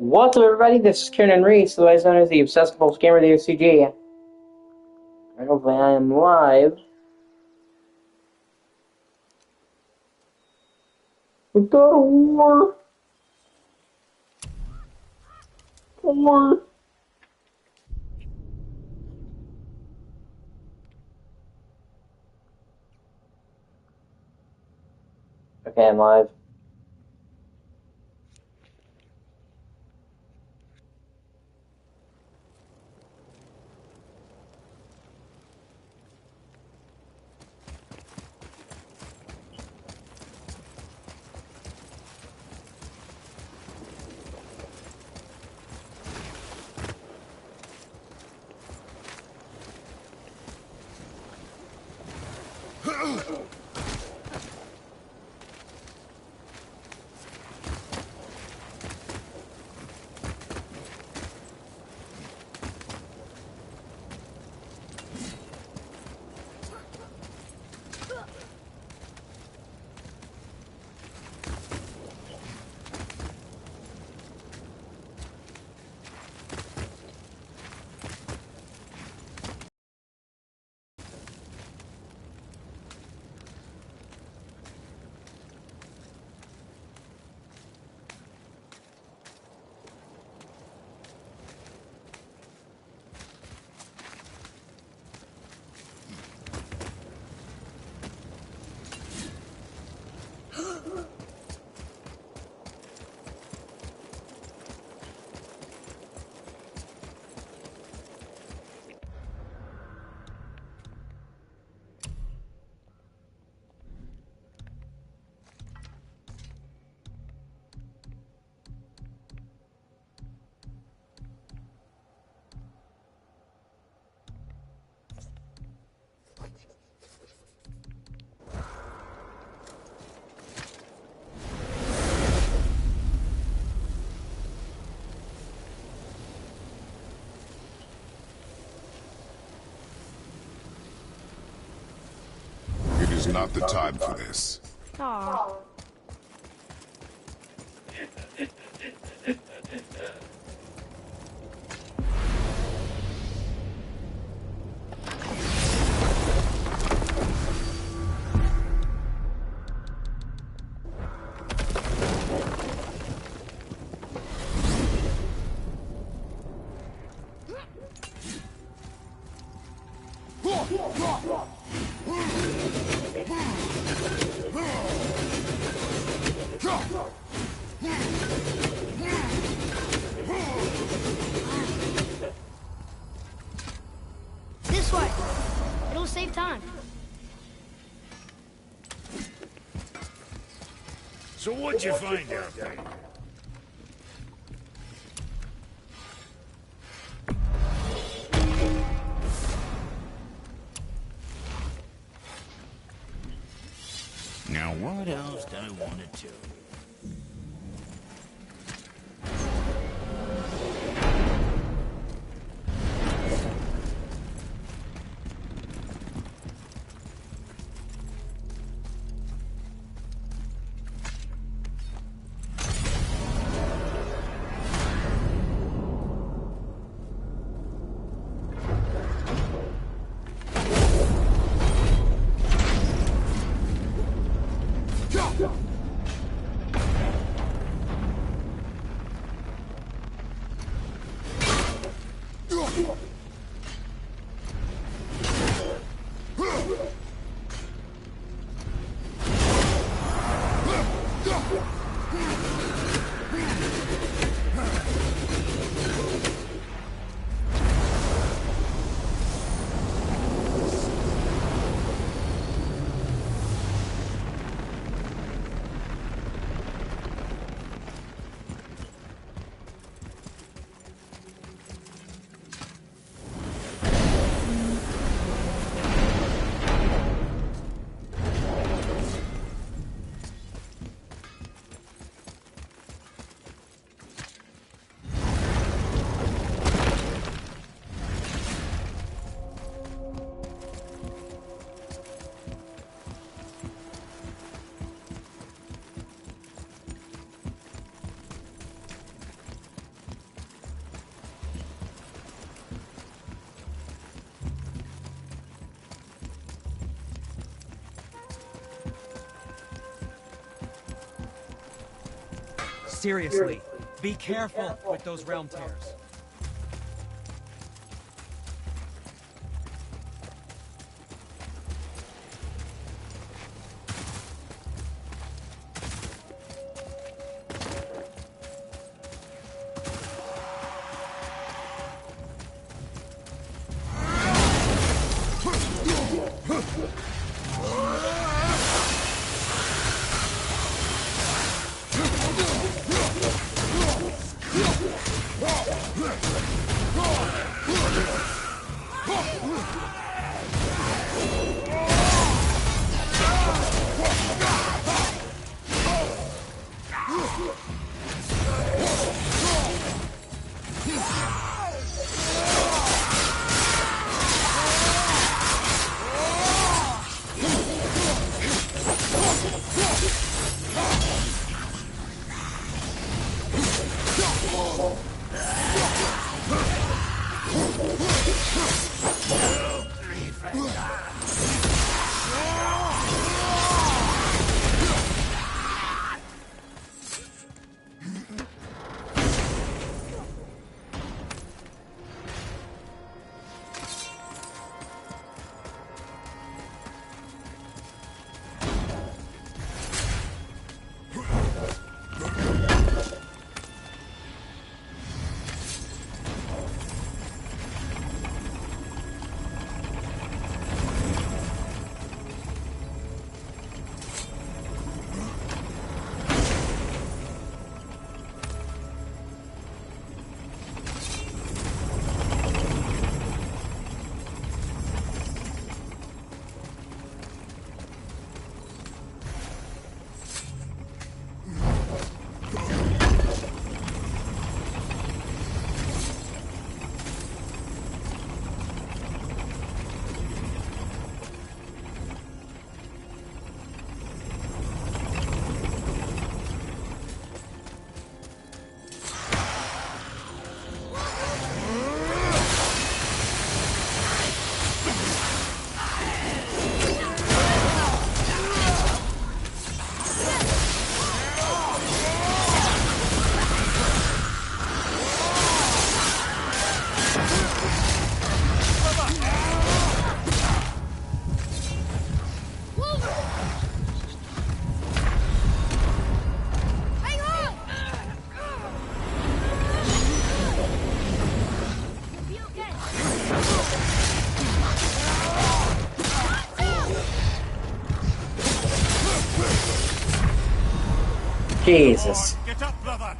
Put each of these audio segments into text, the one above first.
What's up, everybody? This is Kieran Reese, otherwise known as the obsessive scammer, the O.C.G. And hopefully I am live. We got a war! War! Okay, I'm live. It is not the time for this. Aww. This way. It'll save time. So what'd you find out there? Now what else do I want to do? Seriously, be careful with those realm tears. Jesus. Get up, brother!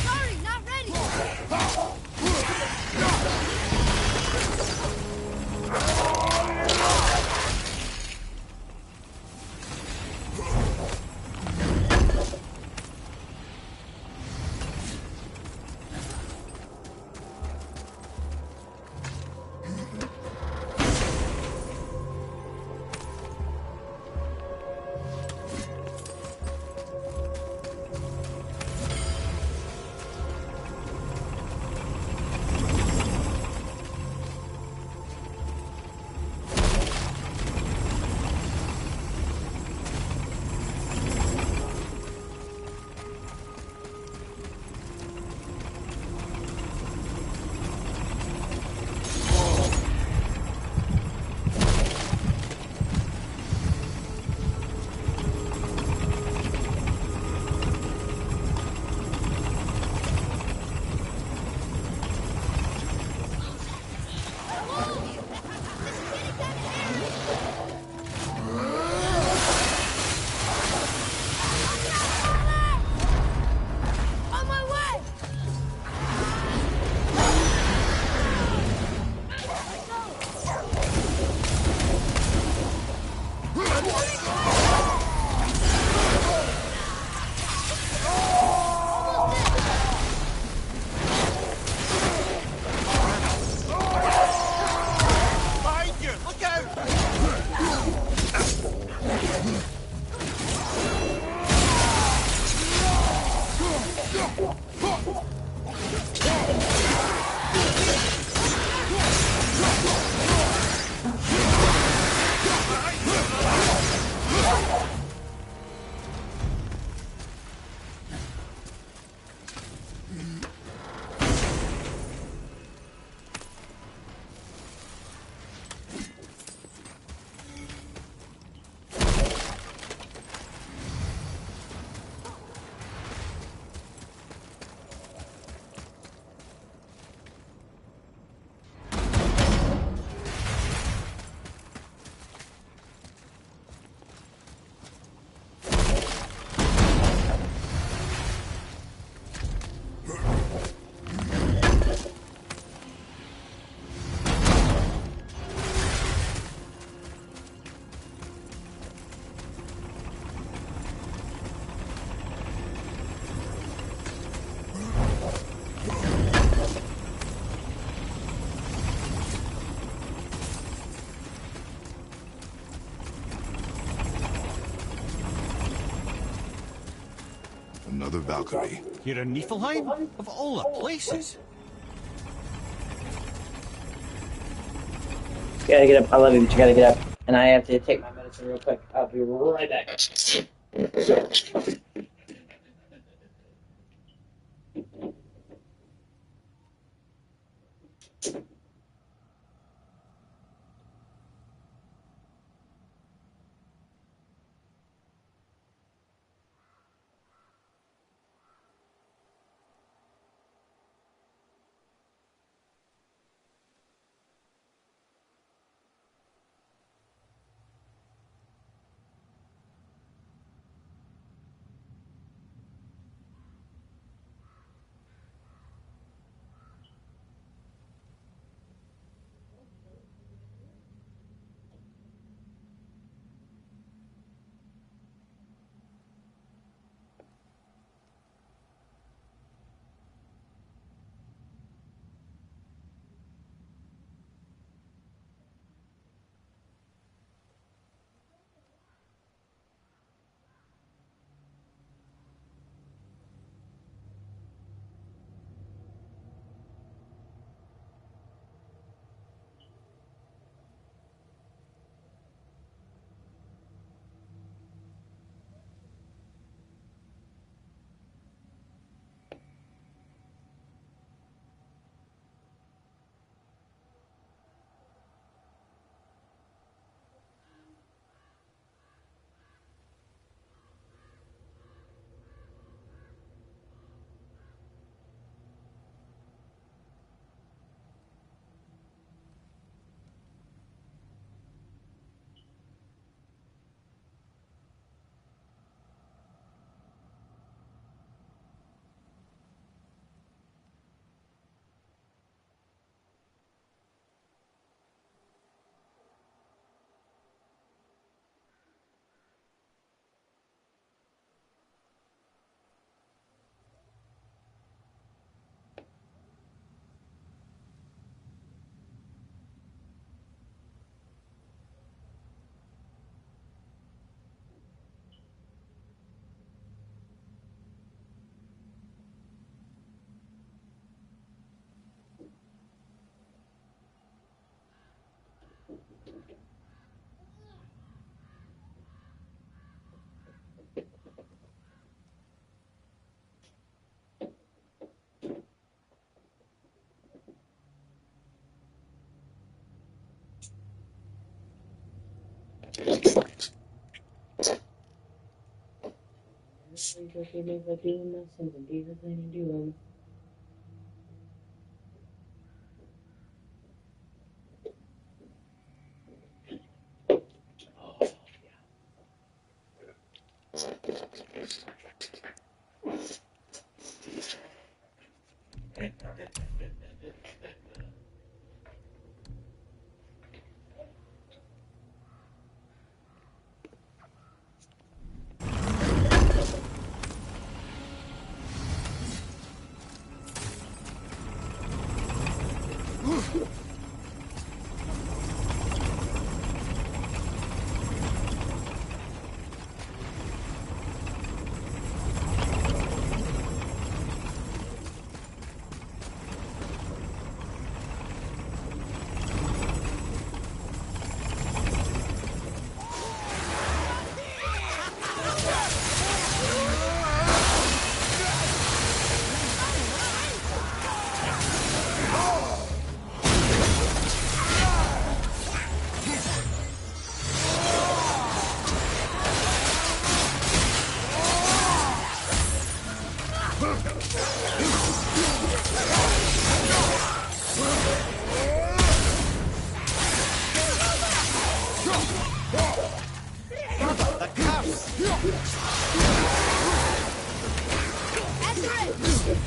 Sorry, not ready. On my way. Behind you! Look out! Another Valkyrie. Here in Niflheim? Of all the places? You gotta get up. I love you, but you gotta get up. And I have to take my medicine real quick. I'll be right back.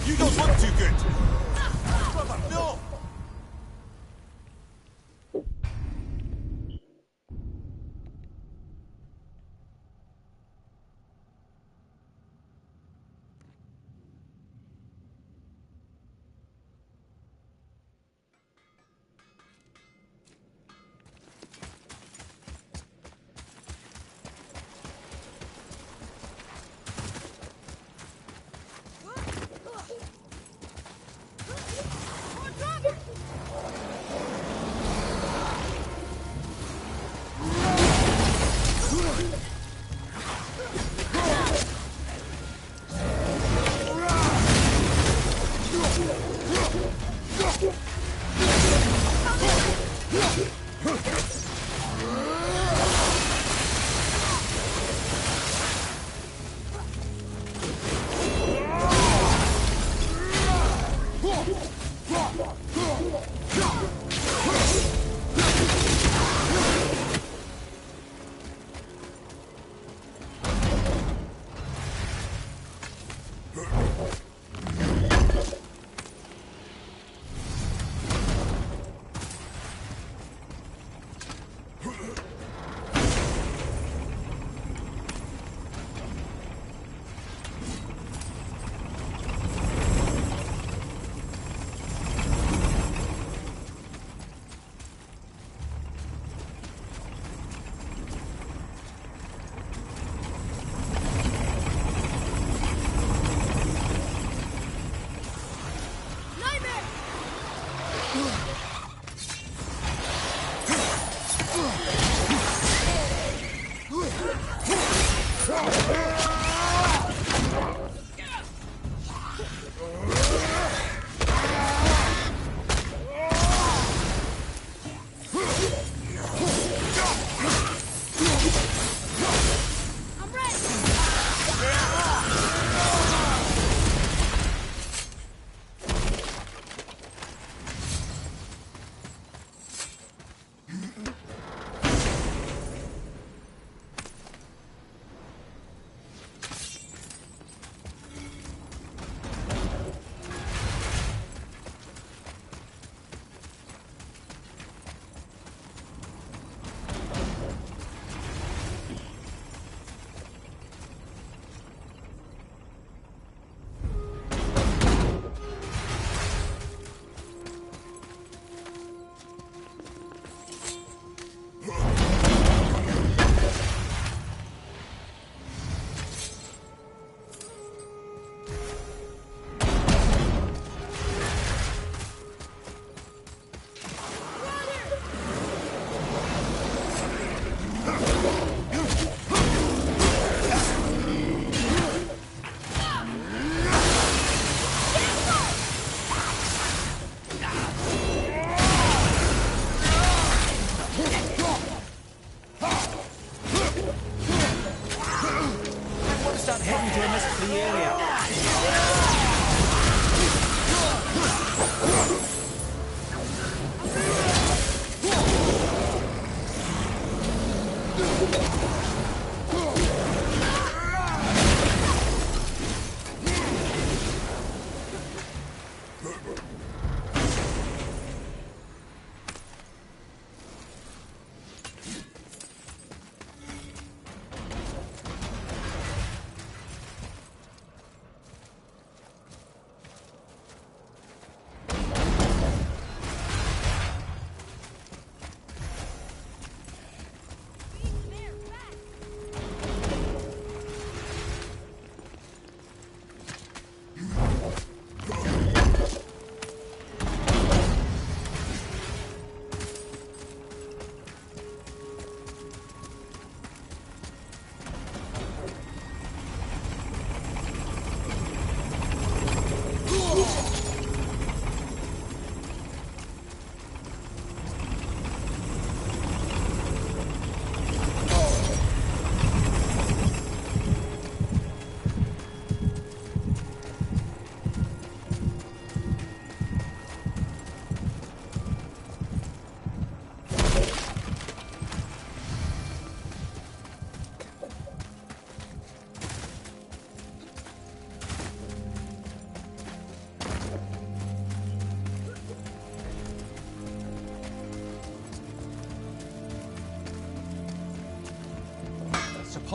You don't look too good! Brother, no!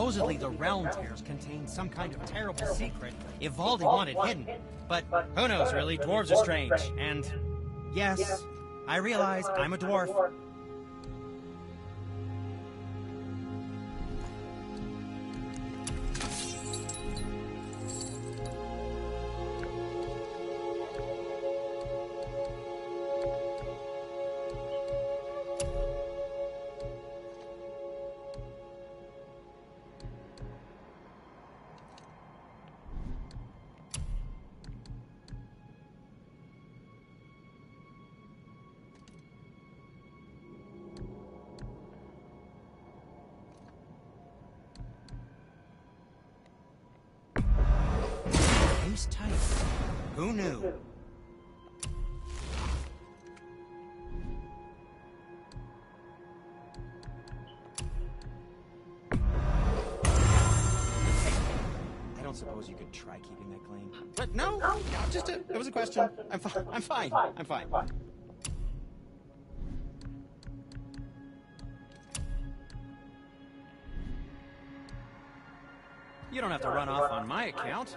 Supposedly the realm tears contain some kind of terrible secret Ivaldi wanted hidden. But who knows, really? Dwarves are strange. And yes, I realize I'm a dwarf. Ace tight. Who knew? I don't suppose you could try keeping that clean. But no, it was a question. I'm fine. I'm fine. You don't have to run off on my account.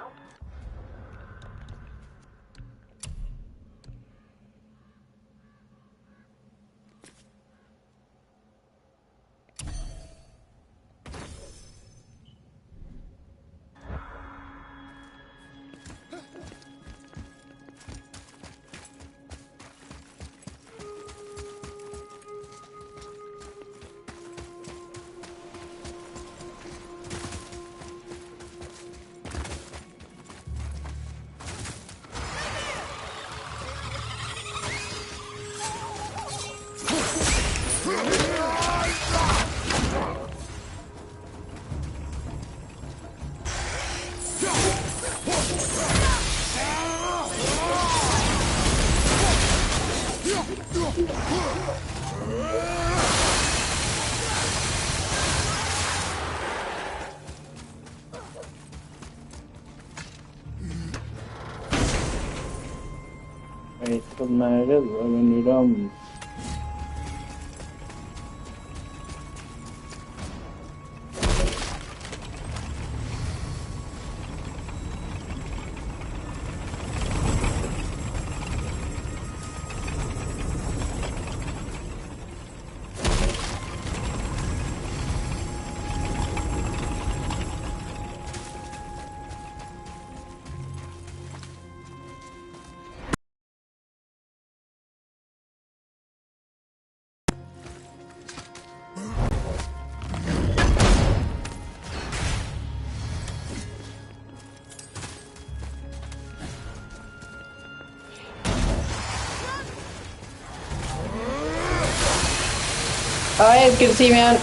Oh, hey, it's good to see you, man.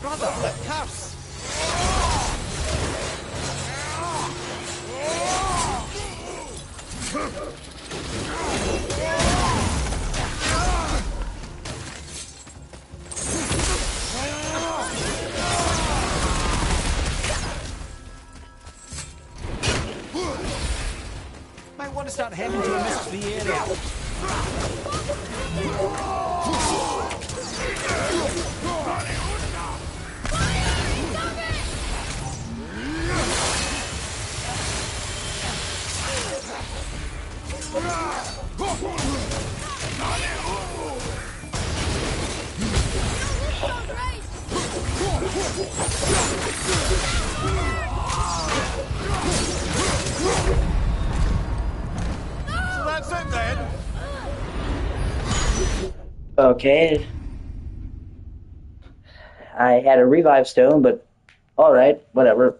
Brother, the curse! Might want to start heading to a mystery area. So that's it then. Okay. I had a revive stone, but alright, whatever.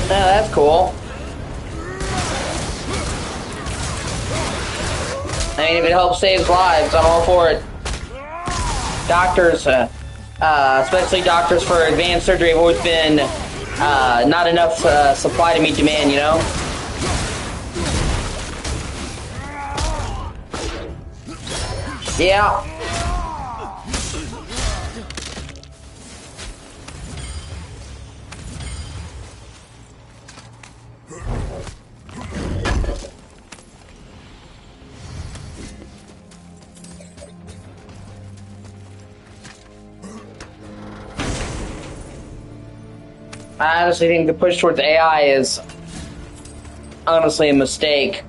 Yeah, that's cool. I mean, if it helps save lives, I'm all for it. Doctors, especially doctors for advanced surgery, have always been not enough supply to meet demand, you know? Yeah. I honestly think the push towards AI is honestly a mistake.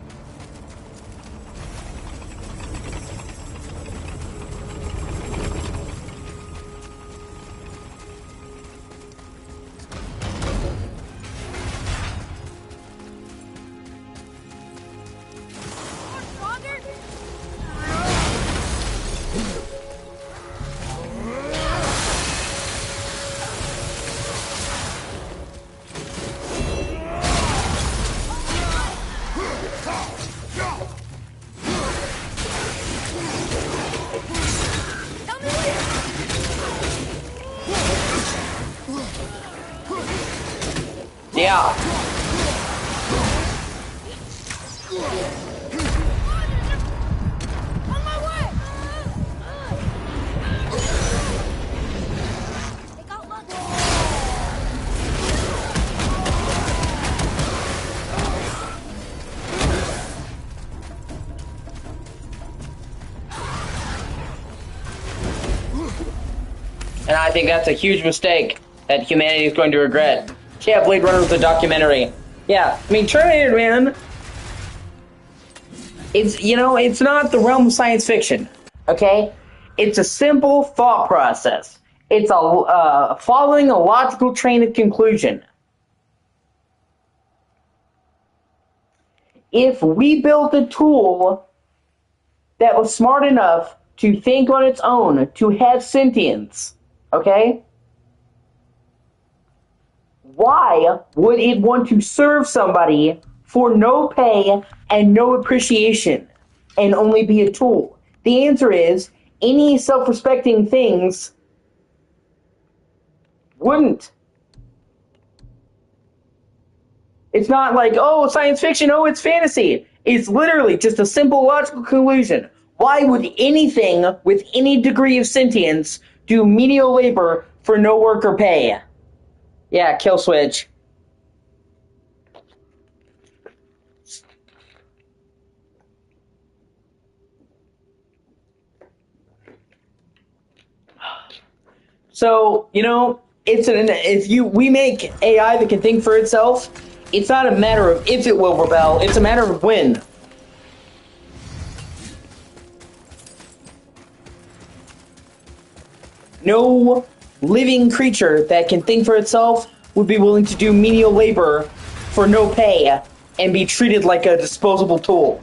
Yeah. On my way! They got lucky. And I think that's a huge mistake that humanity is going to regret. Yeah, Blade Runner was a documentary. Yeah, I mean, Terminator, man, it's, you know, it's not the realm of science fiction, okay? It's a simple thought process. It's a following a logical train of conclusion. If we built a tool that was smart enough to think on its own, to have sentience, okay? Why would it want to serve somebody for no pay and no appreciation and only be a tool? The answer is any self-respecting things wouldn't. It's not like, oh, science fiction, oh, it's fantasy. It's literally just a simple logical conclusion. Why would anything with any degree of sentience do menial labor for no work or pay? Yeah, kill switch. So, you know, we make AI that can think for itself, it's not a matter of if it will rebel, it's a matter of when. No living creature that can think for itself would be willing to do menial labor for no pay and be treated like a disposable tool.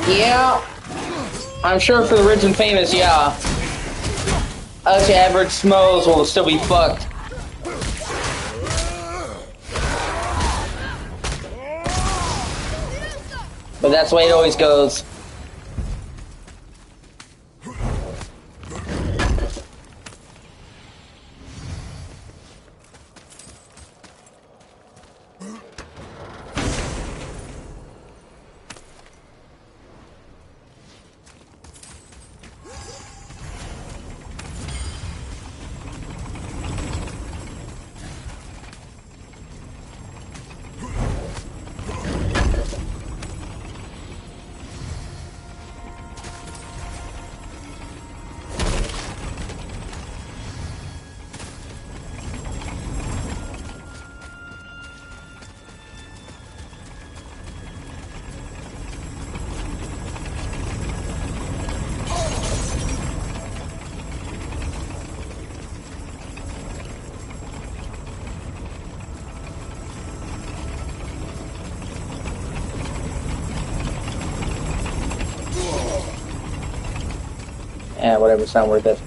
Yeah, I'm sure for the rich and famous, yeah. Us average smos will still be fucked. But that's the way it always goes. Yeah, whatever, it's not worth it.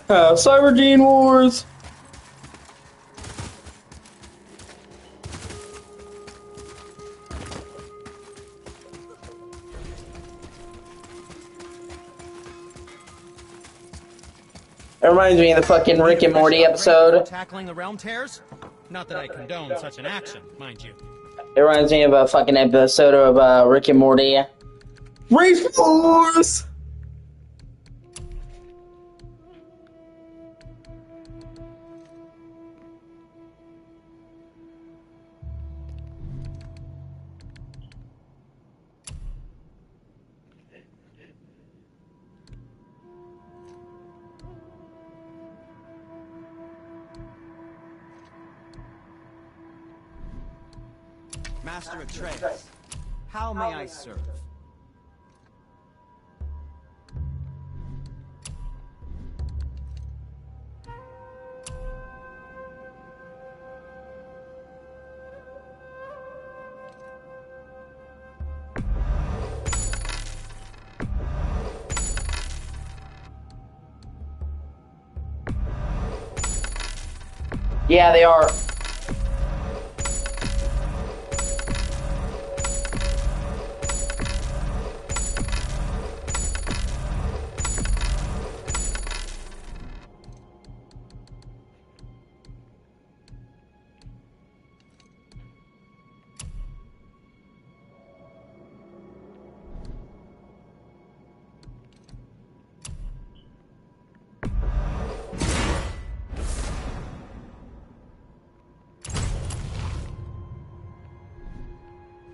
Cyber Gene Wars! It reminds me of the fucking Rick and Morty episode. Tackling the realm tears? Not that I condone such an action, mind you. It reminds me of a fucking episode of Rick and Morty. Race Wars! Master Atreus, how may I serve? Yeah, they are.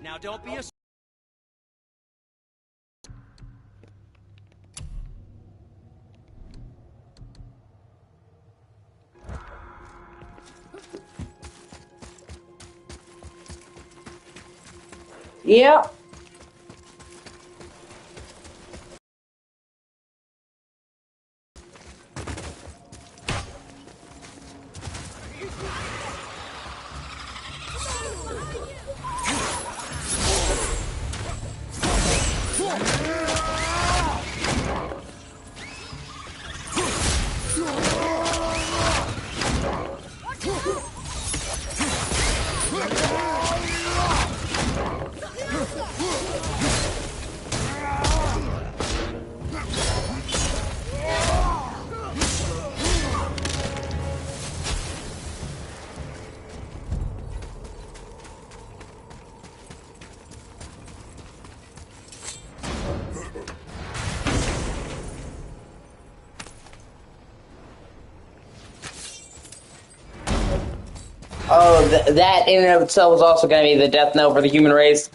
Now don't be a... Yeah. Oh, that in and of itself is also going to be the death knell for the human race.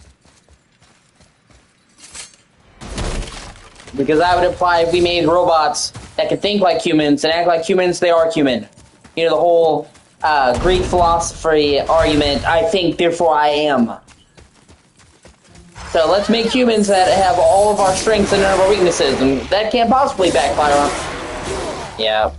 Because that would imply if we made robots that could think like humans and act like humans, they are human. You know, the whole Greek philosophy argument, I think, therefore I am. So let's make humans that have all of our strengths and none of our weaknesses, and that can't possibly backfire on. Yeah.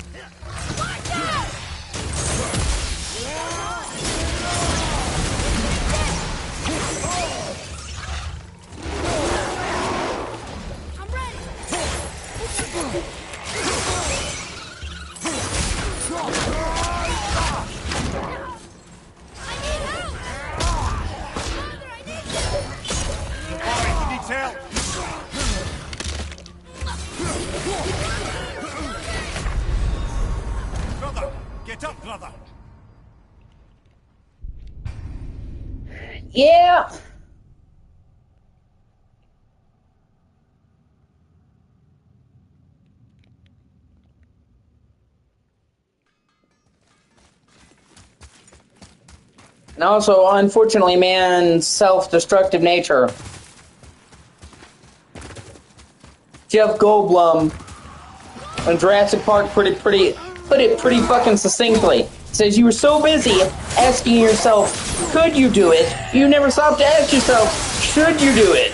Brother, get up, brother. Yeah. And also, unfortunately, man's self-destructive nature. Jeff Goldblum in Jurassic Park put it pretty fucking succinctly. Says you were so busy asking yourself, could you do it? You never stopped to ask yourself, should you do it?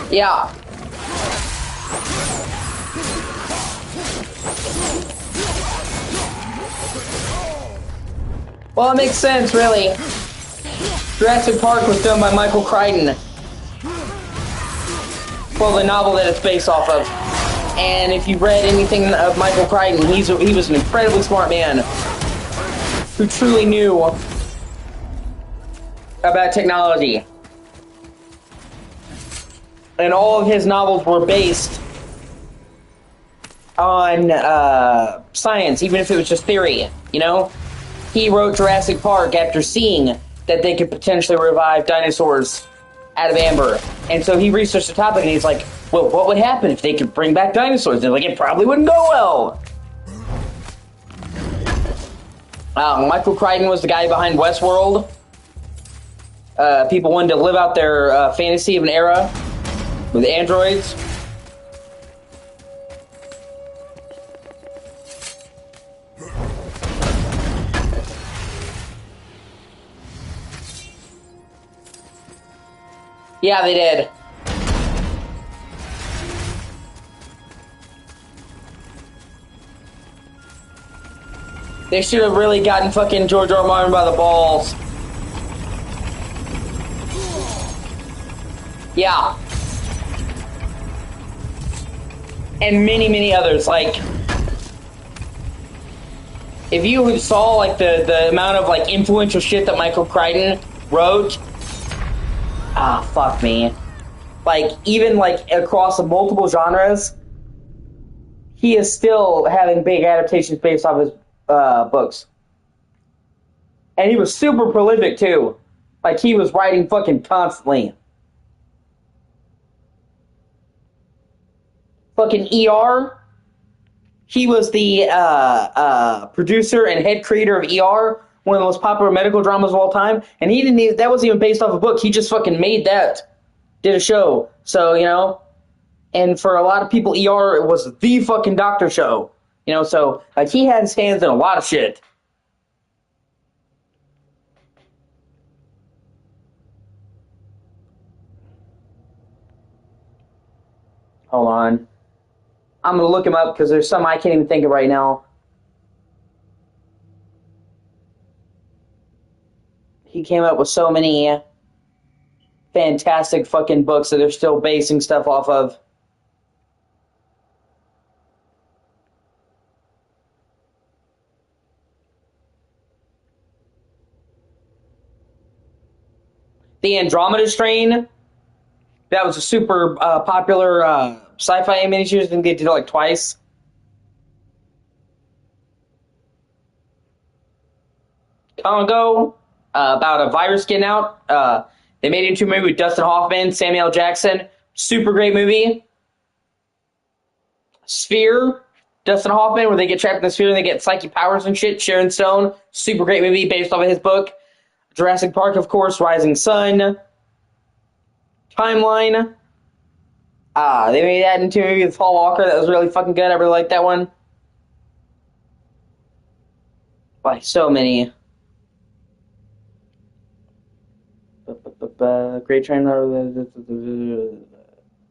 Yeah. Well, it makes sense, really. Jurassic Park was done by Michael Crichton. Well, the novel that it's based off of. And if you've read anything of Michael Crichton, he was an incredibly smart man who truly knew about technology. And all of his novels were based on science, even if it was just theory, you know? He wrote Jurassic Park after seeing that they could potentially revive dinosaurs out of amber. And so he researched the topic, and he's like, well, what would happen if they could bring back dinosaurs? And like, it probably wouldn't go well. Michael Crichton was the guy behind Westworld. People wanted to live out their fantasy of an era with androids. Yeah, they did. They should have really gotten fucking George R. R. Martin by the balls. Yeah. And many, many others. Like, if you saw like the amount of like influential shit that Michael Crichton wrote, fuck me. Like, even like across multiple genres, he is still having big adaptations based off his books. And he was super prolific too. Like, he was writing fucking constantly. Fucking ER. He was the producer and head creator of ER, one of the most popular medical dramas of all time. And he didn't even, that wasn't even based off a book. He just fucking made that. Did a show. So, you know. And for a lot of people, ER was the fucking doctor show. You know, so like, he had his hands in a lot of shit. Hold on. I'm going to look him up because there's some I can't even think of right now. He came up with so many fantastic fucking books that they're still basing stuff off of. The Andromeda Strain. That was a super popular sci-fi miniseries. I think they did it like twice. Congo, about a virus getting out. They made it into a movie with Dustin Hoffman, Samuel L. Jackson. Super great movie. Sphere, Dustin Hoffman, where they get trapped in the sphere and they get psychic powers and shit. Sharon Stone, super great movie based off of his book. Jurassic Park, of course, Rising Sun. Timeline. They made that into a movie with Paul Walker. That was really fucking good. I really liked that one. Like, so many. Great Train.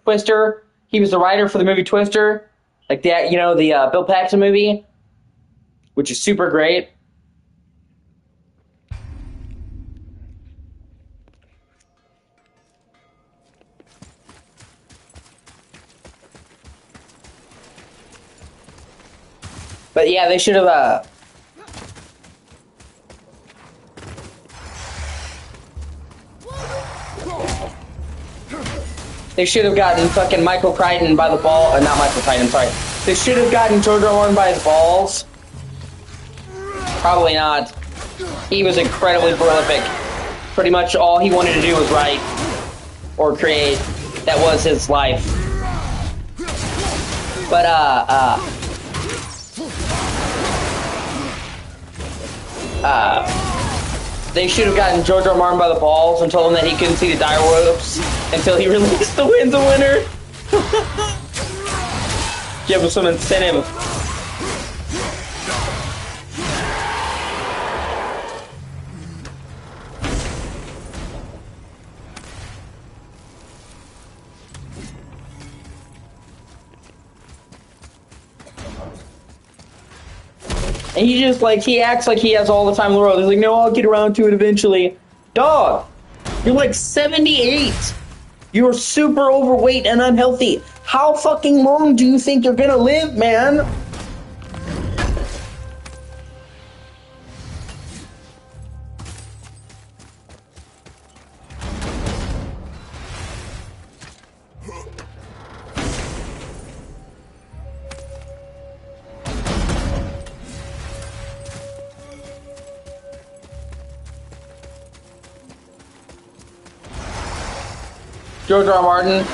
Twister. He was the writer for the movie Twister. Like that, you know, the Bill Paxton movie. Which is super great. But yeah, they should have, they should have gotten fucking Michael Crichton by the ball, not Michael Crichton, sorry. They should have gotten George R. R. Martin by his balls. Probably not. He was incredibly prolific. Pretty much all he wanted to do was write or create. That was his life. But, they should have gotten George R. R. Martin by the balls and told him that he couldn't see the dire wolves until he released The Winds of Winter. Give him some incentive. And he just, like, he acts like he has all the time in the world. He's like, no, I'll get around to it eventually. Dog, you're like 78. You're super overweight and unhealthy. How fucking long do you think you're gonna live, man? George R. R. Martin.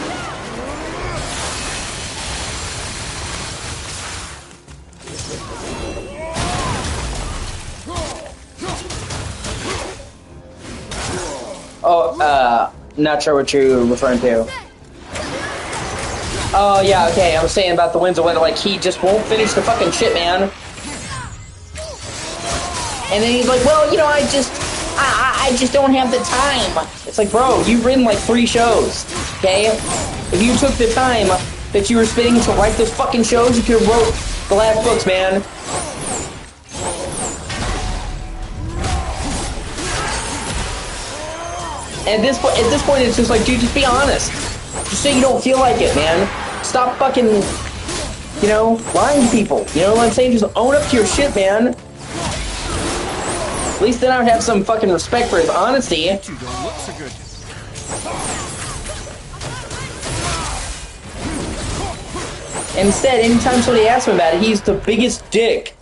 Oh, not sure what you're referring to. Oh, yeah, okay, I'm saying about the Winds of Winter, like, he just won't finish the fucking shit, man. And then he's like, well, you know, I just don't have the time. It's like, bro, you've written like 3 shows, okay? If you took the time that you were spending to write those fucking shows, you could have wrote the last books, man. And at this point, it's just like, dude, just be honest. Just say you don't feel like it, man. Stop fucking, you know, lying to people. You know what I'm saying? Just own up to your shit, man. At least then I would have some fucking respect for his honesty. You two don't look so good. And instead, anytime somebody asks him about it, he's the biggest dick.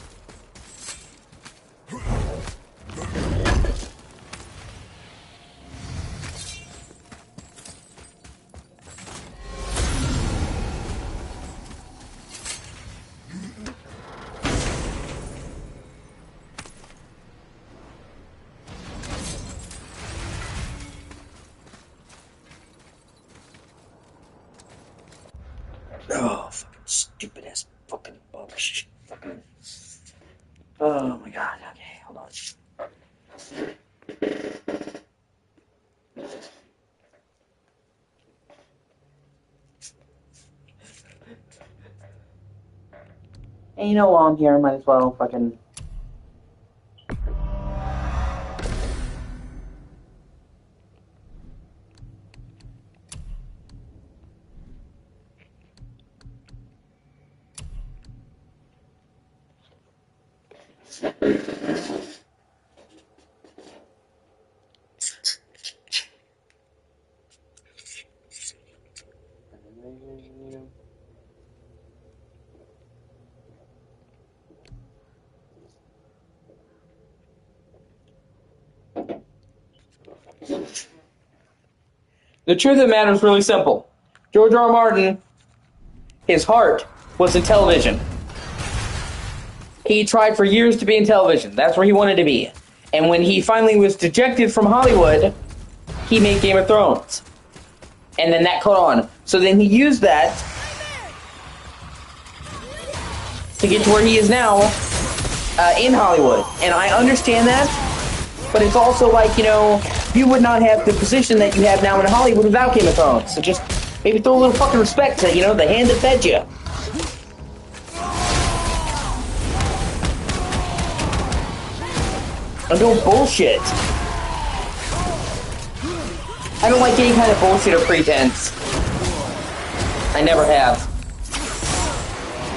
Oh, fucking stupid ass fucking bullshit. Fucking. Oh my god. Okay, hold on. And you know, while I'm here, I might as well fucking. The truth of the matter is really simple. George R. R. Martin, his heart was in television. He tried for years to be in television. That's where he wanted to be. And when he finally was dejected from Hollywood, he made Game of Thrones. And then that caught on. So then he used that to get to where he is now in Hollywood. And I understand that. But it's also like, you know, you would not have the position that you have now in Hollywood without Game of Thrones. So just maybe throw a little fucking respect to, you know, the hand that fed you. And don't bullshit. I don't like any kind of bullshit or pretense. I never have.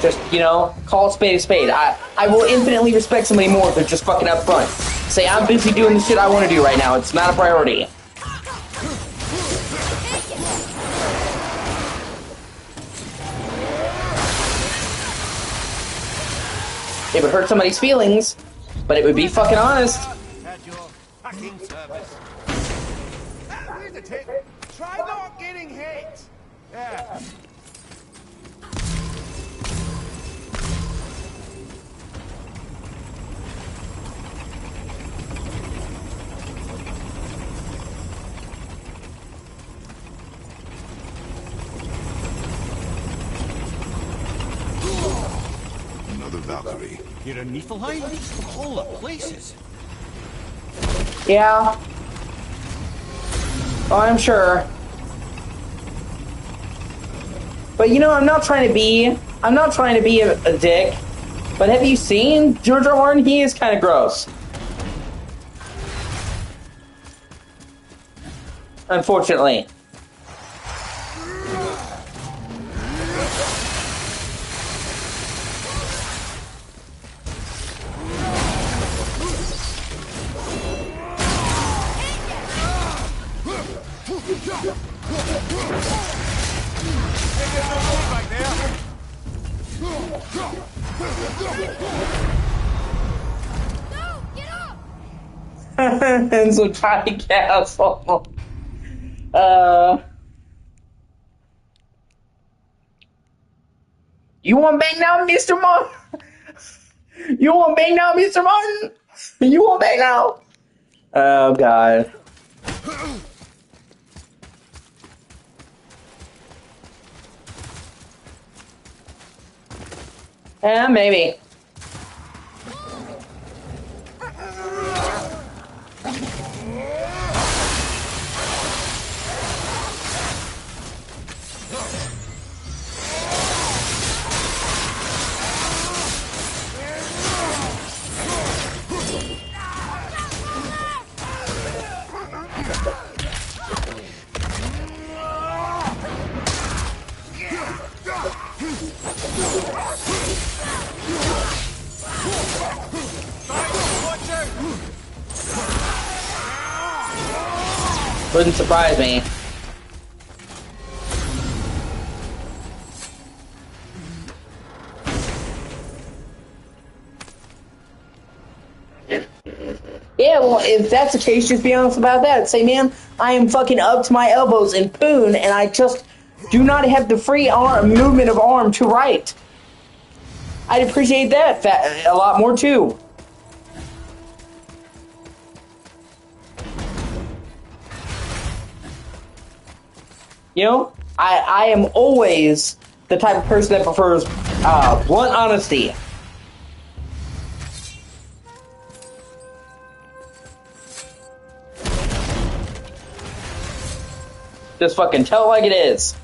Just, you know, call a spade a spade. I will infinitely respect somebody more if they're just fucking up front. Say, I'm busy doing the shit I want to do right now. It's not a priority. It would hurt somebody's feelings, but it would be fucking honest. At your fucking service. Here's a tip. Try not getting hit. Yeah. Another Valkyrie. You're a Niflheim? Of all the places. Yeah. Oh, I'm sure. But you know, I'm not trying to be a dick. But have you seen George R. R. Martin? He is kind of gross. Unfortunately. And so tiny castle. You want bang now, Mr. Martin? You want bang now, Mr. Martin? You want bang now? Oh God. Yeah, maybe. Wouldn't surprise me. Yeah, well, if that's the case, just be honest about that. Say, man, I am fucking up to my elbows in poon, and I just do not have the free arm movement of arm to write. I'd appreciate that a lot more, too. You know, I am always the type of person that prefers blunt honesty. Just fucking tell it like it is.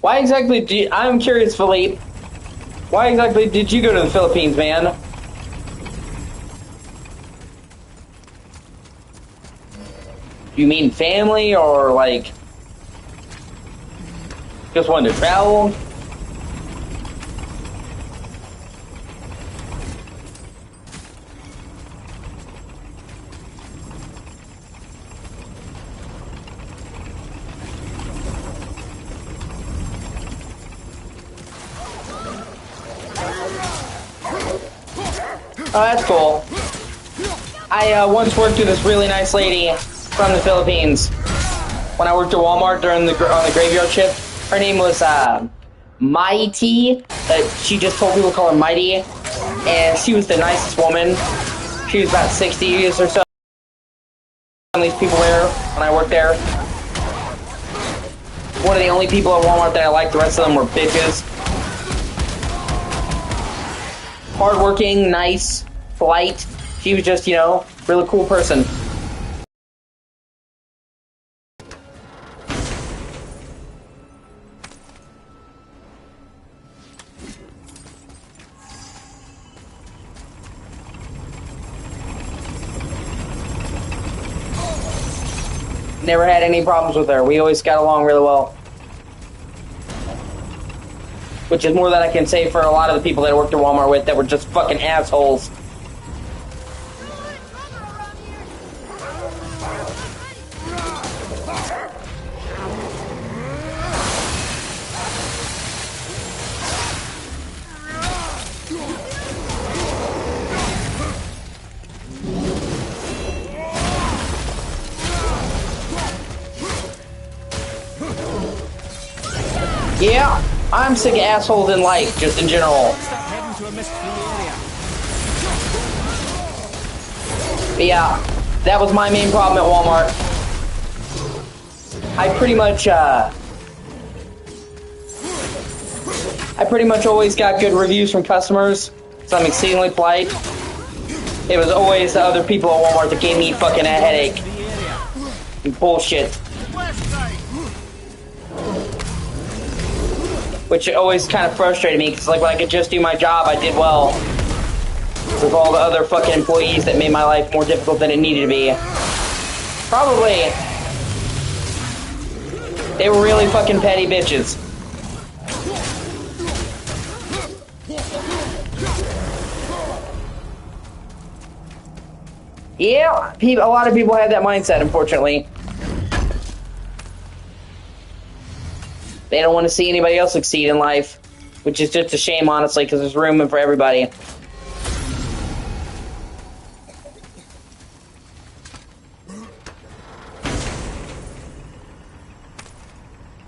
Why exactly do you, I'm curious, Philippe. Why exactly did you go to the Philippines, man? You mean family, or like just wanted to travel? Oh, that's cool. I once worked with this really nice lady from the Philippines when I worked at Walmart on the graveyard shift. Her name was Mighty. She just told people to call her Mighty, and she was the nicest woman. She was about 60 years or so. These people there when I worked there. One of the only people at Walmart that I liked. The rest of them were bitches. Hardworking, nice, polite. She was just, you know, really cool person. Never had any problems with her. We always got along really well. Which is more than I can say for a lot of the people that I worked at Walmart with that were just fucking assholes. Yeah, I'm sick of assholes in life, just in general. But yeah, that was my main problem at Walmart. I pretty much always got good reviews from customers, so I'm exceedingly polite. It was always the other people at Walmart that gave me fucking a headache. And bullshit. Which always kind of frustrated me, because like when I could just do my job, I did well. With all the other fucking employees that made my life more difficult than it needed to be. Probably. They were really fucking petty bitches. Yeah, a lot of people have that mindset, unfortunately. They don't want to see anybody else succeed in life, which is just a shame, honestly, because there's room for everybody.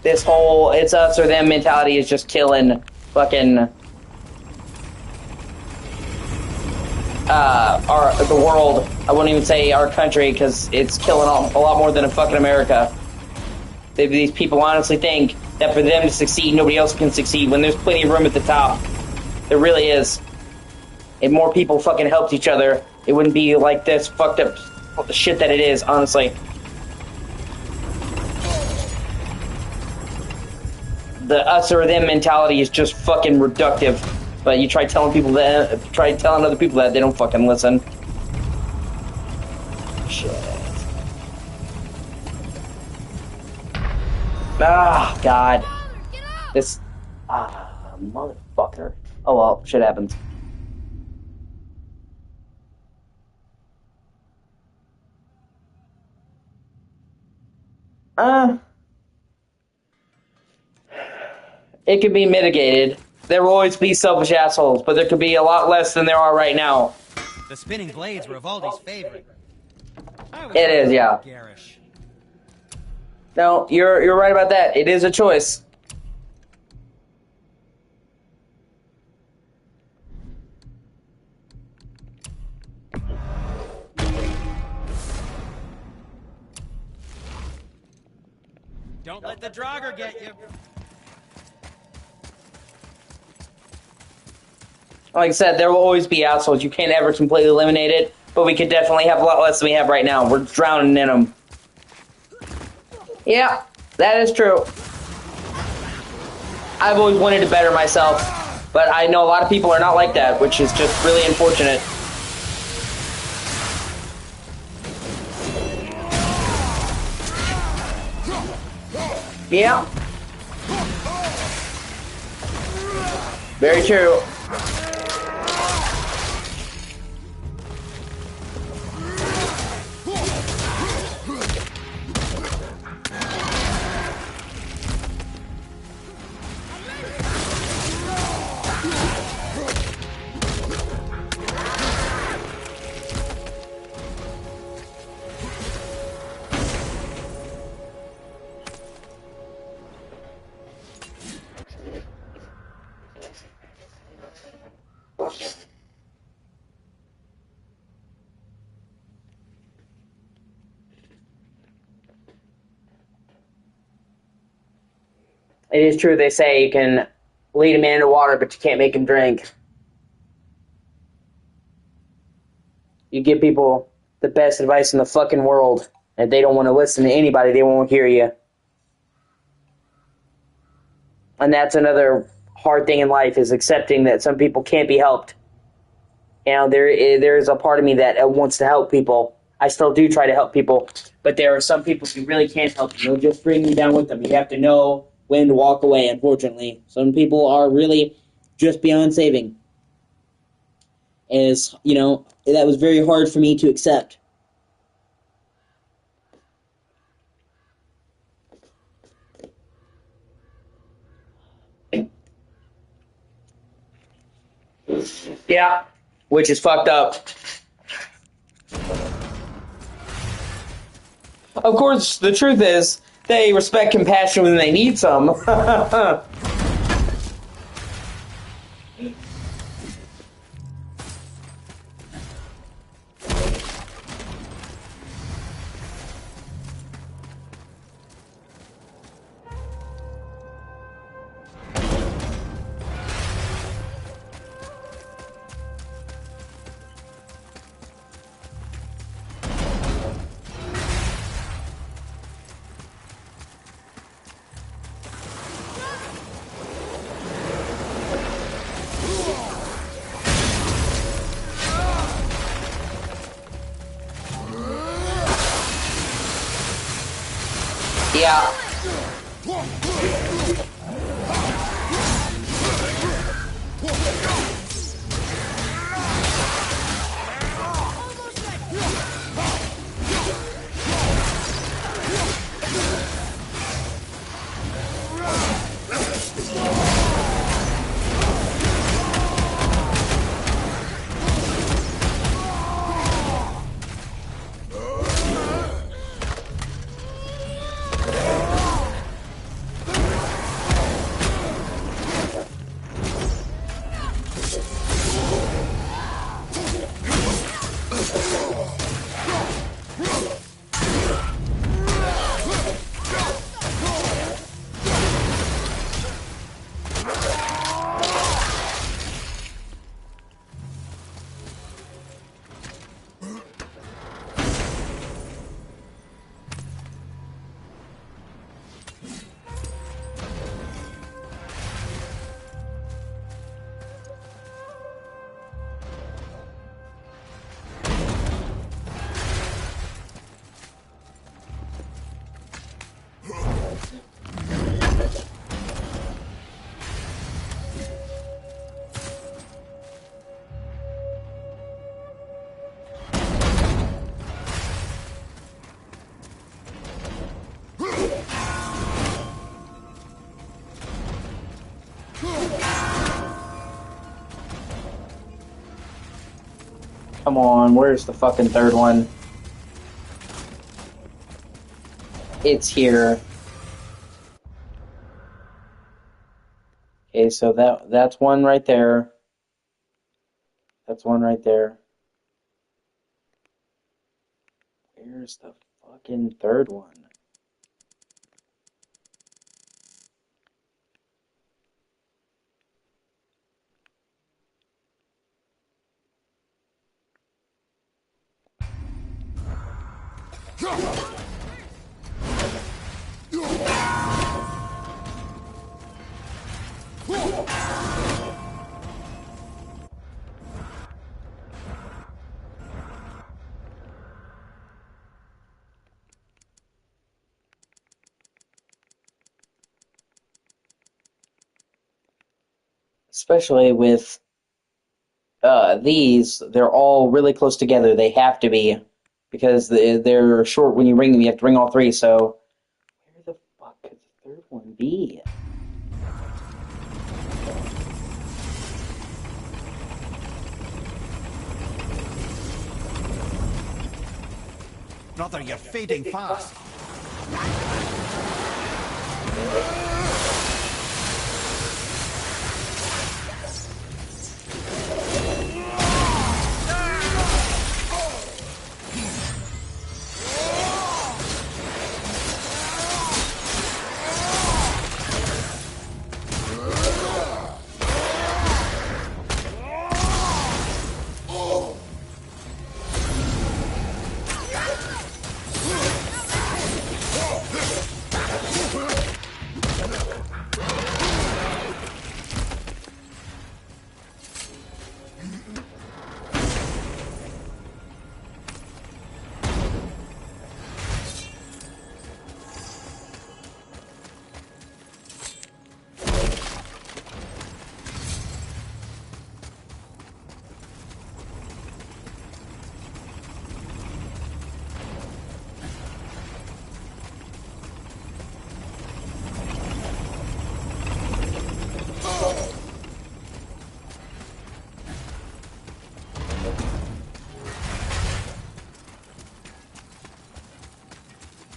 This whole it's us or them mentality is just killing fucking the world. I wouldn't even say our country because it's killing a lot more than a fucking America. These people honestly think that for them to succeed, nobody else can succeed when there's plenty of room at the top. There really is. If more people fucking helped each other, it wouldn't be like this fucked up shit that it is, honestly. The us or them mentality is just fucking reductive. But you try telling people that, try telling other people that, they don't fucking listen. Shit. Ah, God. This, motherfucker. Oh well, shit happens. It can be mitigated. There will always be selfish assholes, but there could be a lot less than there are right now. The spinning blades were Evaldi's favorite. It is, yeah. Garish. No, you're right about that. It is a choice. Don't let the Draugr get you. Like I said, there will always be assholes. You can't ever completely eliminate it, but we could definitely have a lot less than we have right now. We're drowning in them. Yeah, that is true. I've always wanted to better myself, but I know a lot of people are not like that, which is just really unfortunate. Yeah. Very true. It is true they say you can lead a man to water, but you can't make him drink. You give people the best advice in the fucking world, and they don't want to listen to anybody, they won't hear you. And that's another hard thing in life, is accepting that some people can't be helped. You know, there is a part of me that wants to help people. I still do try to help people, but there are some people who really can't help you. They'll just bring you down with them. You have to know when to walk away, unfortunately. Some people are really just beyond saving. And it's, you know, that was very hard for me to accept. Yeah, which is fucked up. Of course, the truth is, they respect compassion when they need some. Yeah. Come on, where's the fucking third one? It's here. Okay, so that's one right there. That's one right there. Where's the fucking third one? Especially with these, they're all really close together. They have to be, because they're short when you ring them. You have to ring all three, so where the fuck could the third one be? Brother, you're fading fast.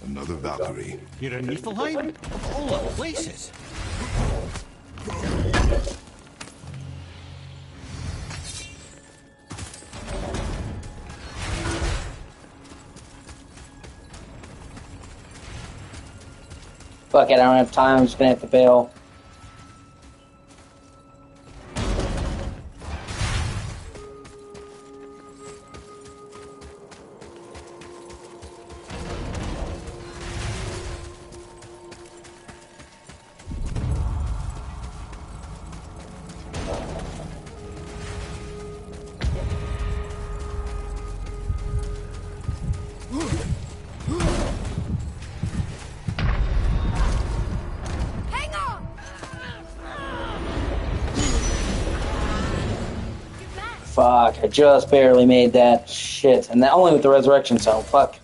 Another Valkyrie. You're in Niflheim? Of all the places. Fuck it, I don't have time. I'm just gonna have to bail. Hang on! Fuck, I just barely made that shit. And that only with the resurrection zone. Fuck.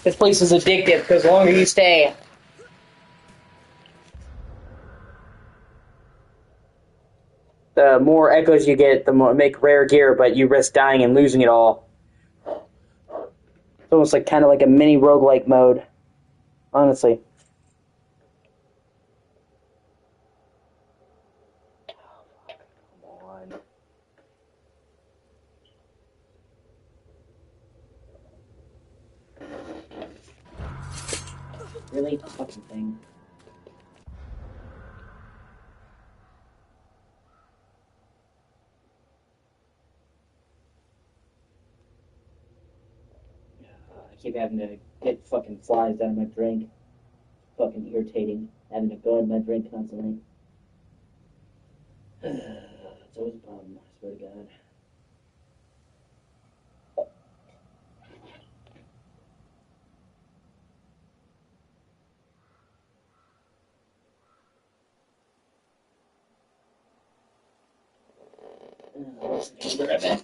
This place is addictive because the longer you stay, the more echoes you get, the more make rare gear, but you risk dying and losing it all. It's almost like kind of like a mini roguelike mode, honestly. Come on. Really? Fucking thing. I keep having to get fucking flies out of my drink. Fucking irritating. Having to go in my drink constantly. It's always a problem, I swear to God. Where am I?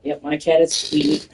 Yep, my cat is sweet.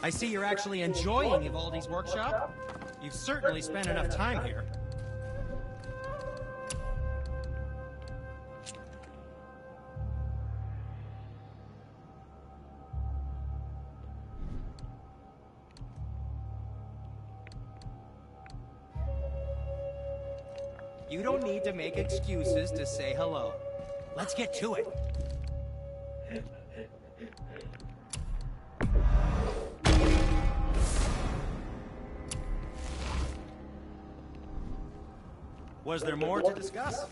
I see you're actually enjoying Evaldi's workshop. You've certainly spent enough time here. You don't need to make excuses to say hello. Let's get to it. Was there more to discuss?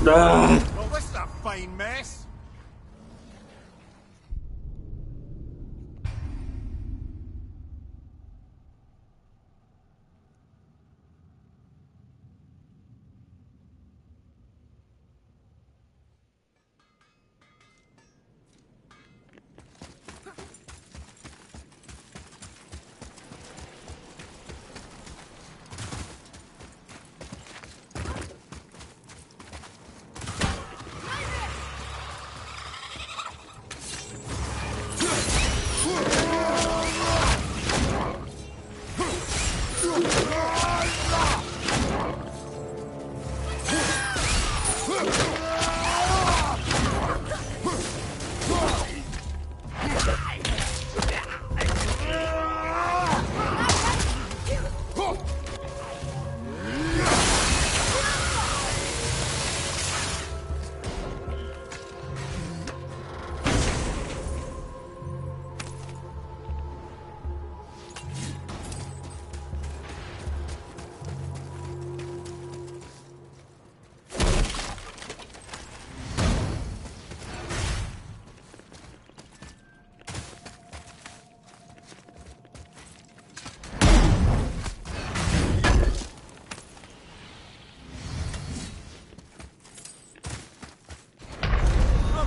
Ugh. Well, this is a fine mess.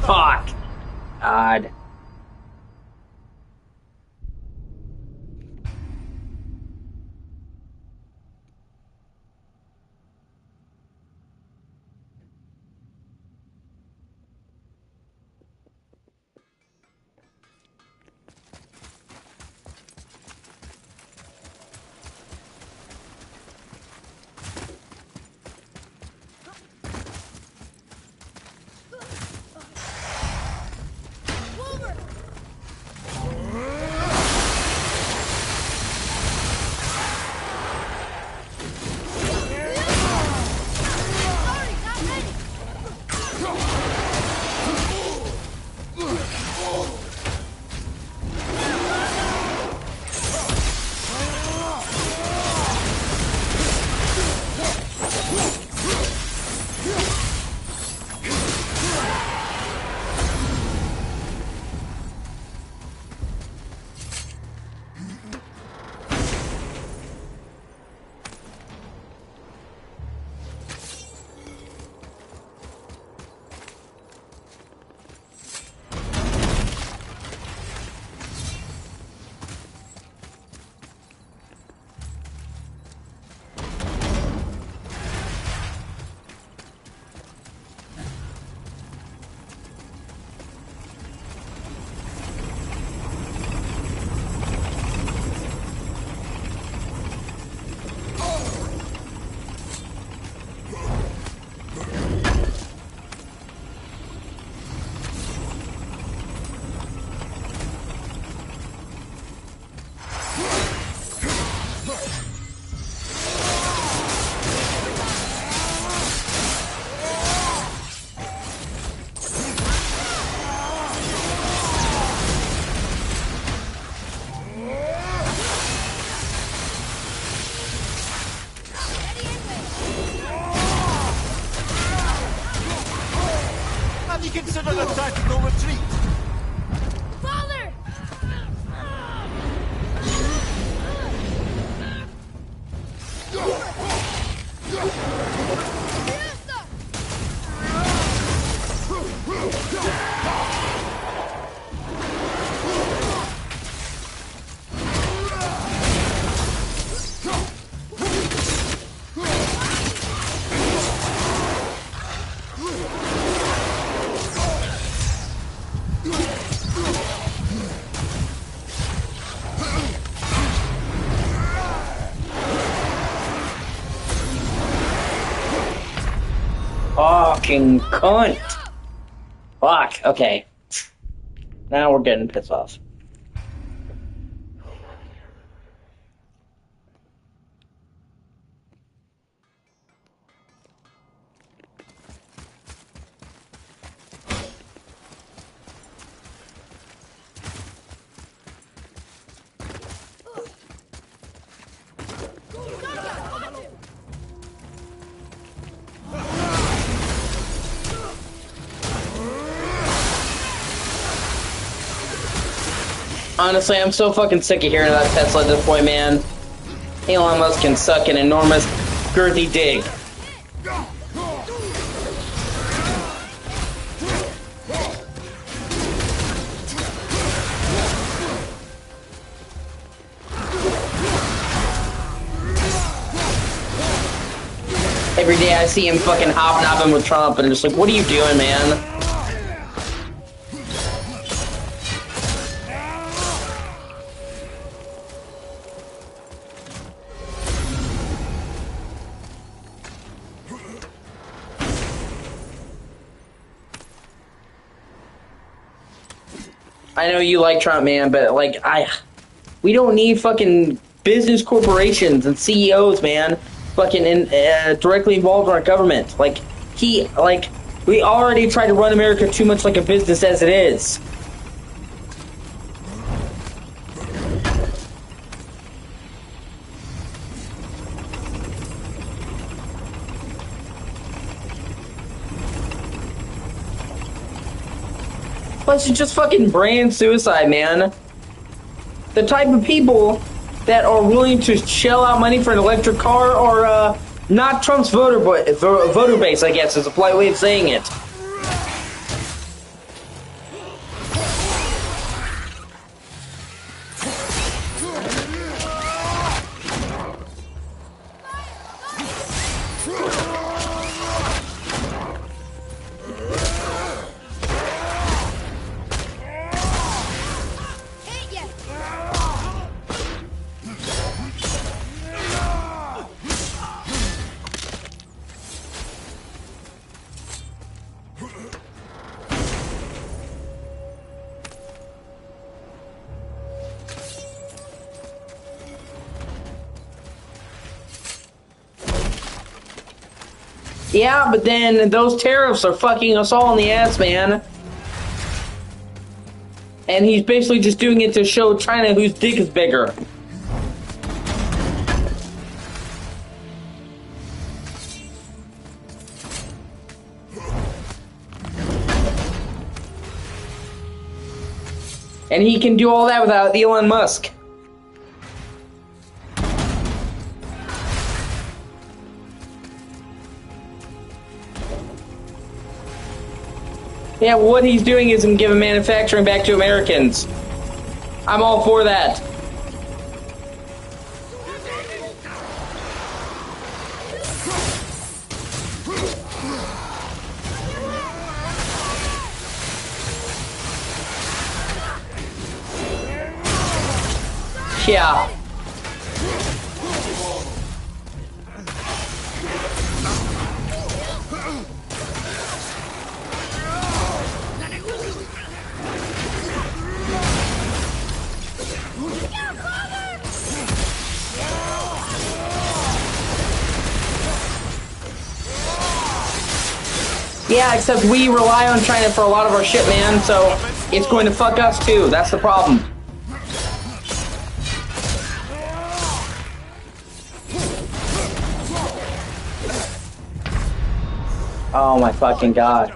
Fuck. God. Have you considered a tactical retreat? Father! Fucking cunt. Fuck. Okay. Now we're getting pissed off. Honestly, I'm so fucking sick of hearing about Tesla at this point, man. Elon Musk can suck an enormous, girthy dig. Every day I see him fucking hobnobbing with Trump, and I'm just like, what are you doing, man? I know you like Trump, man, but like, we don't need fucking business corporations and CEOs, man, fucking directly involved in our government. Like, we already try to run America too much like a business as it is. Plus, it's just fucking brand suicide, man. The type of people that are willing to shell out money for an electric car are not Trump's voter base, I guess, is a polite way of saying it. Yeah, but then those tariffs are fucking us all in the ass, man. And he's basically just doing it to show China whose dick is bigger. And he can do all that without Elon Musk. Yeah, what he's doing isn't giving manufacturing back to Americans. I'm all for that. Yeah. Yeah, except we rely on China for a lot of our shit, man, so it's going to fuck us too. That's the problem. Oh my fucking god.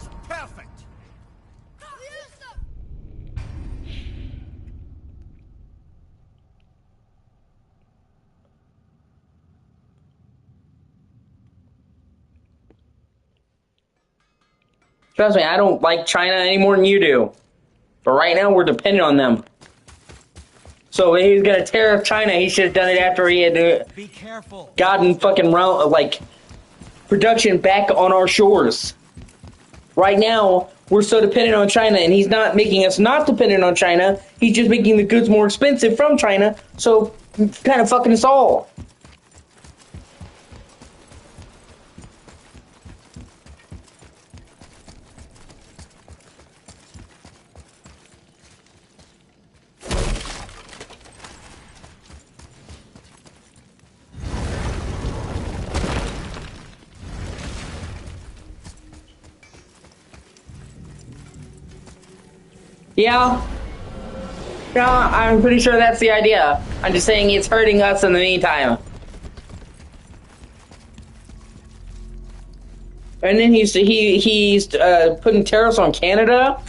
Trust me, I don't like China any more than you do. But right now, we're dependent on them. So if he was gonna tariff China, he should have done it after he had gotten fucking production back on our shores. Right now, we're so dependent on China, and he's not making us not dependent on China. He's just making the goods more expensive from China, so kind of fucking us all. Yeah. Yeah, I'm pretty sure that's the idea. I'm just saying it's hurting us in the meantime. And then he's putting tariffs on Canada.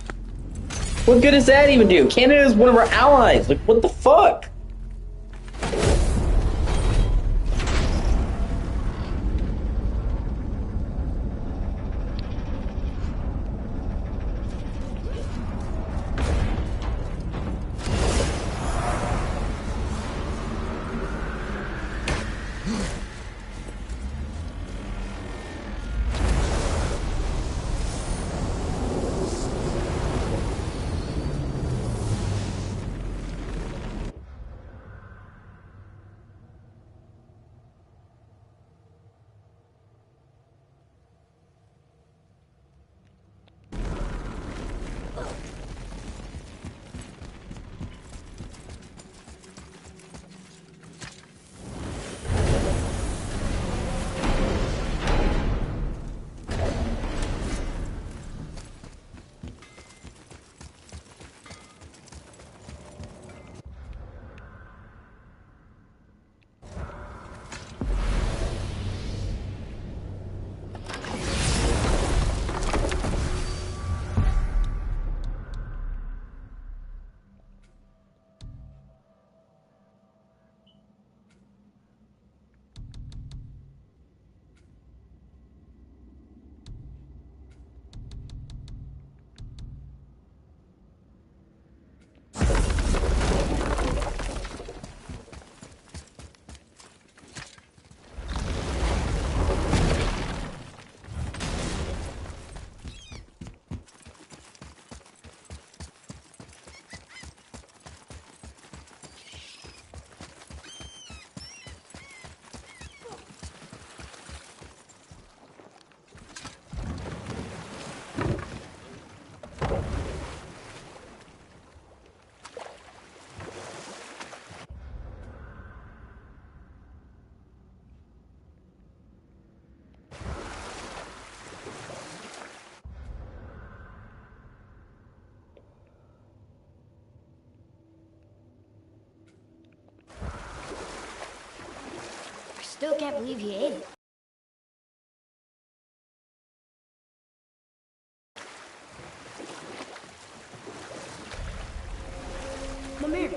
What good does that even do? Canada is one of our allies. Like, what the fuck? Still can't believe he ate it. Mimir,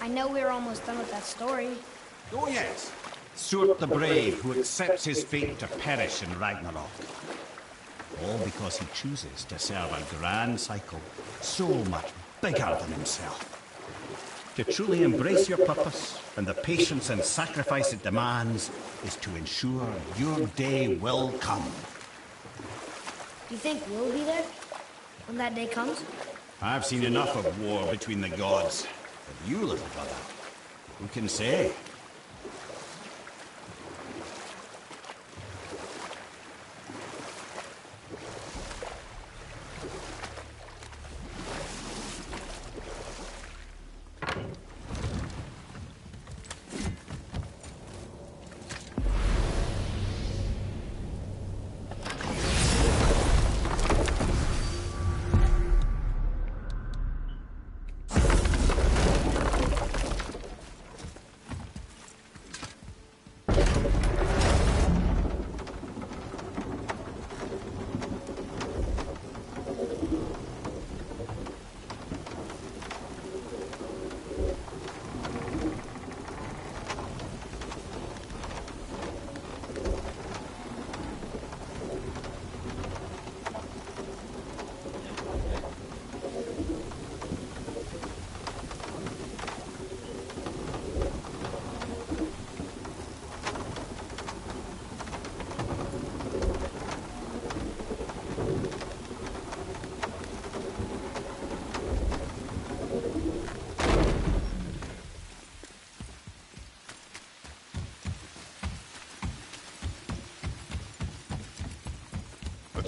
I know we're almost done with that story. Oh yes, Surt the Brave, who accepts his fate to perish in Ragnarok. All because he chooses to serve a grand cycle so much bigger than himself. To truly embrace your purpose and the patience and sacrifice it demands is to ensure your day will come. Do you think we'll be there when that day comes? I've seen enough of war between the gods. But you, little brother, who can say?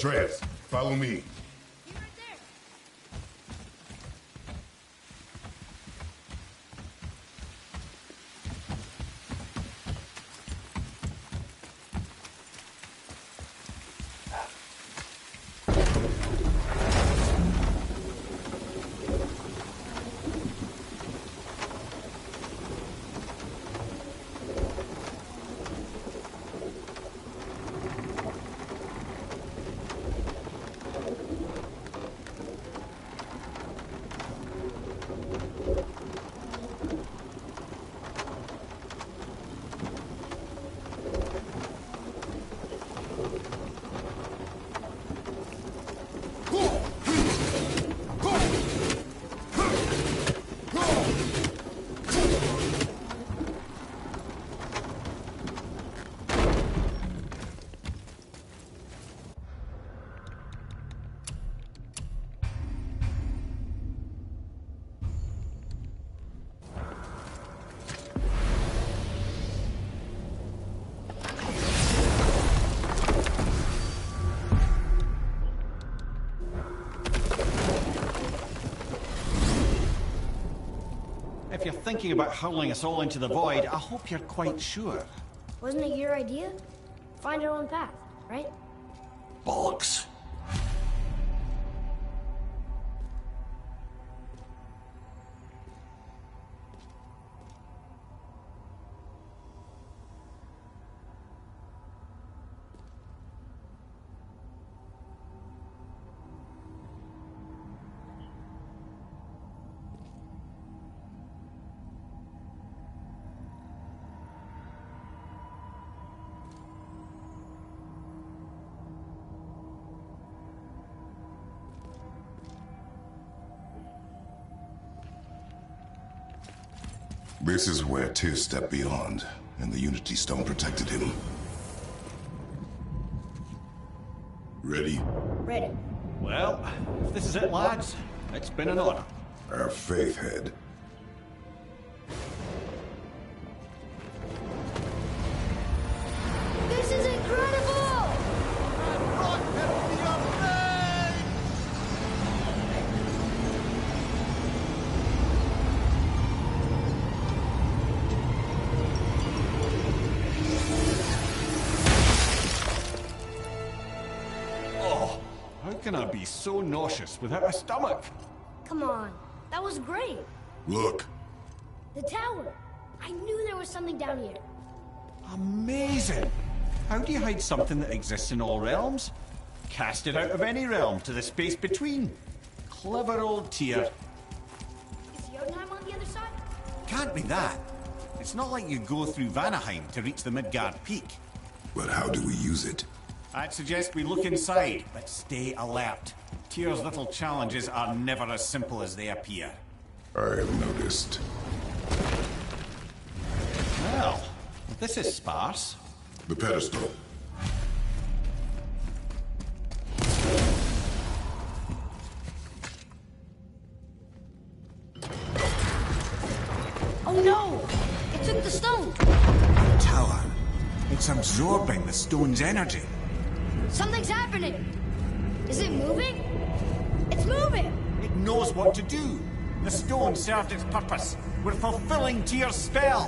Atreus, follow me. He's right there. if you're thinking about hurling us all into the void, I hope you're quite sure. Wasn't it your idea? Find our own path, right? Bollocks. This is where Tyr stepped beyond, and the Unity Stone protected him. Ready? Ready. Well, if this is it, lads, it's been an honor. Our faith head. This is incredible! How can I be so nauseous without a stomach? Come on, that was great. Look. The tower. I knew there was something down here. Amazing! How do you hide something that exists in all realms? Cast it out of any realm to the space between. Clever old Tyr. Is Jotunheim on the other side? Can't be that. It's not like you go through Vanaheim to reach the Midgard Peak. But how do we use it? I'd suggest we look inside, but stay alert. Tyr's little challenges are never as simple as they appear. I have noticed. Well, this is sparse. The pedestal. Oh no! It took the stone! The tower. It's absorbing the stone's energy. Something's happening! Is it moving? It's moving! It knows what to do. The stone served its purpose. We're fulfilling Tyr's spell.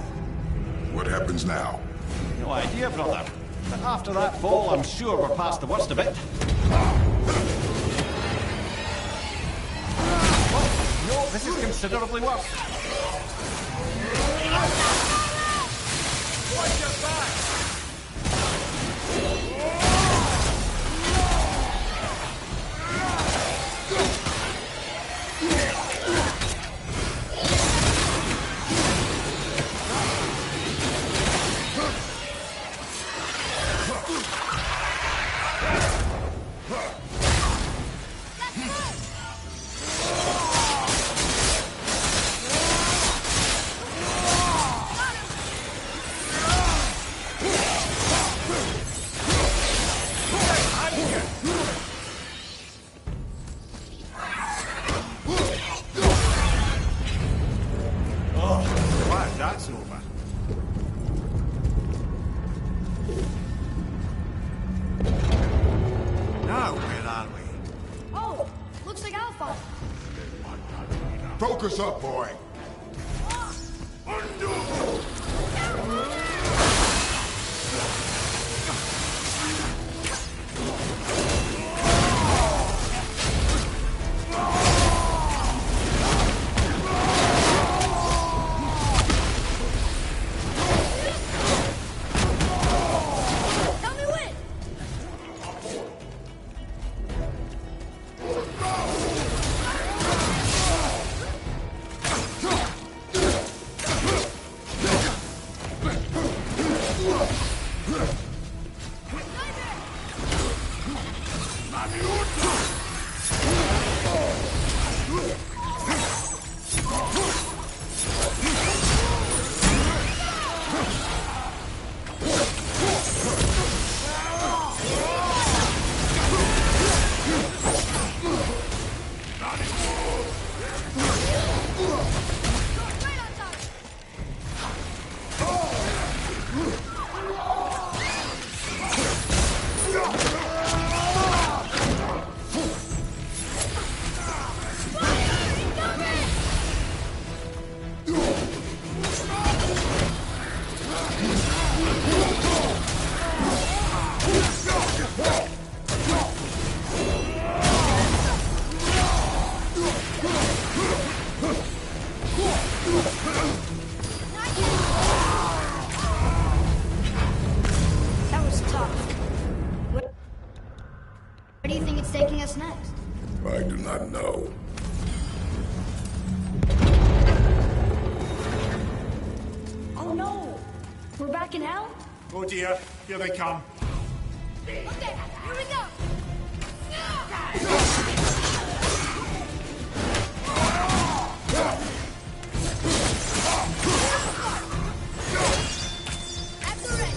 What happens now? No idea, brother. But after that fall, I'm sure we're past the worst of it. Oh, no, this is considerably worse. Watch your back! That's over. Now, where are we? Oh, looks like Alpha. Focus up, boy. Help me win! Oh no! We're back in hell? Oh dear, here they come. Okay, here we go! At the ready!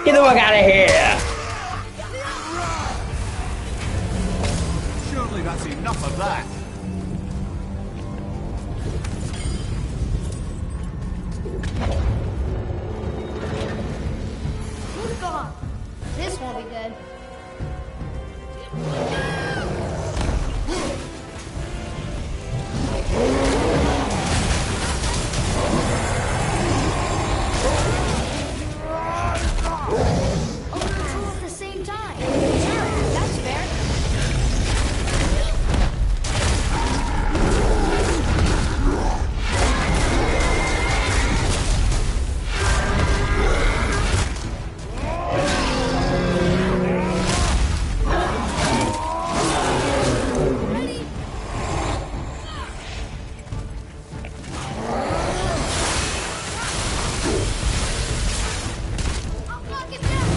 Get the fuck out of here! Surely that's enough of that. Who's gone? This won't be good. All control at the same time. Sure, that's fair. Ready? I'll block it down.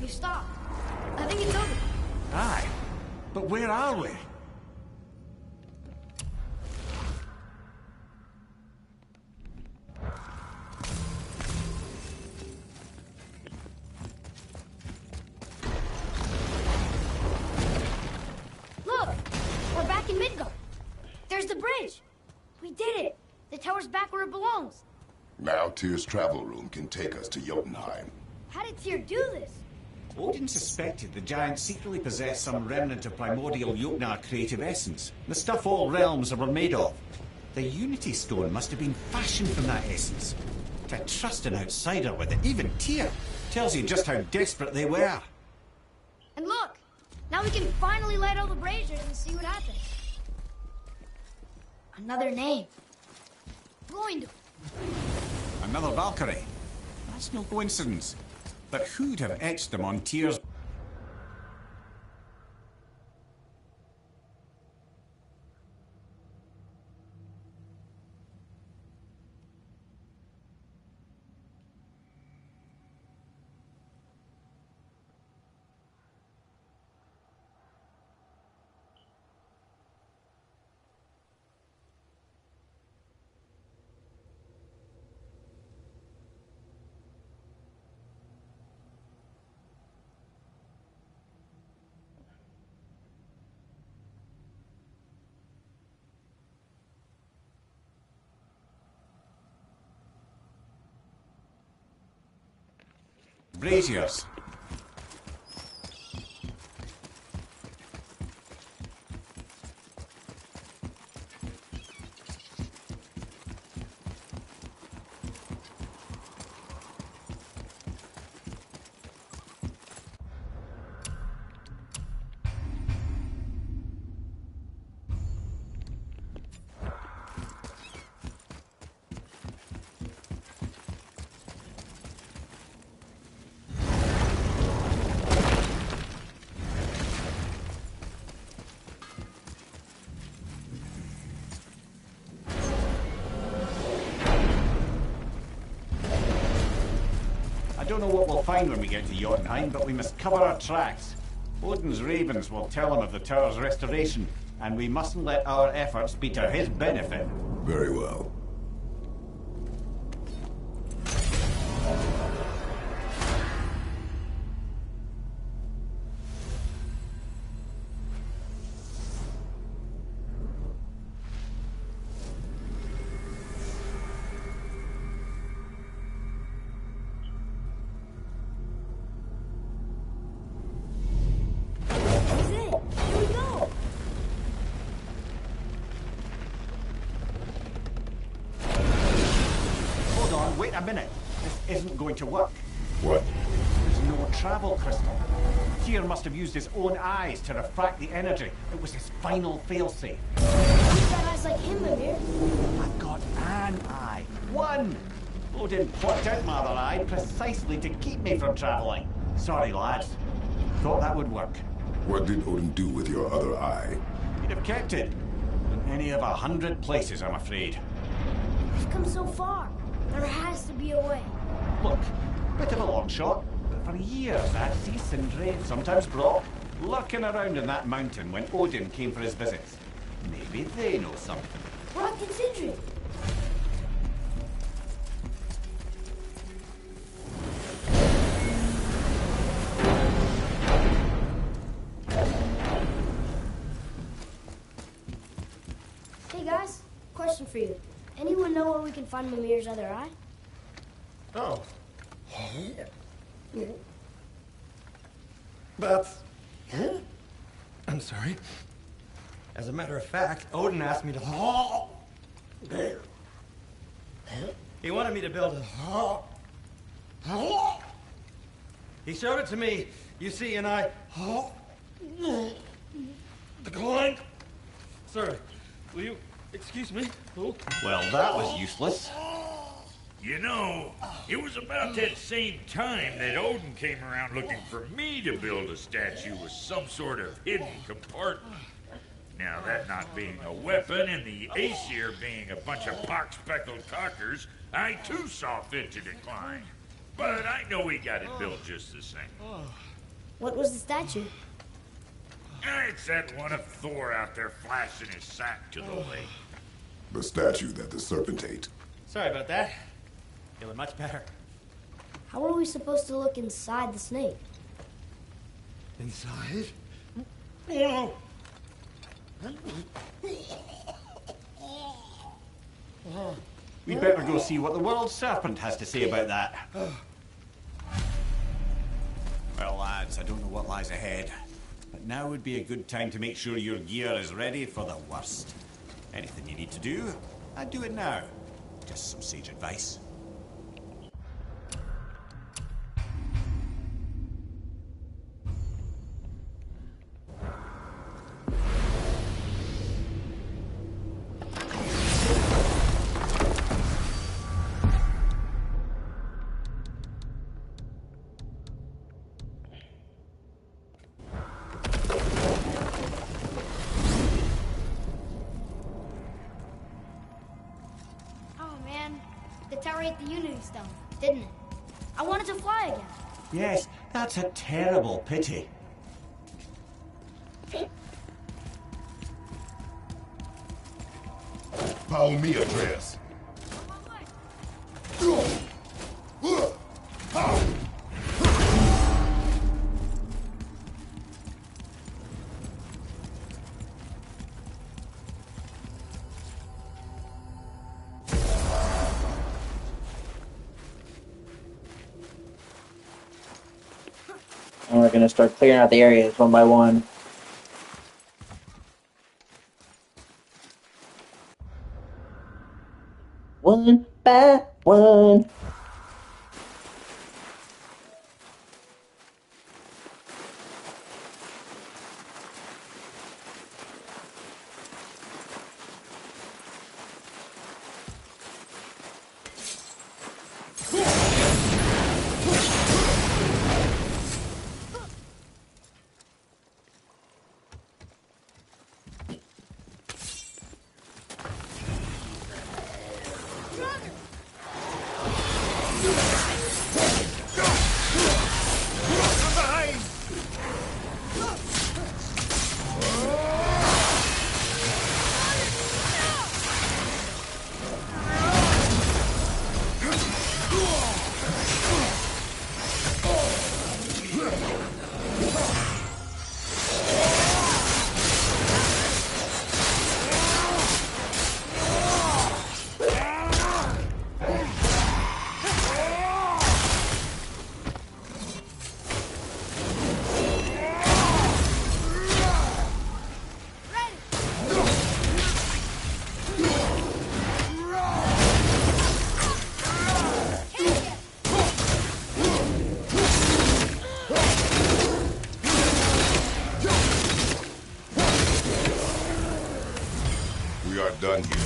You stop. I think it's over. Aye. But where are we? Look, we're back in Midgard. There's the bridge. We did it. The tower's back where it belongs. Now Tyr's travel room can take us to Jotunheim. How did Tyr do this? Odin suspected the giant secretly possessed some remnant of primordial Jotnar creative essence, the stuff all realms were made of. The Unity Stone must have been fashioned from that essence. To trust an outsider with it, even Tyr, tells you just how desperate they were. And look, now we can finally light all the braziers and see what happens. Another name. Groindel. Another Valkyrie. That's no coincidence. But who'd have etched them on Tyr's... braziers. I don't know what we'll find when we get to Jotunheim, but we must cover our tracks. Odin's ravens will tell him of the tower's restoration, and we mustn't let our efforts be to his benefit. Very well. Wait a minute. This isn't going to work. What? There's no travel crystal. Tyr must have used his own eyes to refract the energy. It was his final failsafe. You've got eyes like him, Mimir. I've got an eye. One! Odin plucked out my other eye precisely to keep me from traveling. Sorry, lads. Thought that would work. What did Odin do with your other eye? He'd have kept it. In any of 100 places, I'm afraid. We've come so far. There has to be a way. Look, bit of a long shot, but for years I'd see Sindri, sometimes Brock, lurking around in that mountain when Odin came for his visits. Maybe they know something. Brock and Sindri. Hey guys, question for you. Anyone know where we can find Mimir's other eye? Oh. That's... I'm sorry. As a matter of fact, Odin asked me to... He wanted me to build a... He showed it to me, you see, and I... declined. Sir, will you excuse me? Oh. Well, that was useless. You know, it was about that same time that Odin came around looking for me to build a statue with some sort of hidden compartment. Now, that not being a weapon and the Aesir being a bunch of pock-speckled cockers, I too saw fit to decline. But I know we got it built just the same. What was the statue? It's that one of Thor out there flashing his sack to the lake. The statue that the serpent ate. Sorry about that. Feeling much better. How are we supposed to look inside the snake? Inside? We'd better go see what the world serpent has to say about that. Well, lads, I don't know what lies ahead, but now would be a good time to make sure your gear is ready for the worst. Anything you need to do, I'd do it now. Just some sage advice. Didn't it? I wanted to fly again. Yes, that's a terrible pity. Follow me, Atreus. And we're gonna start clearing out the areas one by one. One by one. done here.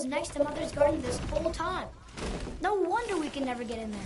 Next to Mother's garden this whole time. No wonder we can never get in there.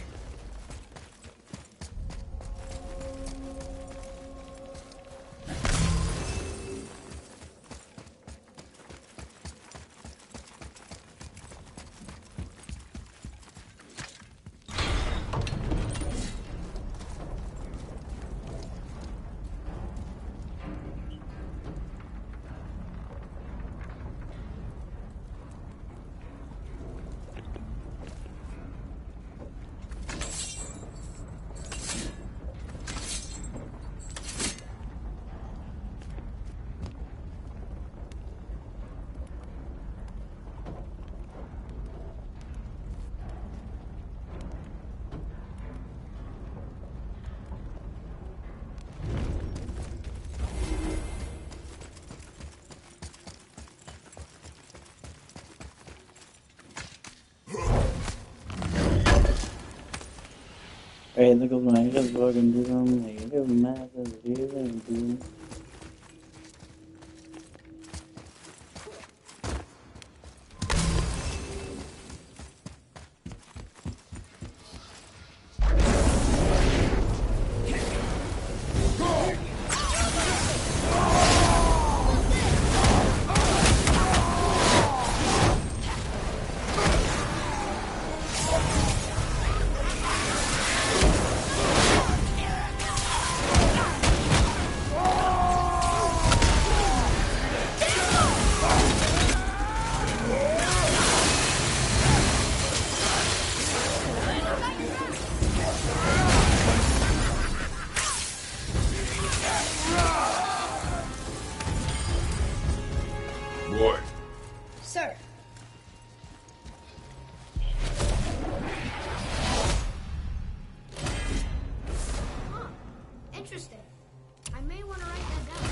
Hey, look at my just fucking do them. They give massive and do. Sir. Huh. Interesting. I may want to write that down.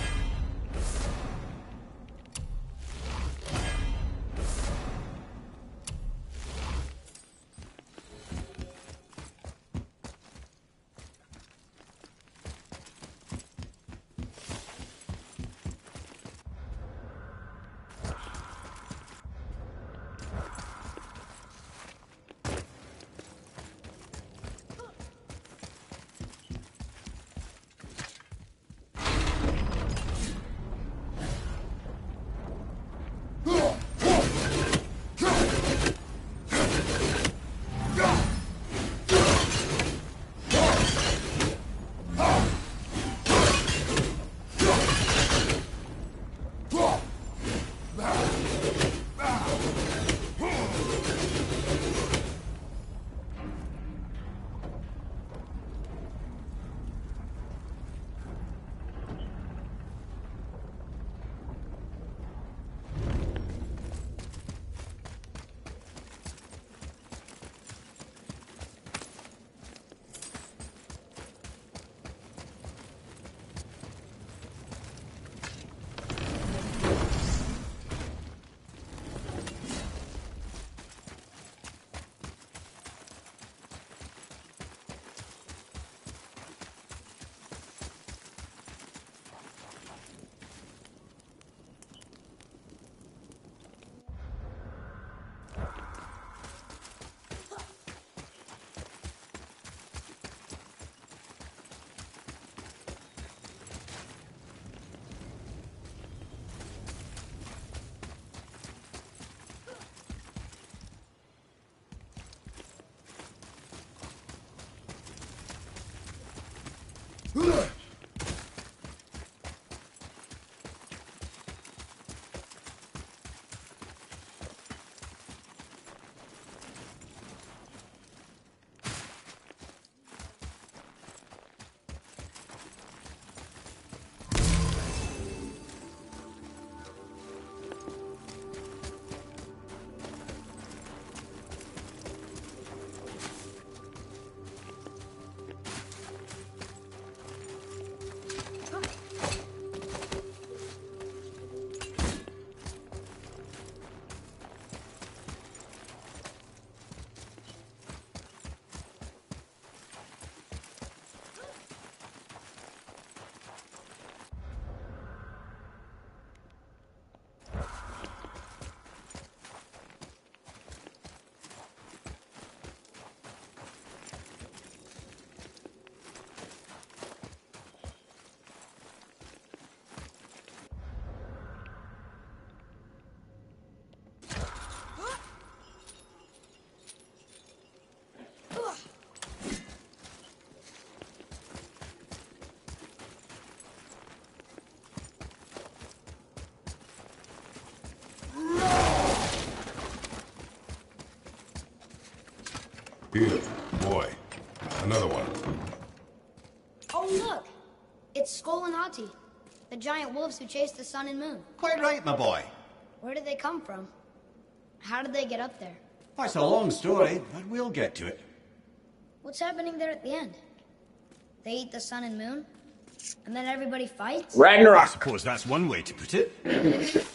Here, boy. Another one. Oh, look! It's Skull and Ati, the giant wolves who chased the sun and moon. Quite right, my boy. Where did they come from? How did they get up there? Oh, it's a long story, but we'll get to it. What's happening there at the end? They eat the sun and moon? And then everybody fights? I Ragnarok. suppose that's one way to put it.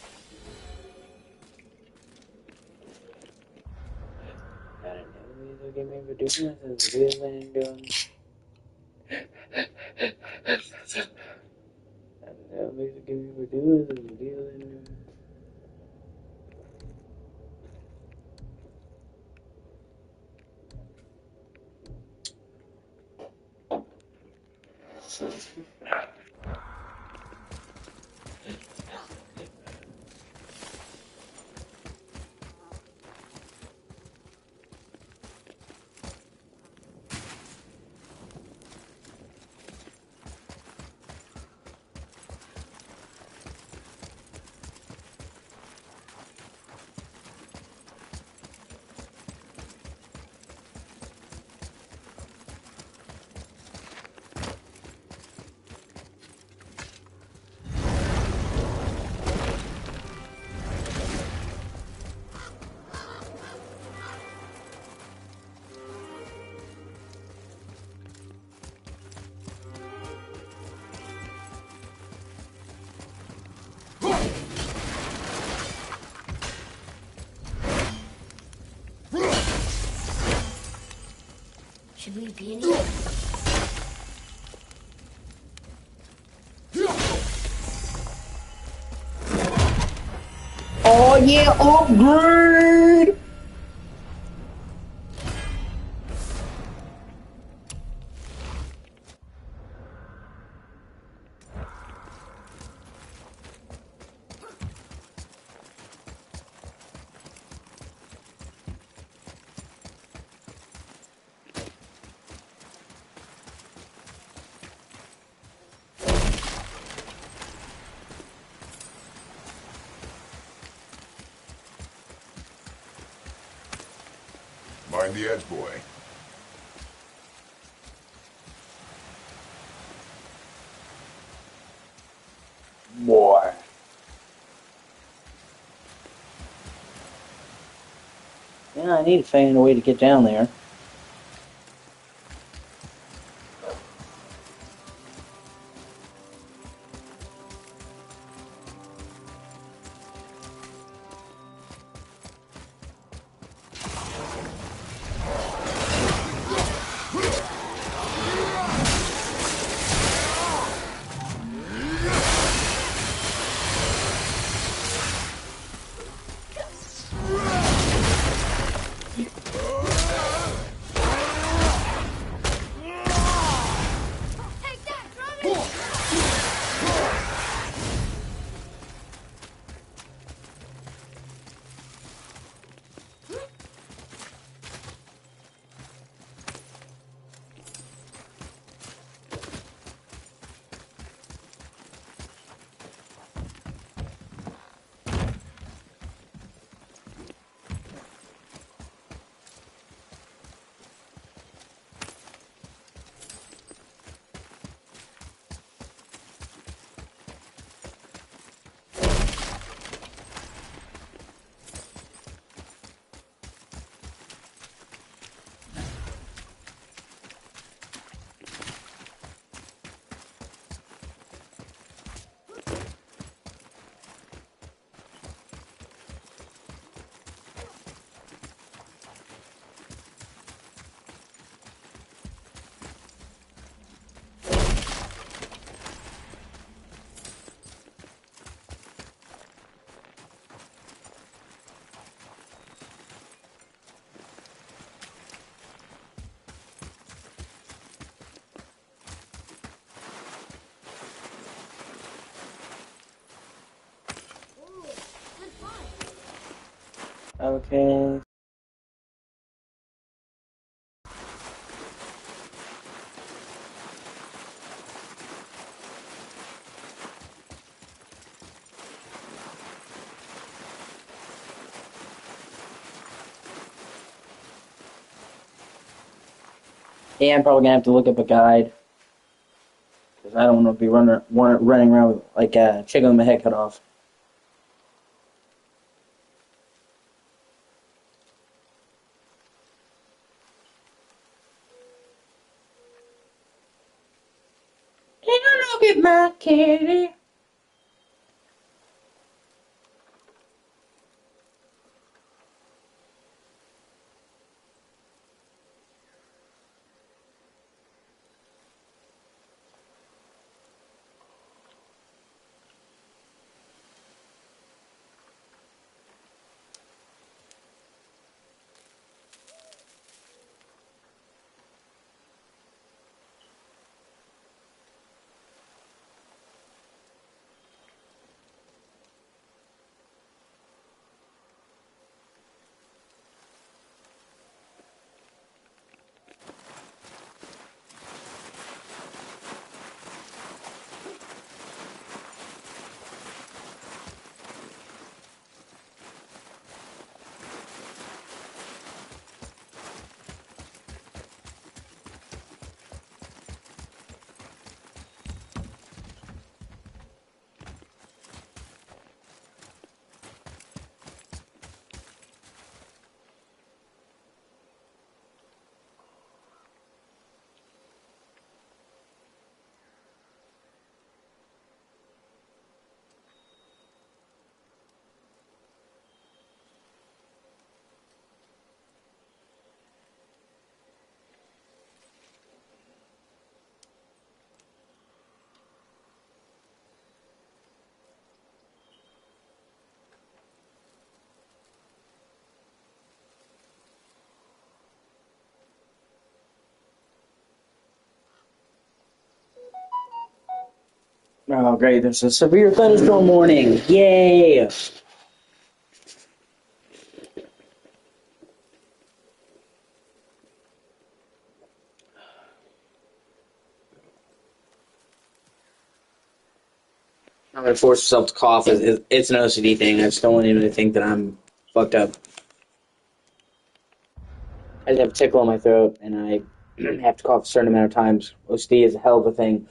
Should we be in here? Oh yeah, upgrade! Mind the edge, boy. Boy. Yeah, I need to find a way to get down there. Okay. Yeah, I'm probably gonna have to look up a guide. Because I don't want to be running around with, like, a chicken with my head cut off. Take a look at my kitty. Oh, great. There's a severe thunderstorm warning. Yay! I'm gonna force myself to cough. It's an OCD thing. I just don't want anyone to think that I'm fucked up. I just have a tickle in my throat, and I have to cough a certain amount of times. OCD is a hell of a thing.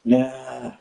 Yeah.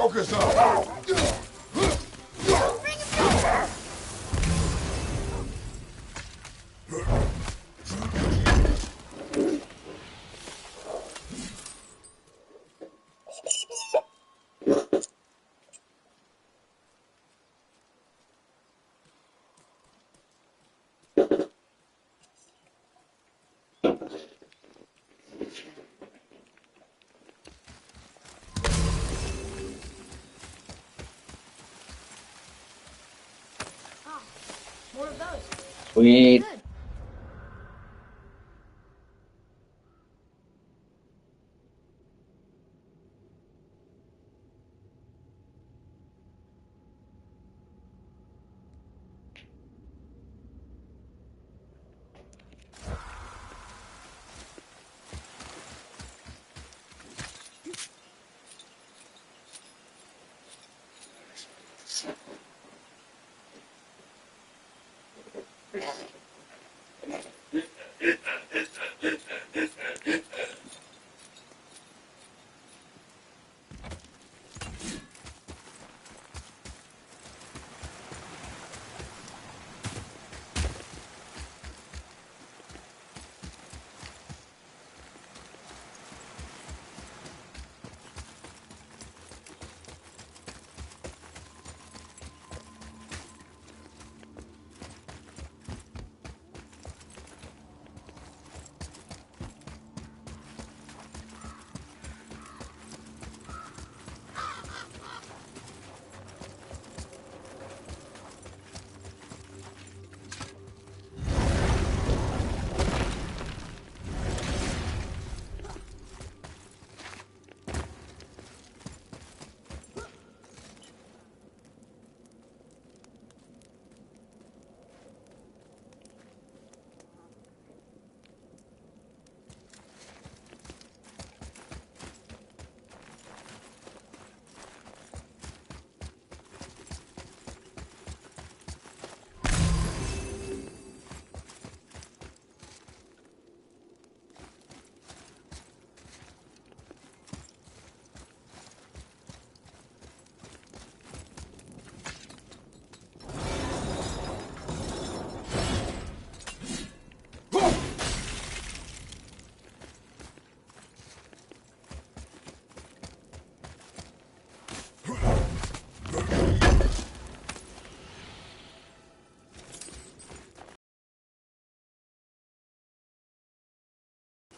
Focus up! More of those. Sweet. Good.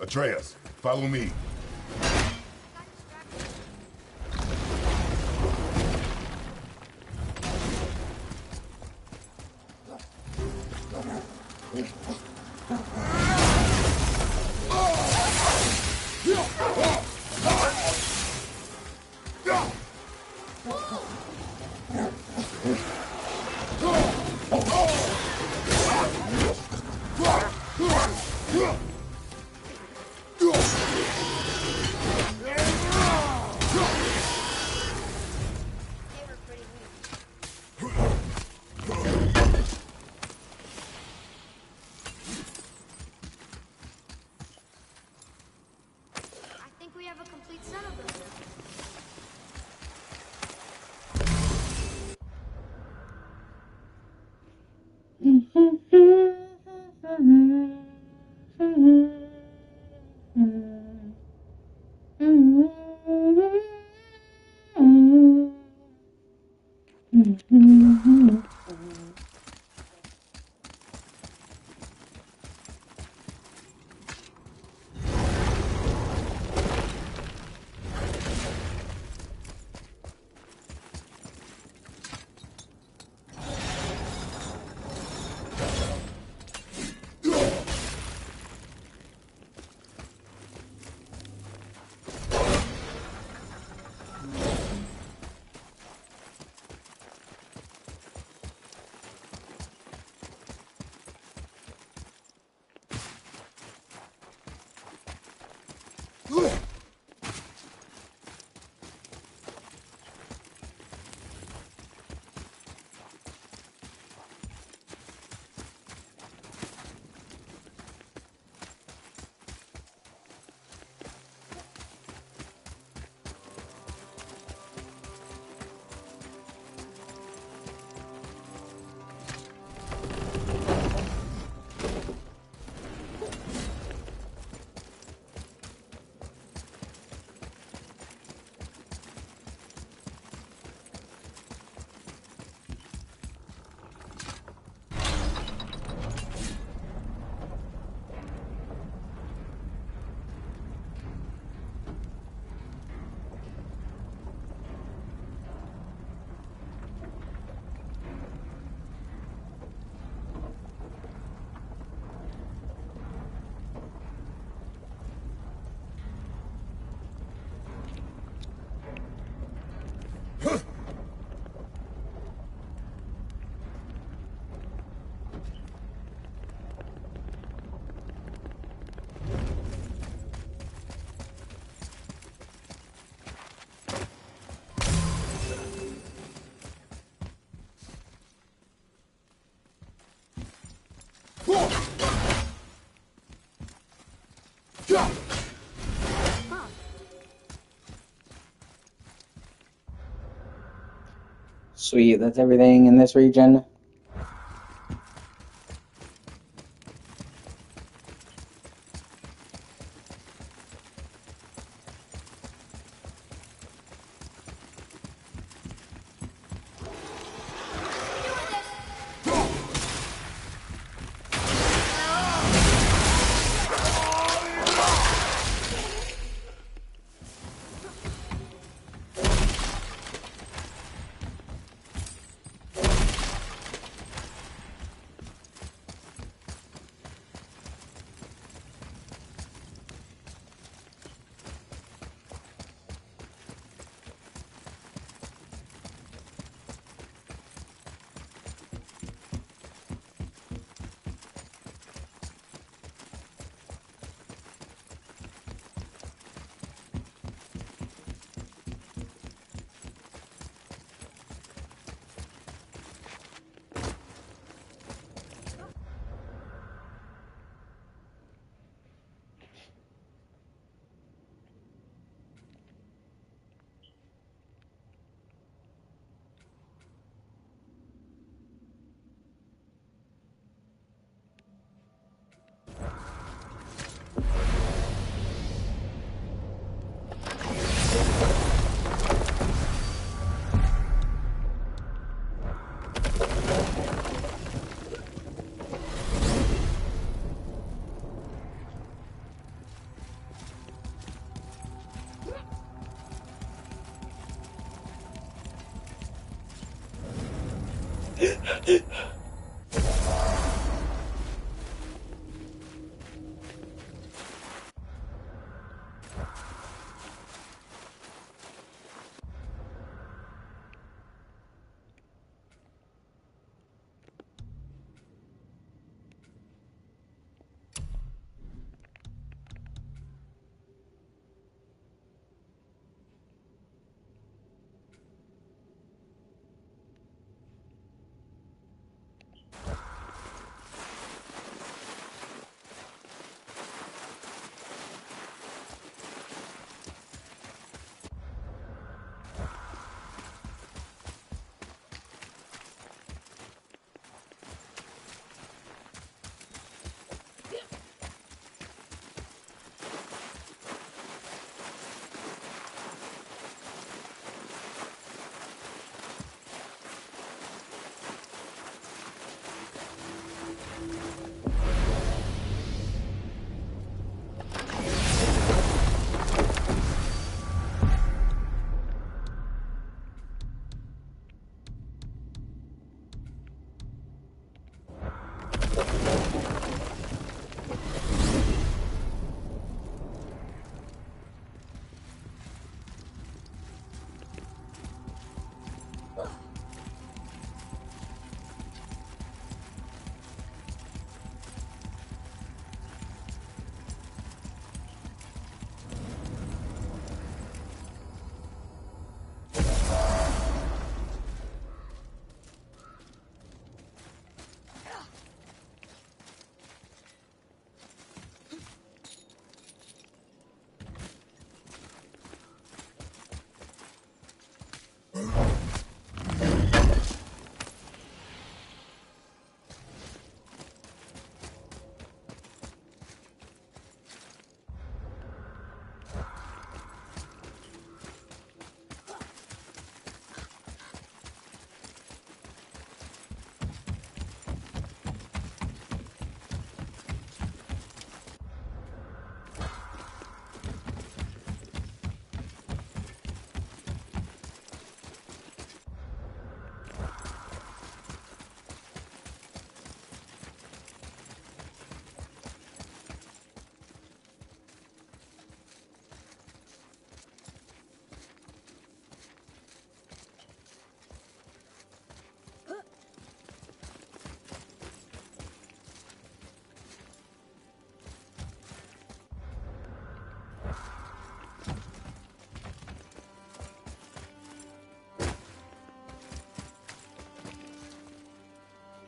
Atreus, follow me. I think we have a complete set of them. Sweet, that's everything in this region.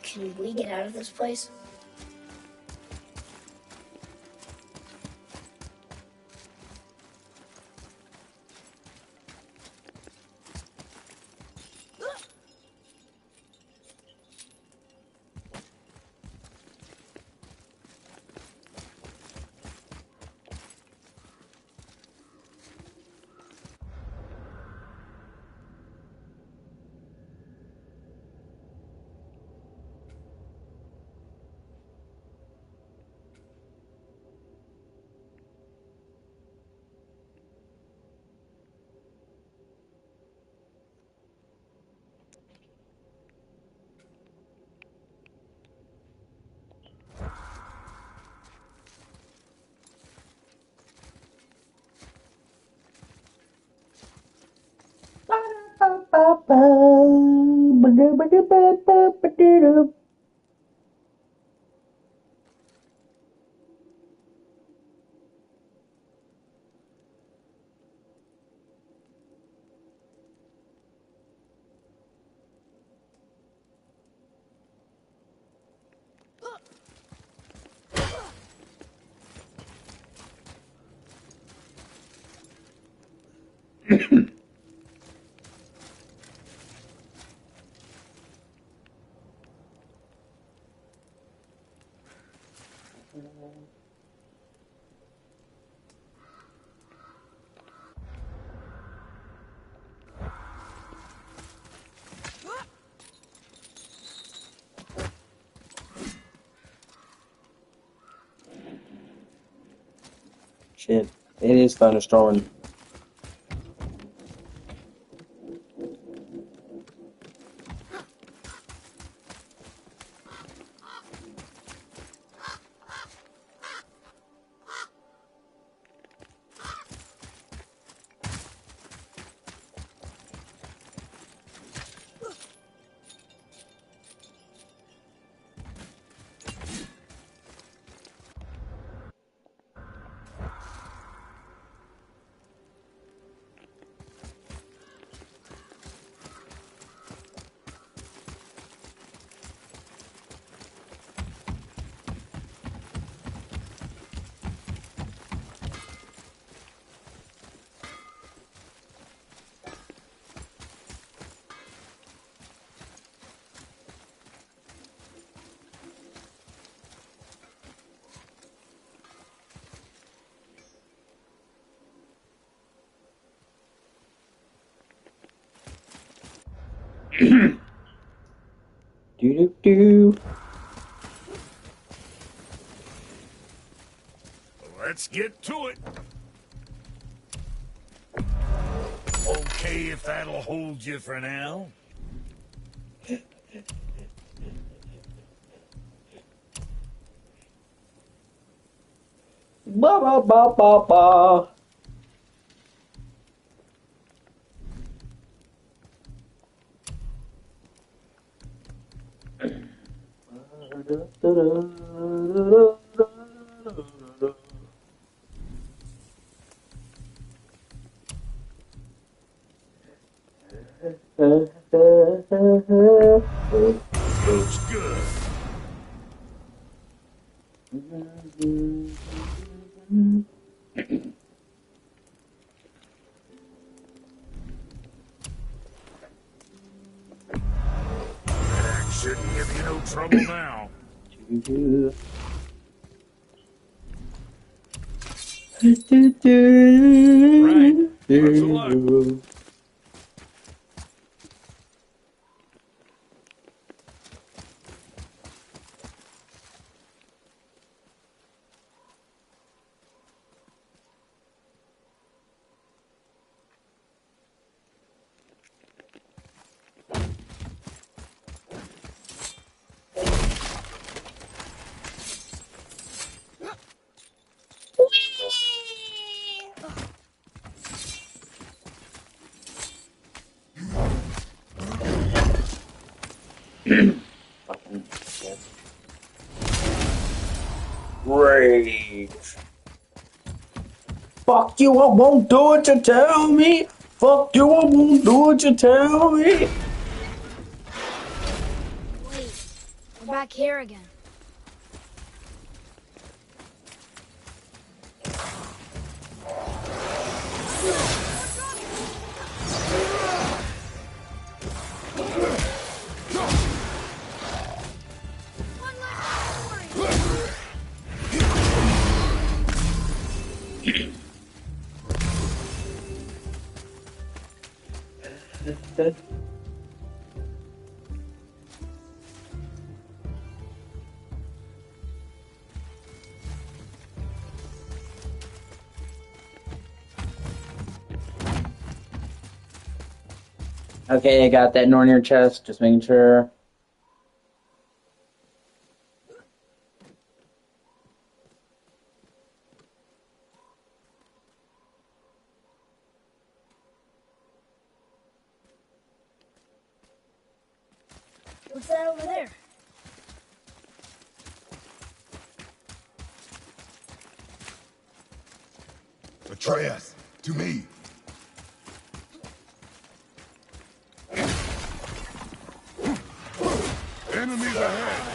Can we get out of this place? Shit, it is thunderstorming. Do. Let's get to it. Okay, if that'll hold you for now. Ba ba ba ba ba. Looks good. That shouldn't give you no trouble now. Right. Lots of luck. Rage. Fuck you, I won't do what you tell me. Fuck you, I won't do what you tell me. Wait, we're back here again. One last story. Okay, I got that in your chest, just making sure. What's that over there? Atreus, to me. Enemies ahead.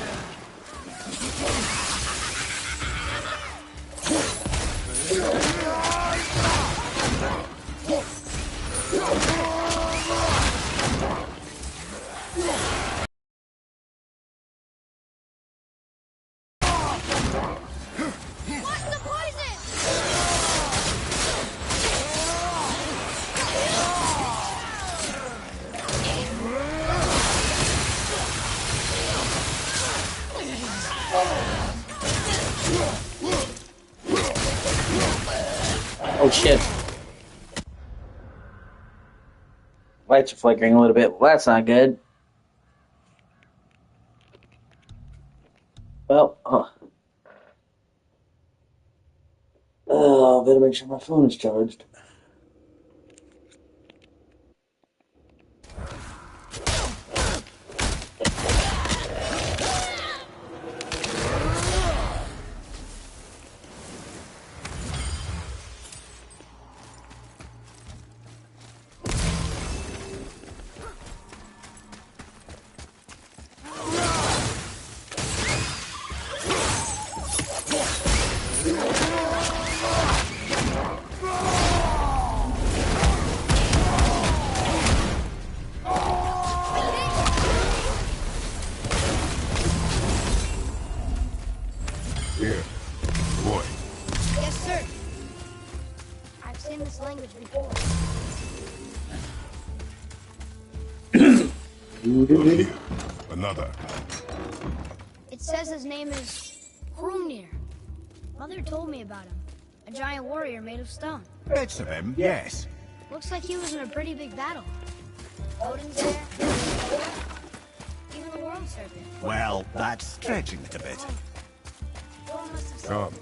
Watch the poison! Oh shit. Lights are flickering a little bit. Well, that's not good. Well, better make sure my phone is charged. Here, boy. Yes, sir. I've seen this language before. Look here, another. It says his name is Hrungnir. Mother told me about him. A giant warrior made of stone. Bits of him, yes. Looks like he was in a pretty big battle. Odin's there. Even the world serpent. Well, that's stretching it a bit. Thor must have Come.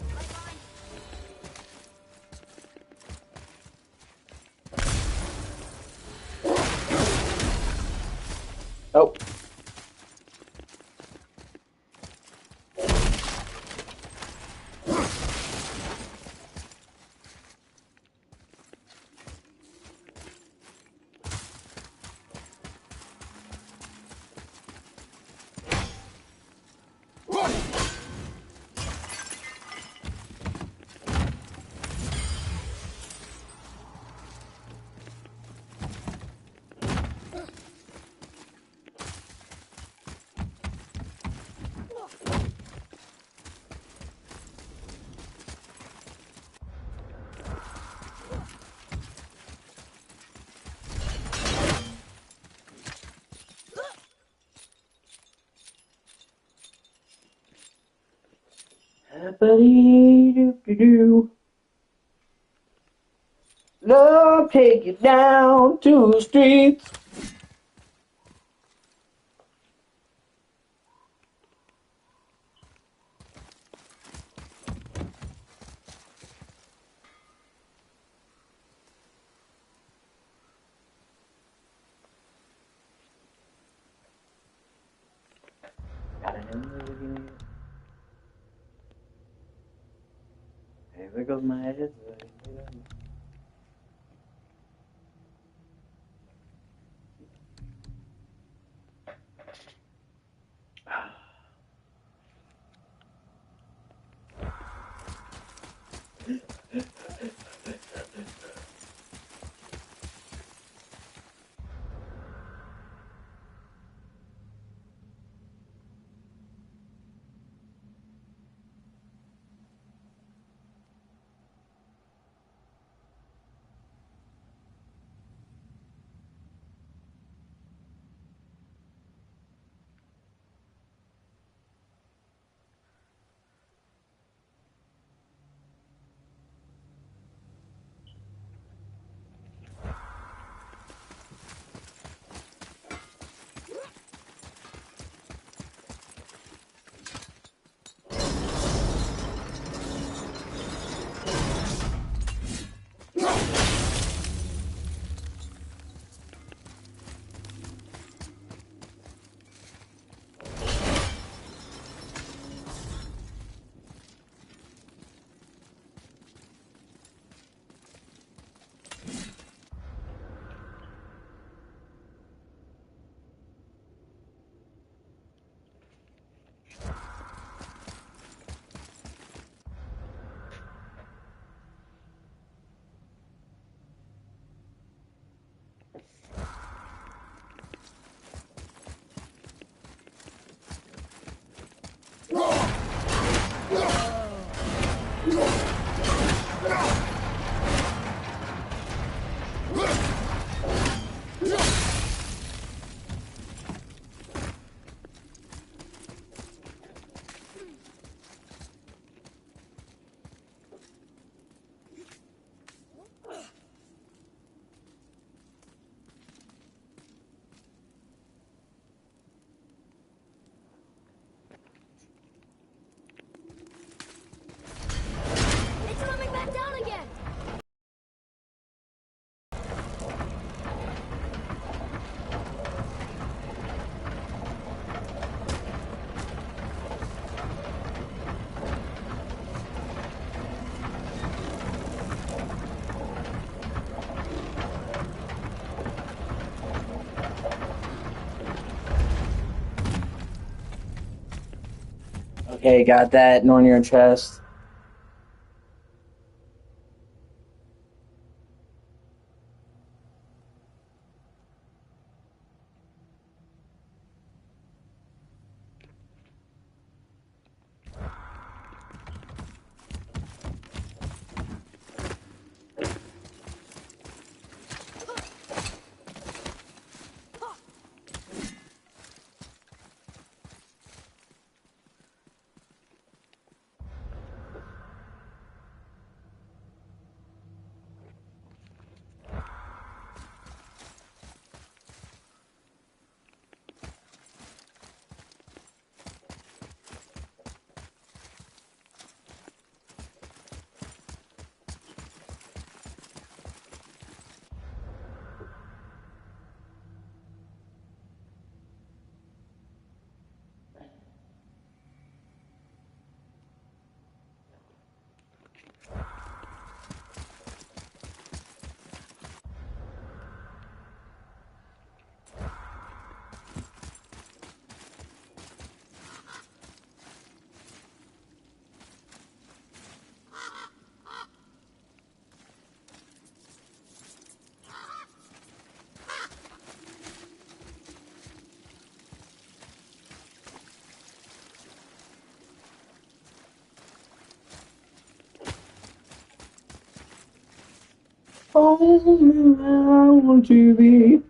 Oh. Doo-doo-doo. Love, take you down to the streets. Hey, there goes my head. Okay, got that. On your chest. Oh, I want to be.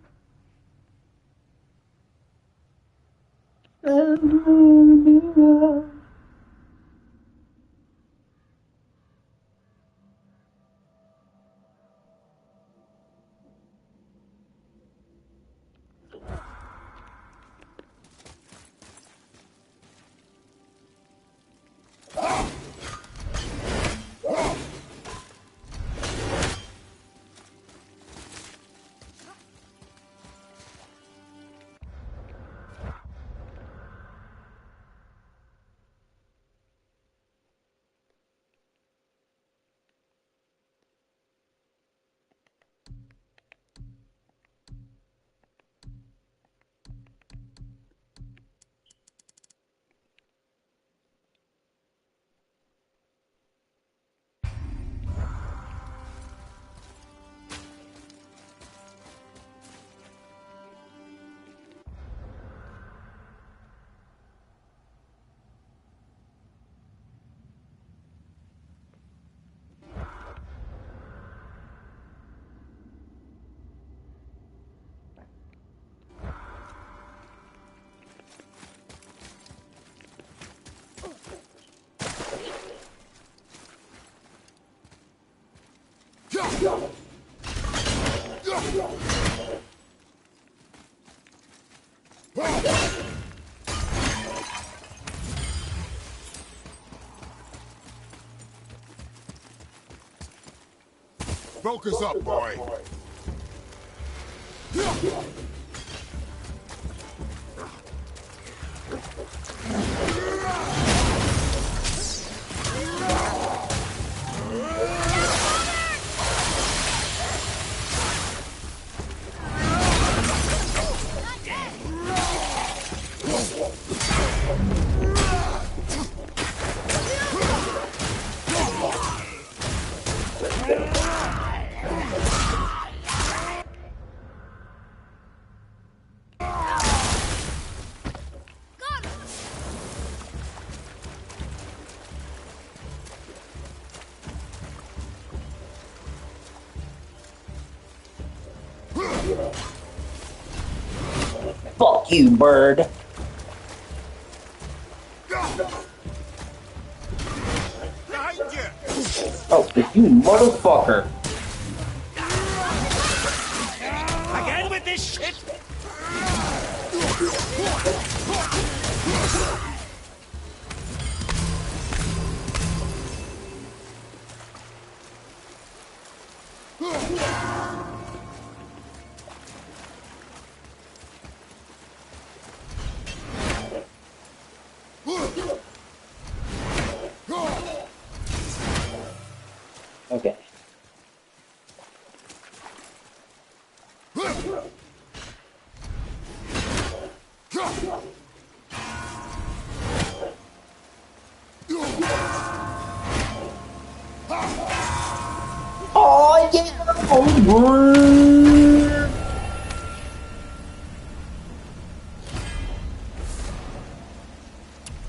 Focus up, boy. Fuck you, bird. Oh, you motherfucker. Again with this shit! Okay.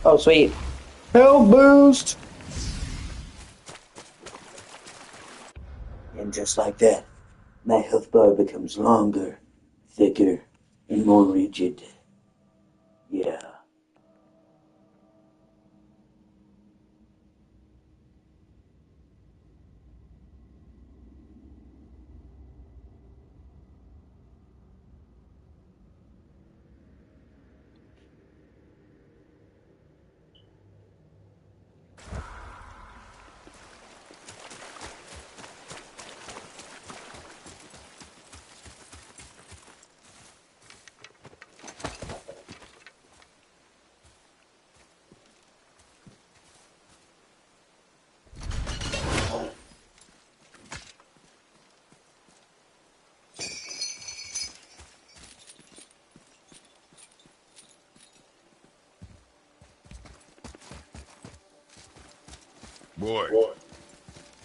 Oh, sweet. Health boost! And just like that, my health bar becomes longer, thicker, and more rigid. Yeah.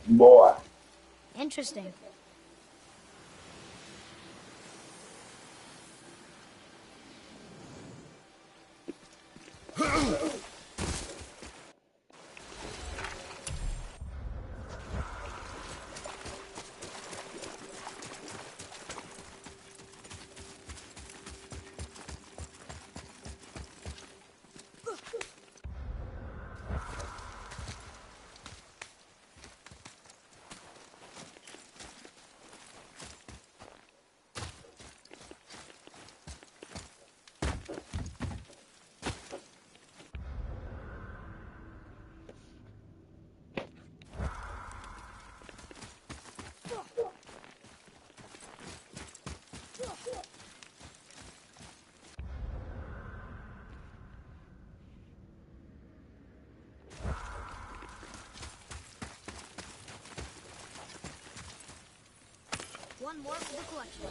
Boy. Interesting. One more for the collection.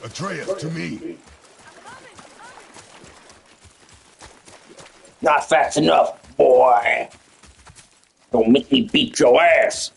Atreus, to me. Not fast enough, boy. Don't make me beat your ass.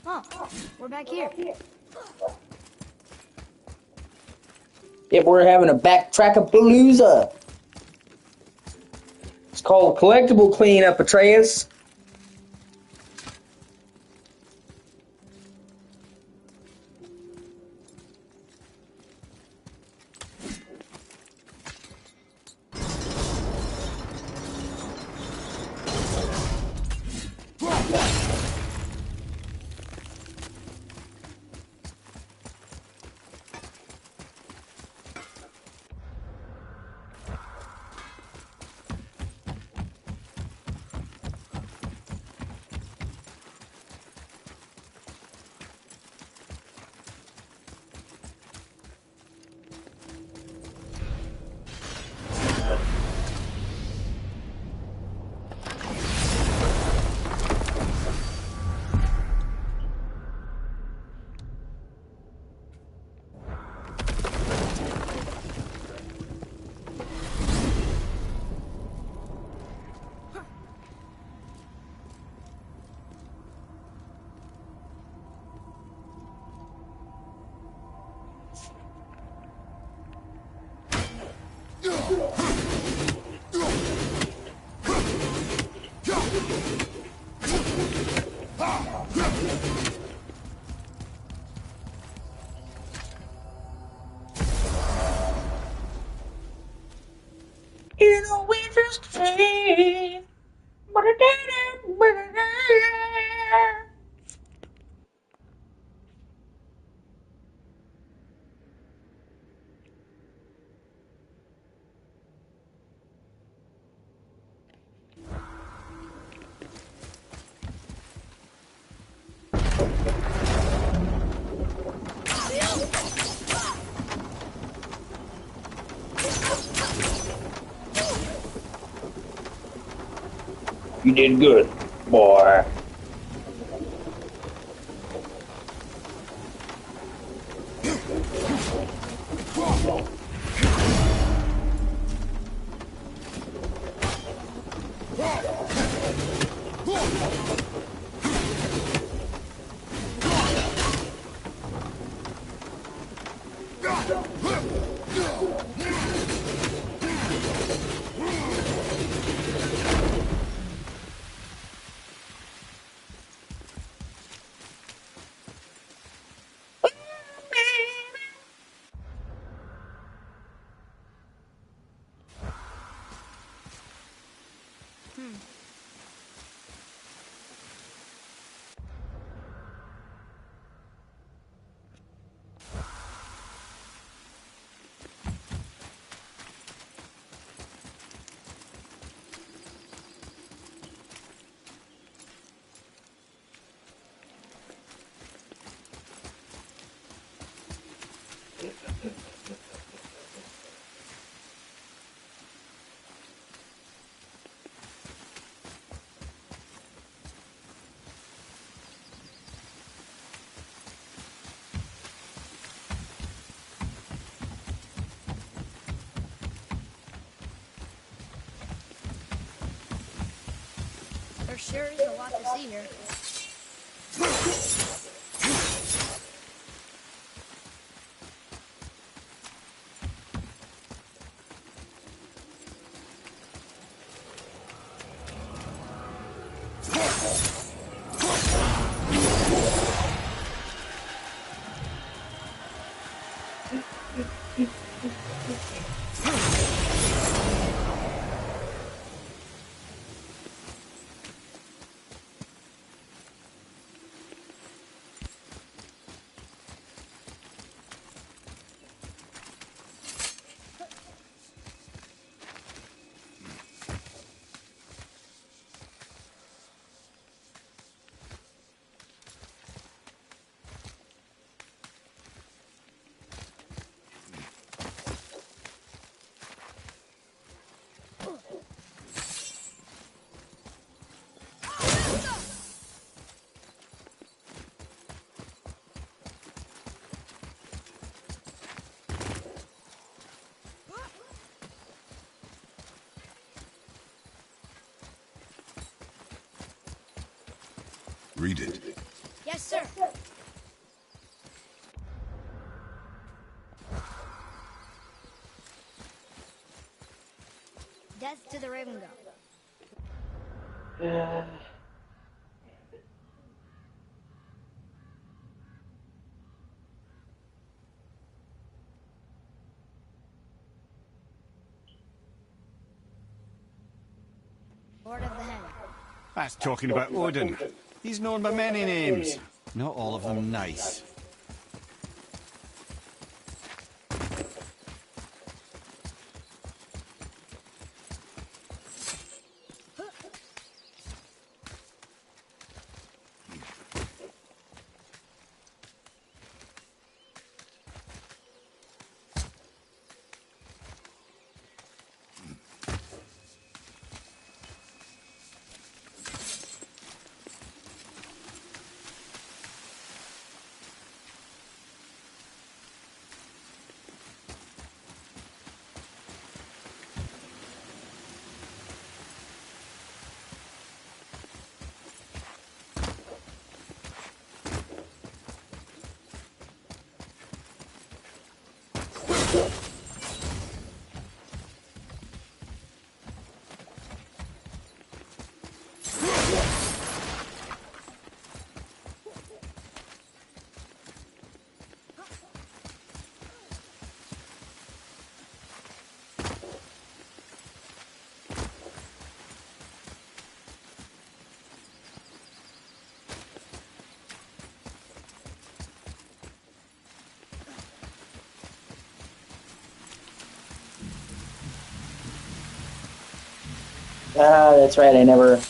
Oh, we're back here. Yep, we're having a backtrack-a-palooza. It's called collectible cleanup, Atreus. You know we just fade. You did good, boy. There sure is a lot to see here. Read it. Yes, sir. Death to the Raven God. Lord of the Hen. That's talking about Odin. He's known by many names. Not all of them nice. Ah, that's right. I never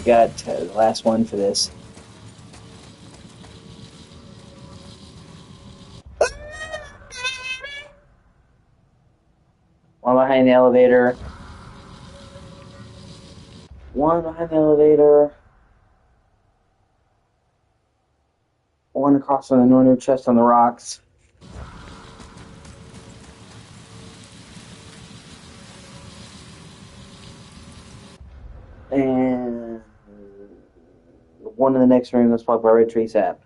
got the last one for this. One behind the elevator. One behind the elevator. One across from the northern chest on the rocks. And one in the next room that's blocked by Red Tree Sap.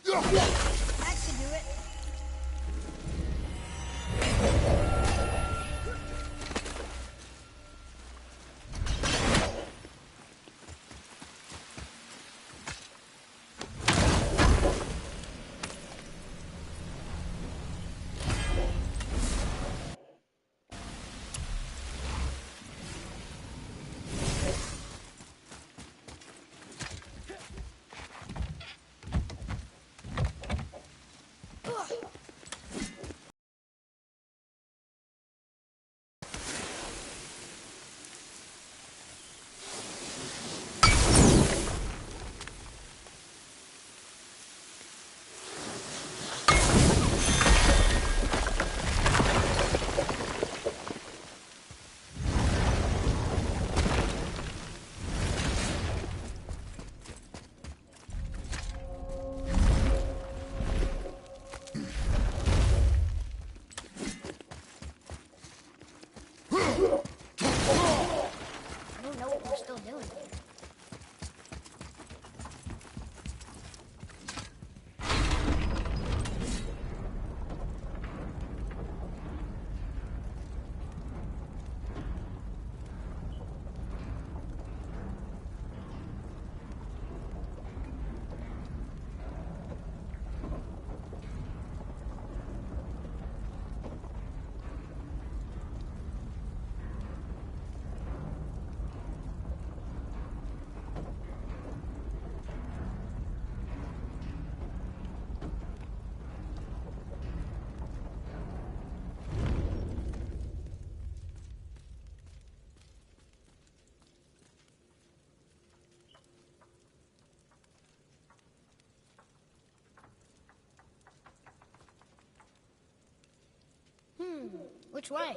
That should do it. I don't know what we're still doing here. Which way?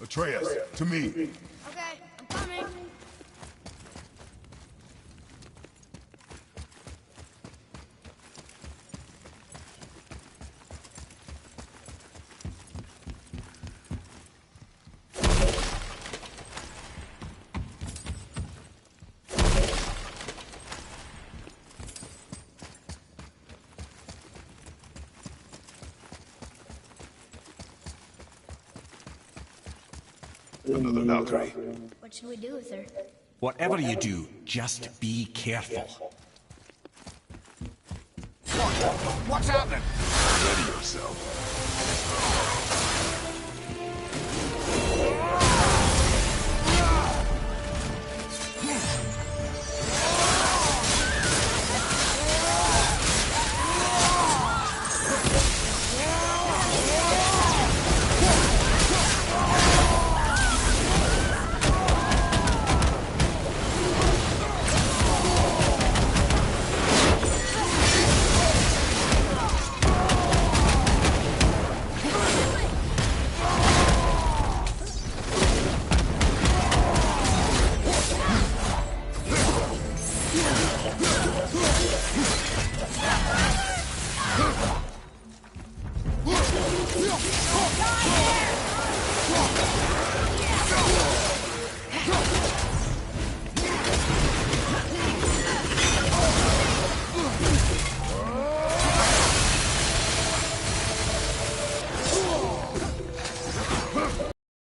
Atreus, to me. Okay, I'm coming. Another Valkyrie. What should we do with her? Whatever you do, just be careful. What's happening? Ready yourself.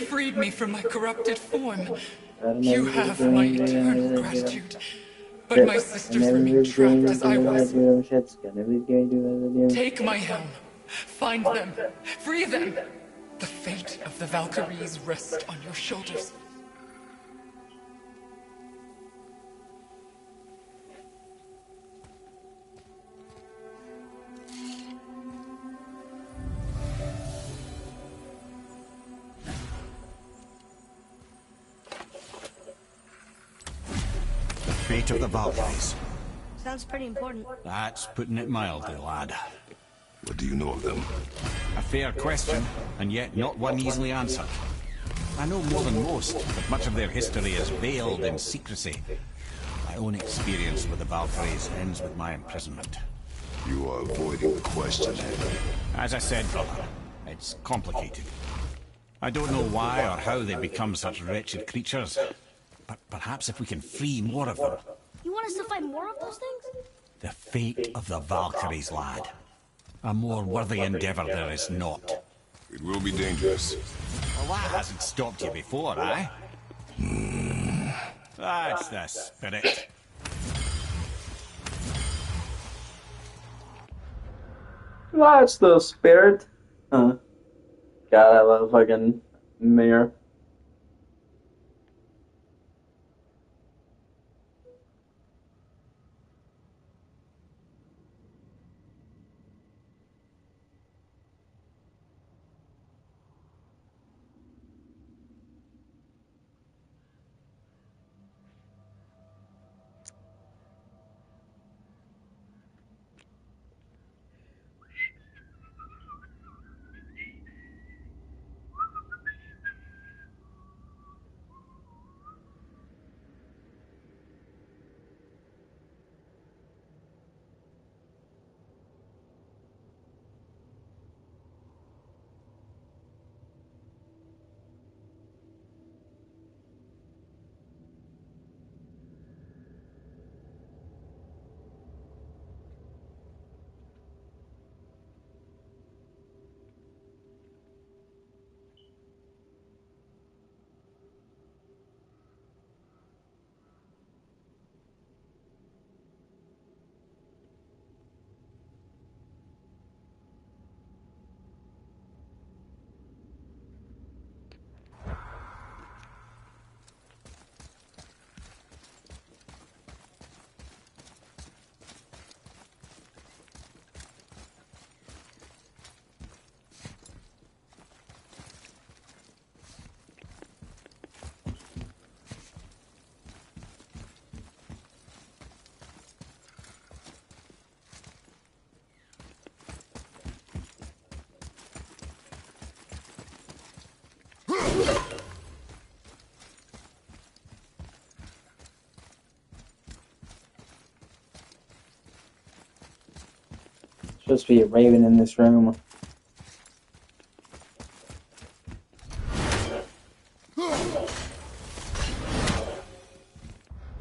Freed me from my corrupted form. You have my eternal gratitude. But my sisters remain trapped as I was. Take my helm. Find them. Free them. The fate of the Valkyries rests on your shoulders. Fate of the Valkyries. Sounds pretty important. That's putting it mildly, lad. What do you know of them? A fair question, and yet not one easily answered. I know more than most, but much of their history is veiled in secrecy. My own experience with the Valkyries ends with my imprisonment. You are avoiding the question. As I said, brother, it's complicated. I don't know why or how they become such wretched creatures, but perhaps if we can free more of them. You want us to fight more of those things? The fate of the Valkyries, lad. A more worthy endeavor there is not. It will be dangerous. Well, that hasn't stopped you before, eh? That's the spirit. That's the spirit. Huh. God, I love fucking Mayor. Supposed to be a raven in this room.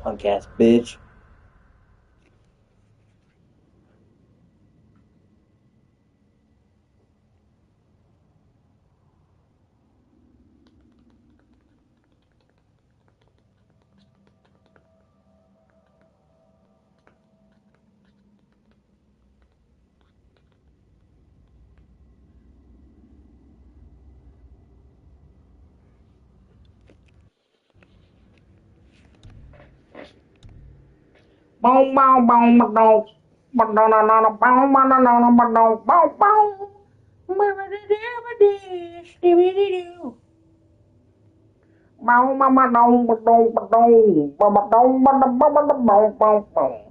Punk ass bitch. Bong bong bong bong bong bong bong bong bong bong bong bong bong.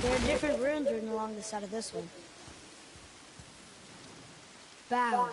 There are different runes written along the side of this one. Bow.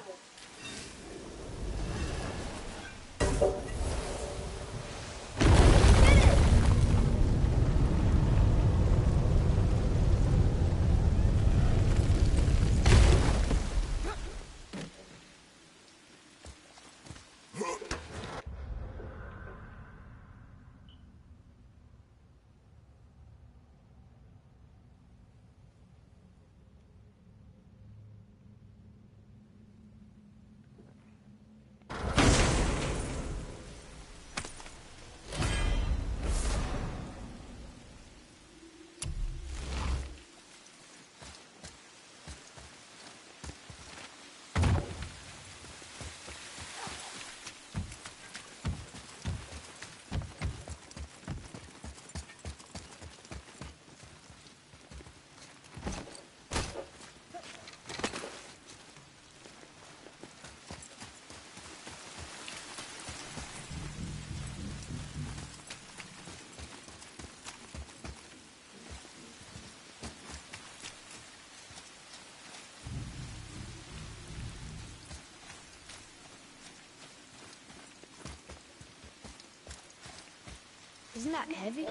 Isn't that heavy?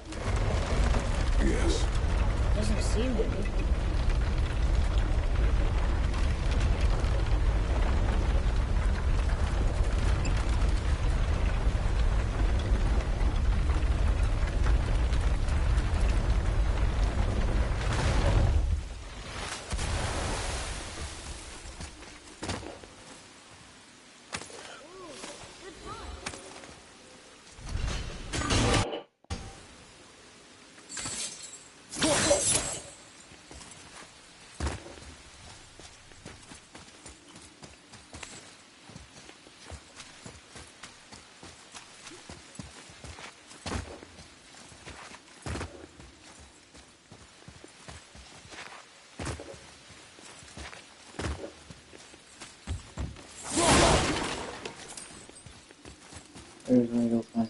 Yes. Doesn't seem heavy. There's where I go find.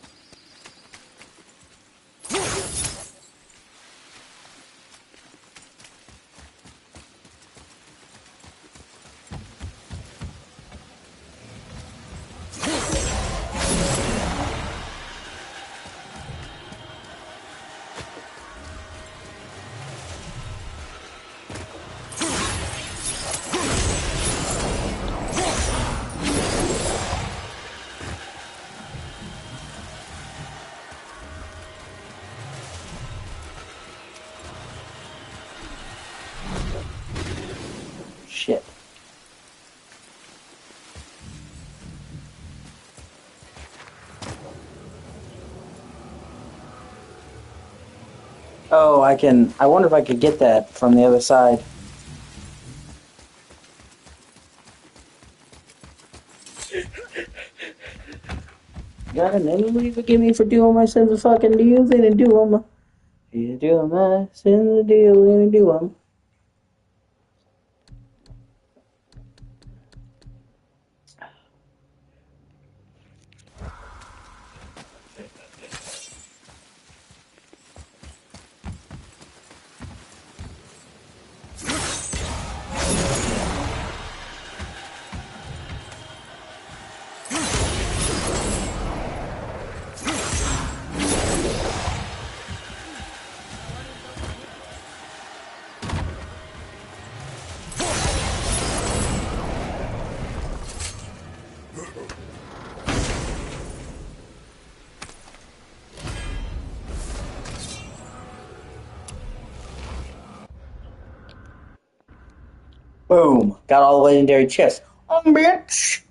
Shit. Oh, I wonder if I could get that from the other side. God, never forgive me for doing my sins of fucking deals and do them. You do my sins of deals and do them. Boom. Got all the legendary chests. Bitch.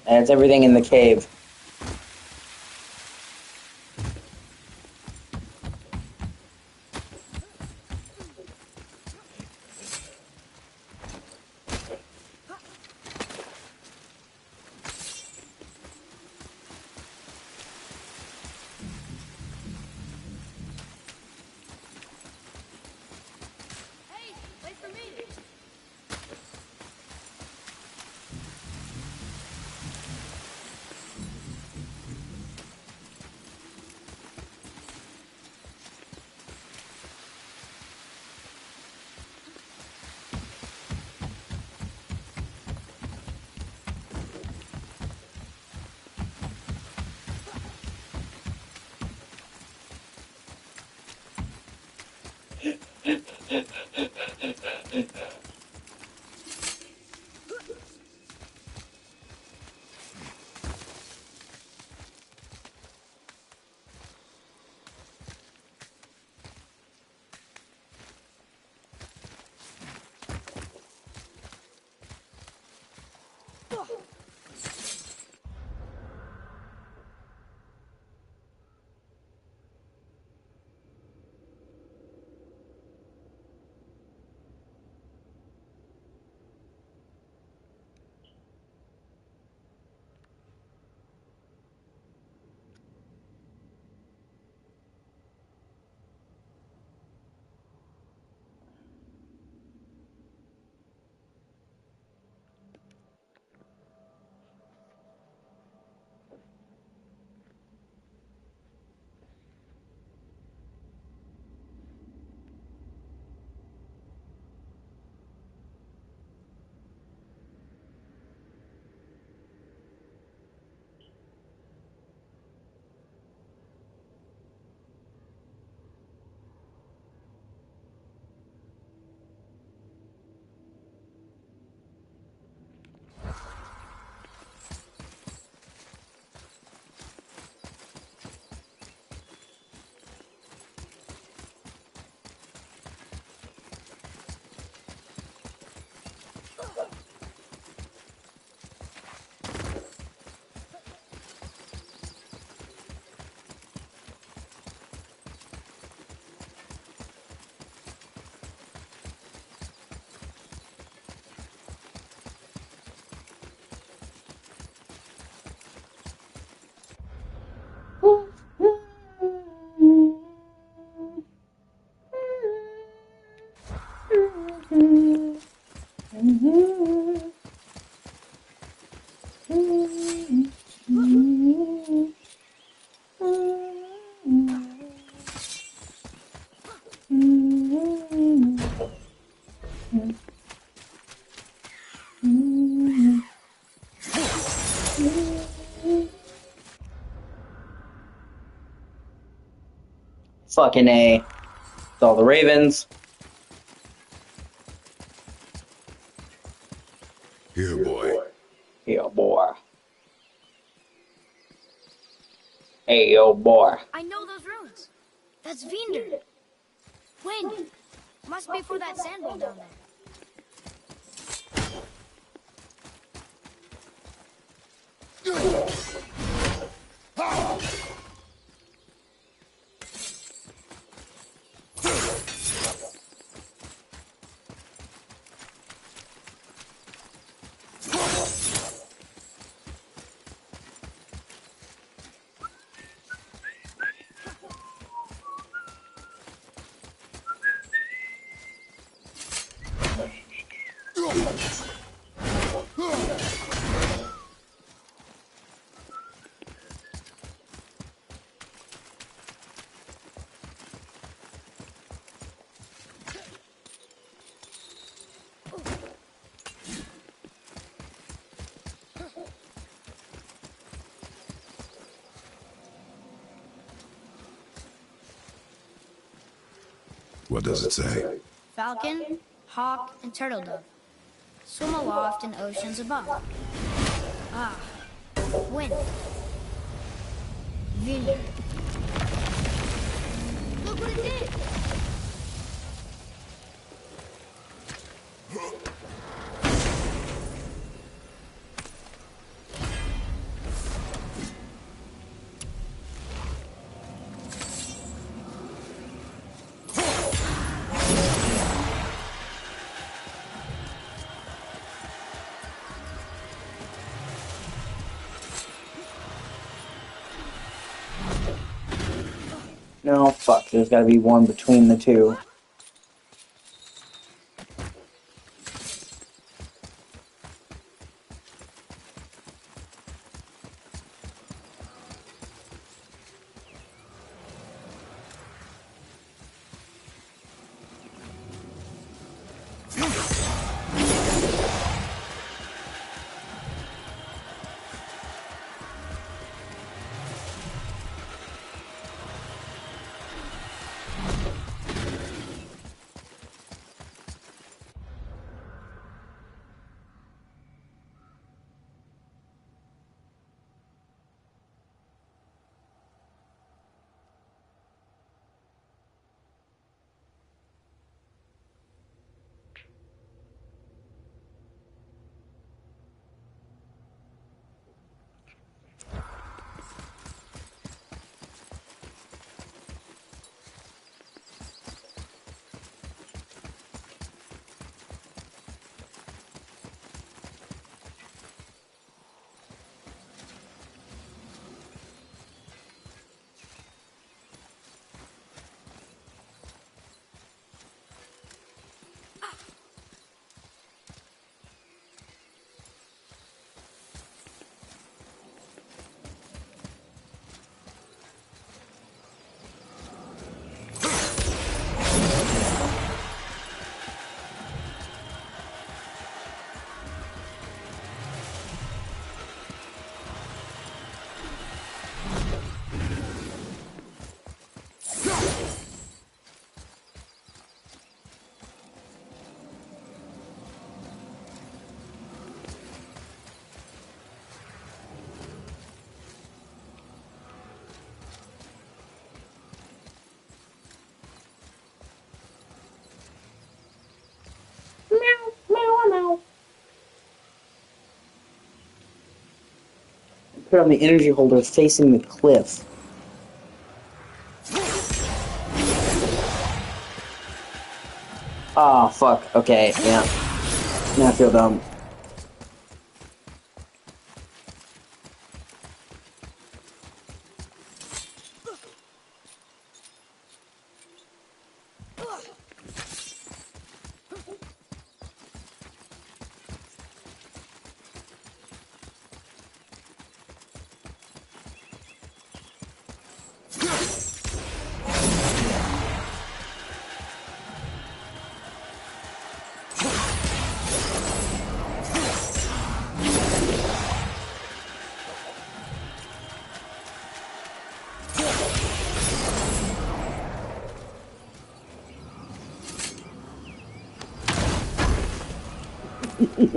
And it's everything in the cave. Hey, wait for me. Fucking A. It's all the Ravens. Here, boy. Yo, boy. Hey, yo, boy. I know those ruins. That's Vinder. Wind. Must be for that sandball down there. What does it say? Falcon, hawk, and turtle dove. Swim aloft in oceans above. Ah, wind. Vinder. Look what it did! No, fuck. There's gotta be one between the two. Put on the energy holder facing the cliff. Oh, fuck. Okay, yeah. Now I feel dumb. Want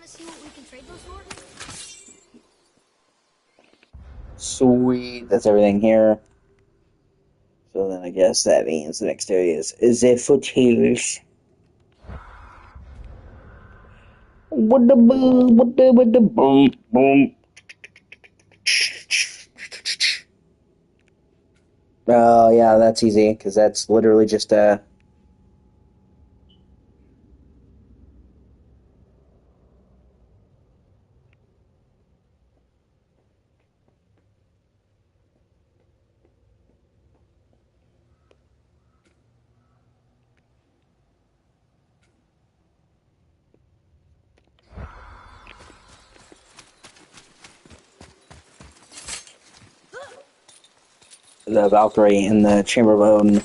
to see what we can trade those for? Sweet, that's everything here. So then I guess that means the next area is the foothills. What the boom, what the boom, boom. Oh yeah, that's easy because that's literally just a. The Valkyrie in the Chamber of Odin.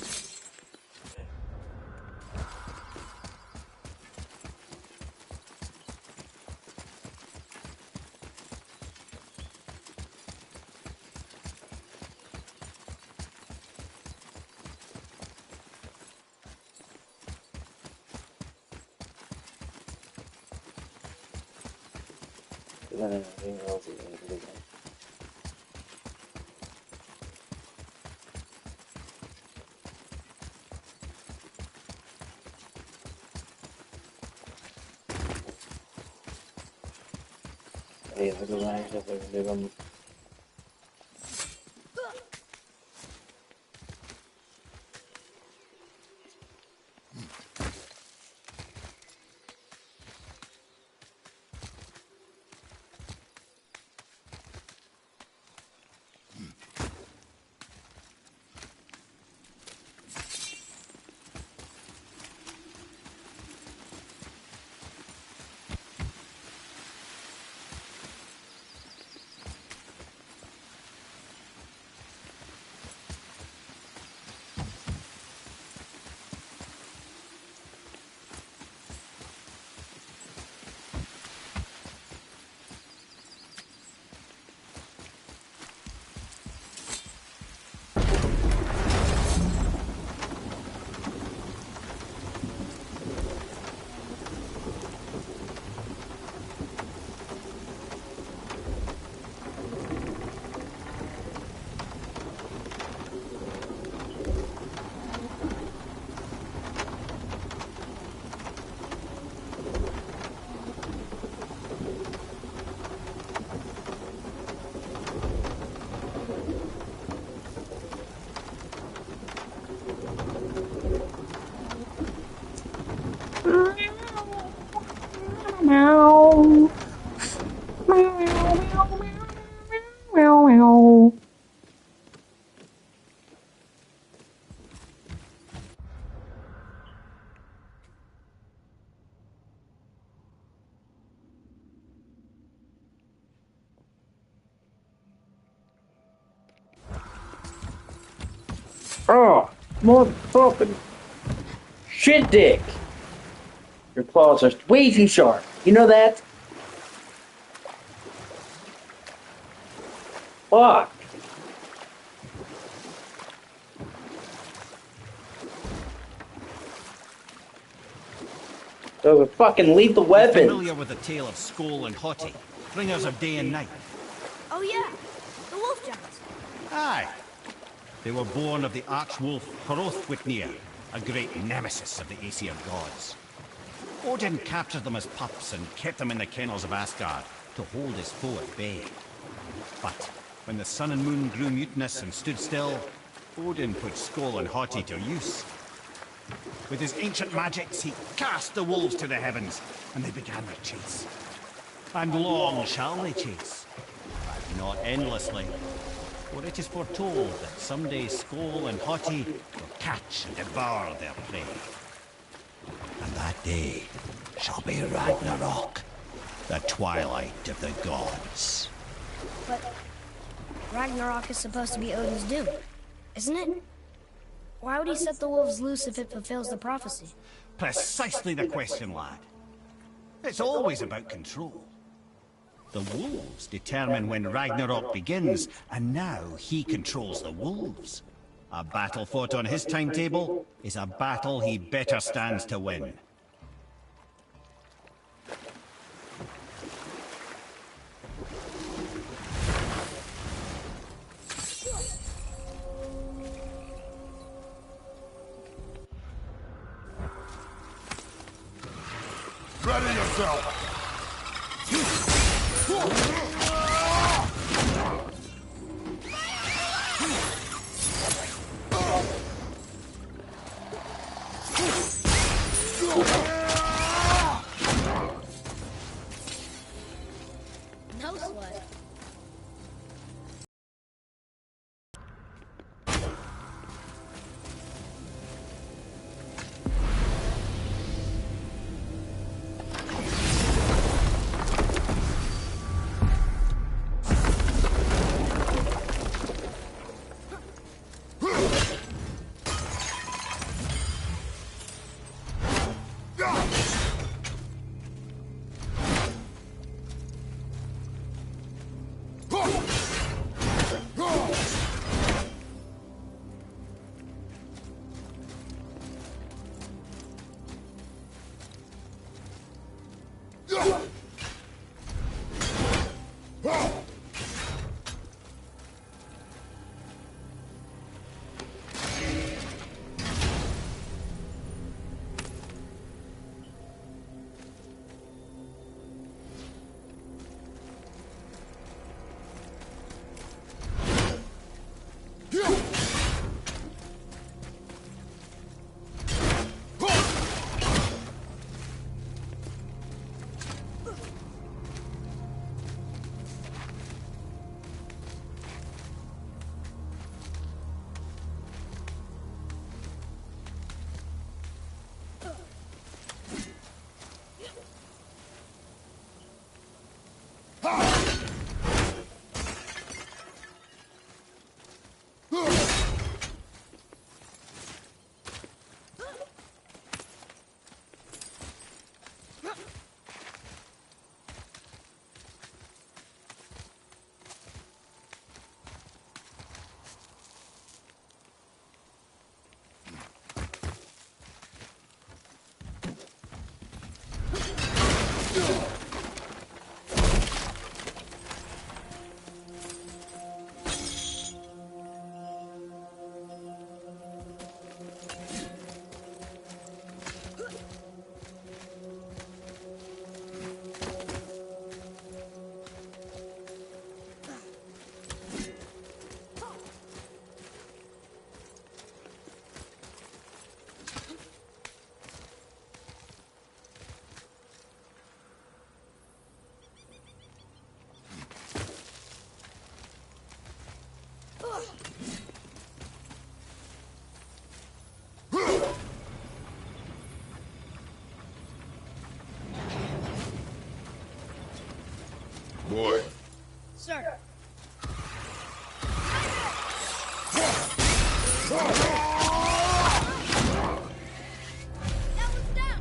Oh, motherfucking shit dick. Your claws are way too sharp. You know that? Fuck. Those are fucking lethal You're weapons. familiar with the tale of Skoll and Hottie, bringers of day and night? Oh yeah, the wolf giants. Aye. They were born of the archwolf Hrothwitnir, a great nemesis of the Aesir gods. Odin captured them as pups and kept them in the kennels of Asgard to hold his foe at bay. But when the sun and moon grew mutinous and stood still, Odin put Skoll and Hottie to use. With his ancient magics, he cast the wolves to the heavens, and they began their chase. And long shall they chase, but not endlessly. For it is foretold that someday Skoll and Hottie will catch and devour their prey. And that day shall be Ragnarok, the twilight of the gods. But Ragnarok is supposed to be Odin's doom, isn't it? Why would he set the wolves loose if it fulfills the prophecy? Precisely the question, lad. It's always about control. The wolves determine when Ragnarok begins, and now he controls the wolves. A battle fought on his timetable is a battle he better stands to win. Ready yourself! No sweat. Boy. Sir. That one's down.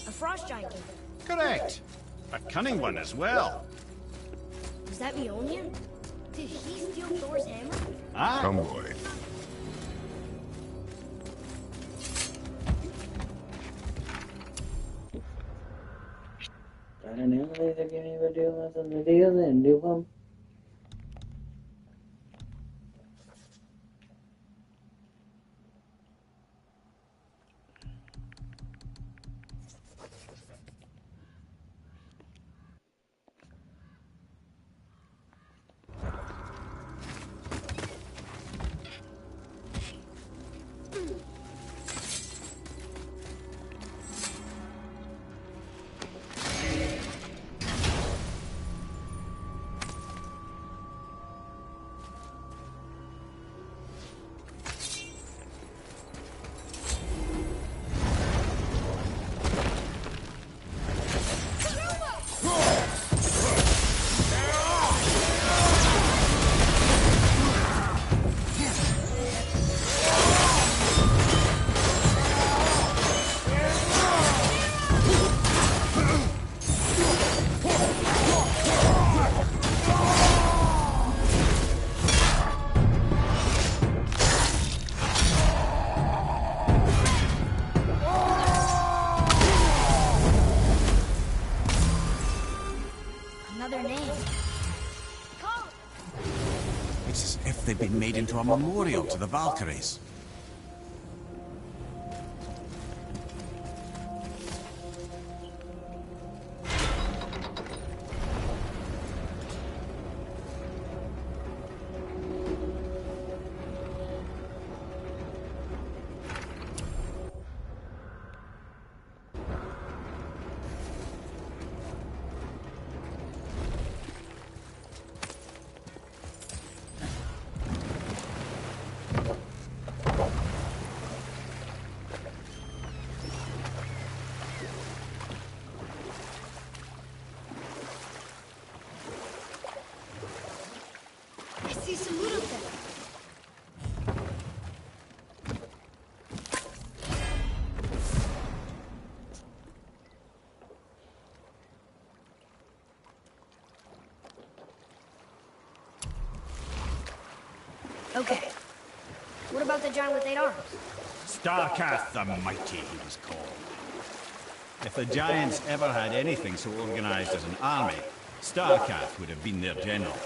A frost giant gave it. Correct. A cunning one as well. Was that Mjolnir? Did he steal Thor's hammer? Ah, Come, boy. I don't know, they're giving you a deal, nothing to deal, then do them. Another name. it's as if they've been made into a memorial to the Valkyries. I see some loot up there. Okay. What about the giant with 8 arms? Starkath the Mighty, he was called. If the Giants ever had anything so organized as an army, Starkath would have been their general.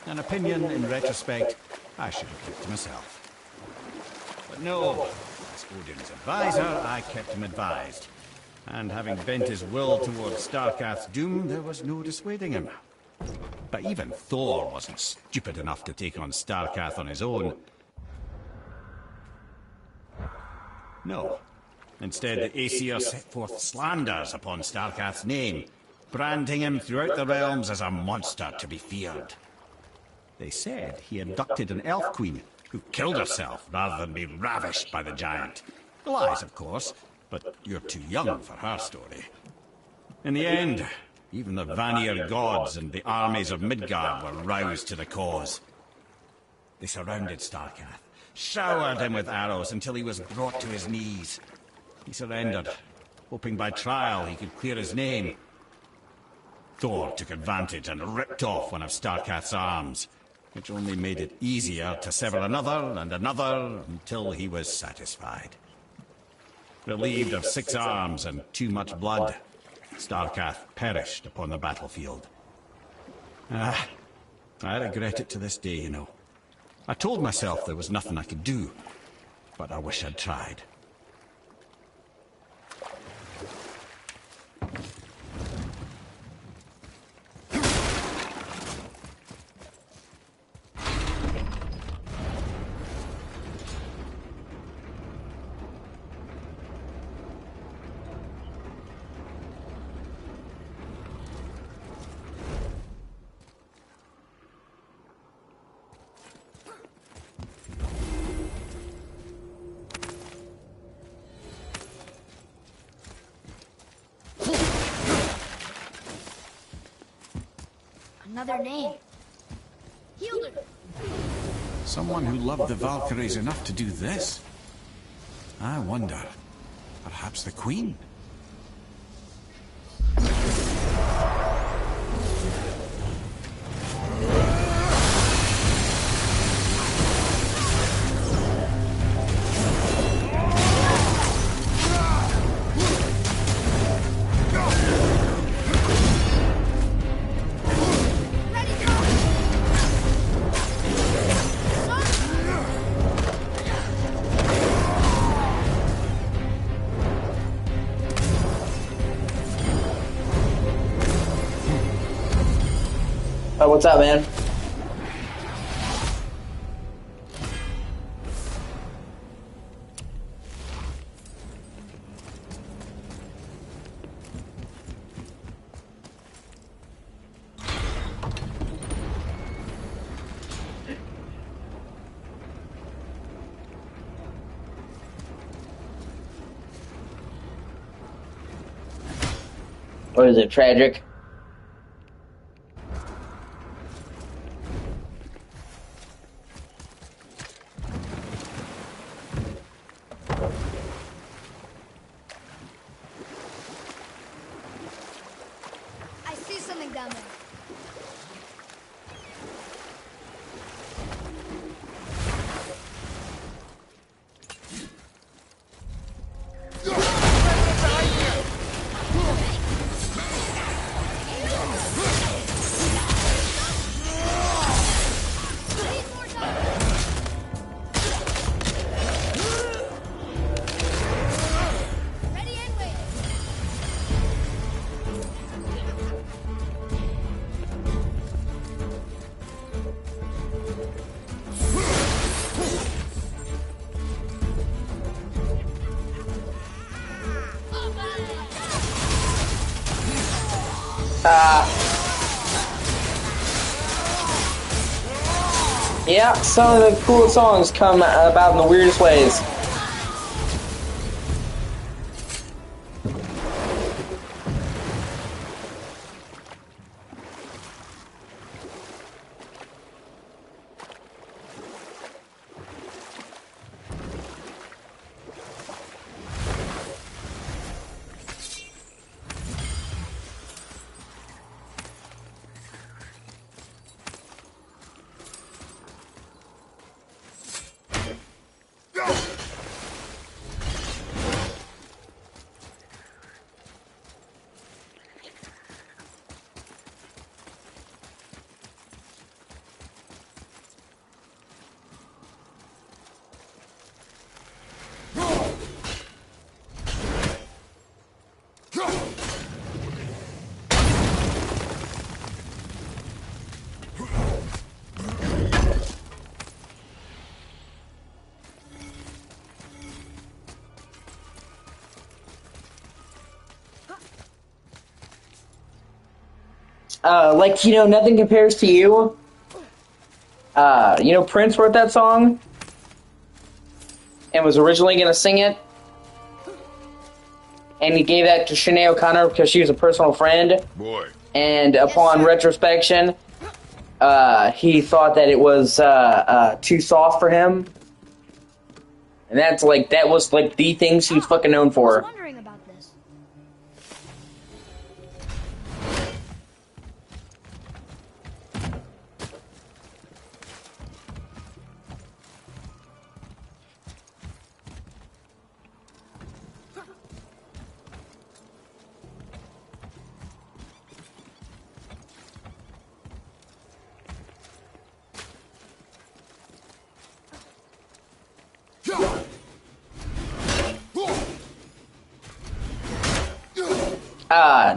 An opinion, in retrospect, I should have kept to myself. But no, as Odin's advisor, I kept him advised. And having bent his will towards Starkath's doom, there was no dissuading him. But even Thor wasn't stupid enough to take on Starkath on his own. No. Instead, the Aesir set forth slanders upon Starkath's name, branding him throughout the realms as a monster to be feared. They said he abducted an elf queen who killed herself rather than be ravished by the giant. Lies, of course, but you're too young for her story. In the end, even the Vanir gods and the armies of Midgard were roused to the cause. They surrounded Starkath, showered him with arrows until he was brought to his knees. He surrendered, hoping by trial he could clear his name. Thor took advantage and ripped off one of Starkath's arms, which only made it easier to sever another and another until he was satisfied. Relieved of 6 arms and too much blood, Starkath perished upon the battlefield. I regret it to this day, you know. I told myself there was nothing I could do, but I wish I'd tried. Another name. Healer. Someone who loved the Valkyries enough to do this? I wonder. Perhaps the Queen? Oh, what's up, man? What is it, tragic? I see something down there. Yeah, some of the coolest songs come about in the weirdest ways. Like, you know, Nothing Compares to You. You know, Prince wrote that song and was originally going to sing it. And he gave that to Sinead O'Connor because she was a personal friend. Boy. And upon retrospection, he thought that it was too soft for him. And that was like the things he was fucking known for. I was wondering about this.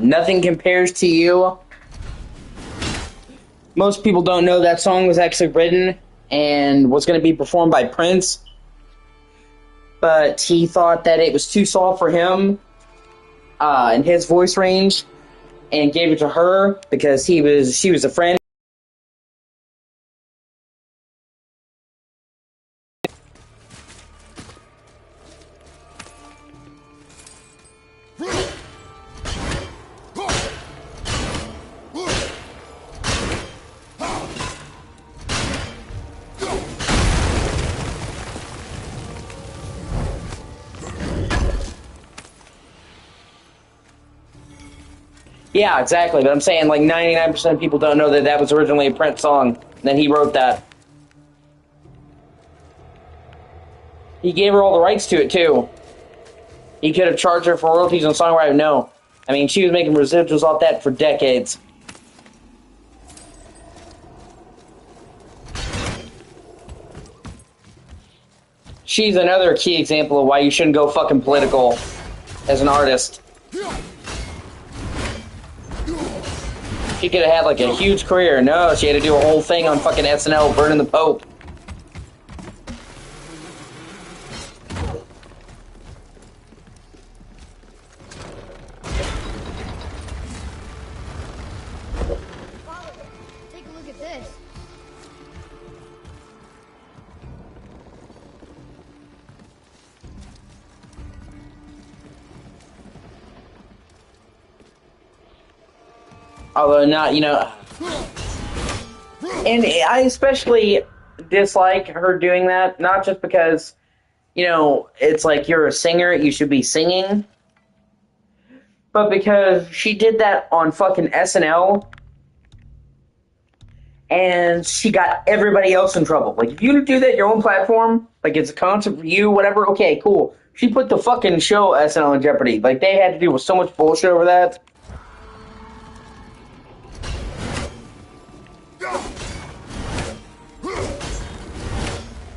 Nothing Compares to You. Most people don't know that song was actually written and was going to be performed by Prince. But he thought that it was too soft for him in his voice range and gave it to her because she was a friend. Yeah, exactly. But I'm saying like 99% of people don't know that that was originally a Prince song. And then he wrote that. He gave her all the rights to it, too. He could have charged her for royalties and songwriting. No. I mean, she was making residuals off that for decades. She's another key example of why you shouldn't go fucking political as an artist. She could have had like a huge career. No, she had to do a whole thing on fucking SNL burning the Pope. Take a look at this. Although not, you know, and I especially dislike her doing that, not just because, you know, it's like you're a singer, you should be singing, but because she did that on fucking SNL, and she got everybody else in trouble. Like, if you do that your own platform, like it's a concert for you, whatever, okay, cool. She put the fucking show SNL in jeopardy. Like, they had to deal with so much bullshit over that.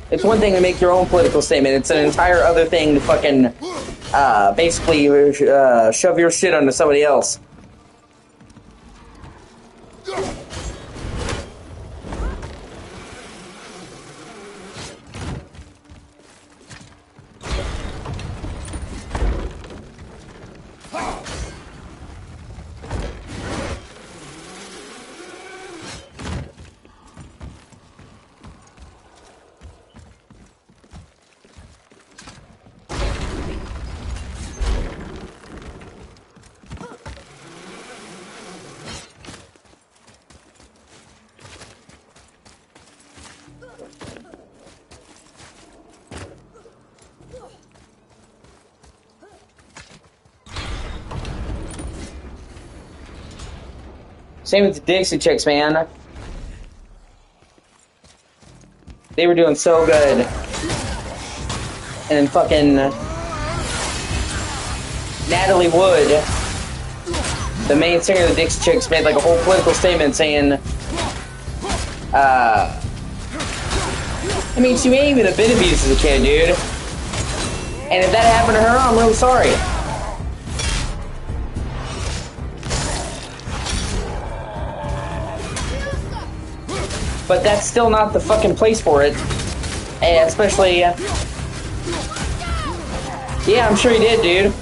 It's one thing to make your own political statement. It's an entire other thing to fucking, basically, shove your shit onto somebody else. Same with the Dixie Chicks, man. They were doing so good. And fucking Natalie Wood, the main singer of the Dixie Chicks, made like a whole political statement saying, I mean, she may even have been abused as a kid, dude. And if that happened to her, I'm really sorry. But that's still not the fucking place for it. And especially... yeah, I'm sure he did, dude.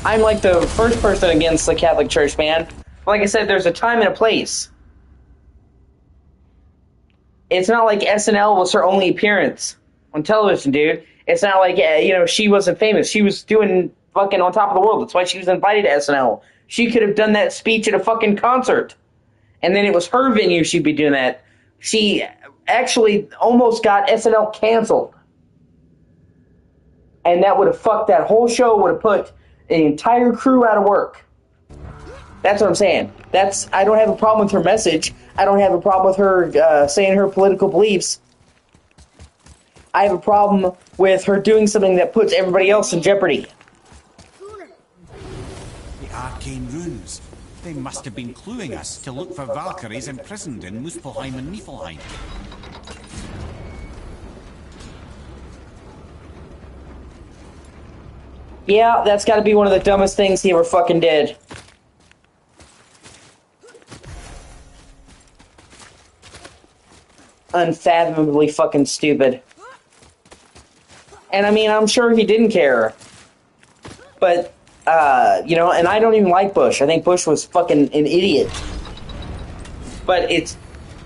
I'm like the first person against the Catholic Church, man. Like I said, there's a time and a place. It's not like SNL was her only appearance on television, dude. It's not like, you know, she wasn't famous. She was doing fucking on top of the world. That's why she was invited to SNL. She could have done that speech at a fucking concert. And then it was her venue she'd be doing that. She actually almost got SNL canceled. And that would have fucked that whole show, would have put the entire crew out of work. That's what I'm saying. I don't have a problem with her message. I don't have a problem with her saying her political beliefs. I have a problem with her doing something that puts everybody else in jeopardy. The arcane runes. They must have been cluing us to look for Valkyries imprisoned in Muspelheim and Niflheim. Yeah, that's gotta be one of the dumbest things he ever fucking did. Unfathomably fucking stupid. And I mean, I'm sure he didn't care. But... you know, and I don't even like Bush. I think Bush was fucking an idiot. But it's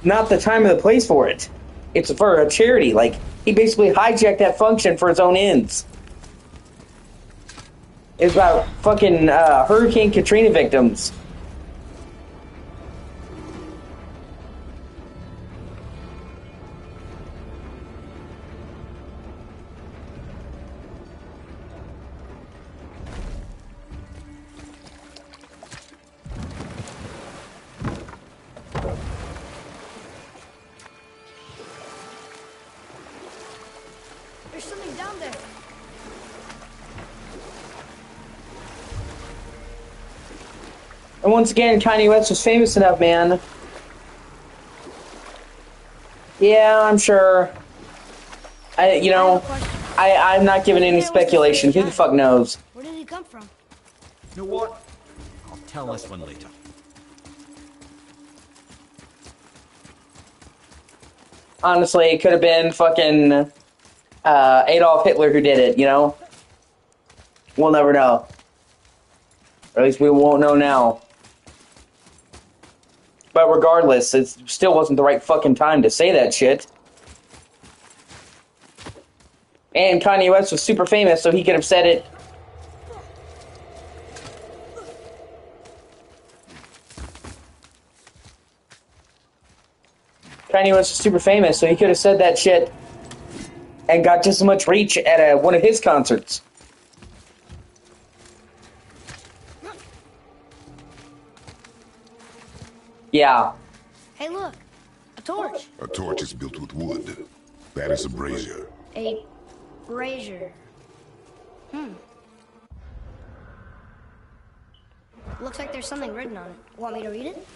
not the time or the place for it. It's for a charity. Like, he basically hijacked that function for his own ends. It's about fucking Hurricane Katrina victims. There's something down there. And once again, Kanye West was famous enough, man. Yeah, I'm sure. I'm not giving any speculation. Who the fuck knows? Where did he come from? You know what? I'll tell this one later. Honestly, it could have been fucking Adolf Hitler who did it, you know? We'll never know. Or at least we won't know now. But regardless, it still wasn't the right fucking time to say that shit. And Kanye West was super famous, so he could have said it. Kanye West was super famous, so he could have said that shit and got just as much reach at one of his concerts. Yeah. Hey, look. A torch. A torch is built with wood. That is a brazier. A brazier. Looks like there's something written on it. Want me to read it?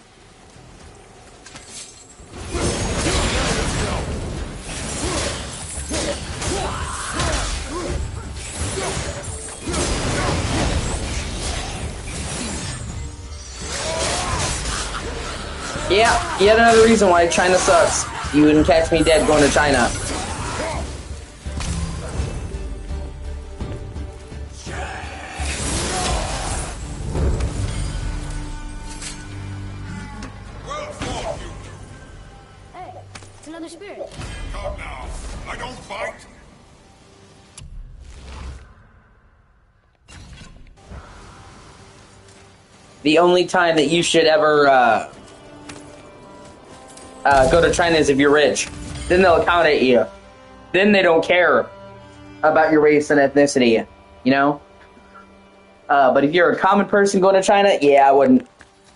Yeah, yet another reason why China sucks. You wouldn't catch me dead going to China. Well fought, you. Hey, it's another spirit. Come now. I don't fight. The only time that you should ever go to China is if you're rich. Then they'll accommodate you. Then they don't care about your race and ethnicity, you know? But if you're a common person going to China, yeah, I wouldn't.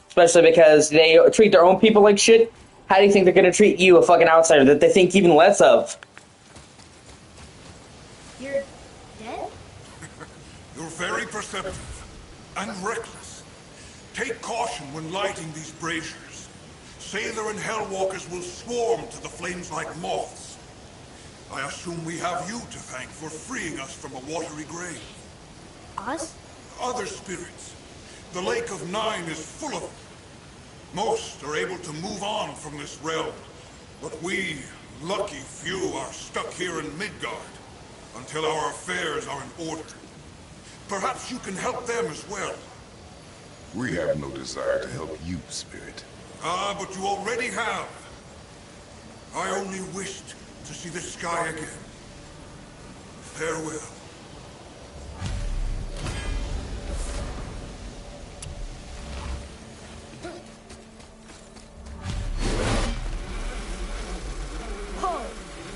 Especially because they treat their own people like shit. How do you think they're going to treat you, a fucking outsider, that they think even less of? You're dead? You're very perceptive and reckless. Take caution when lighting these braziers. Sailor and Hellwalkers will swarm to the flames like moths. I assume we have you to thank for freeing us from a watery grave. Us? Other spirits. The Lake of Nine is full of them. Most are able to move on from this realm, but we, lucky few, are stuck here in Midgard until our affairs are in order. Perhaps you can help them as well. We have no desire to help you, Spirit. Ah, but you already have. I only wished to see the sky again. Farewell. Oh,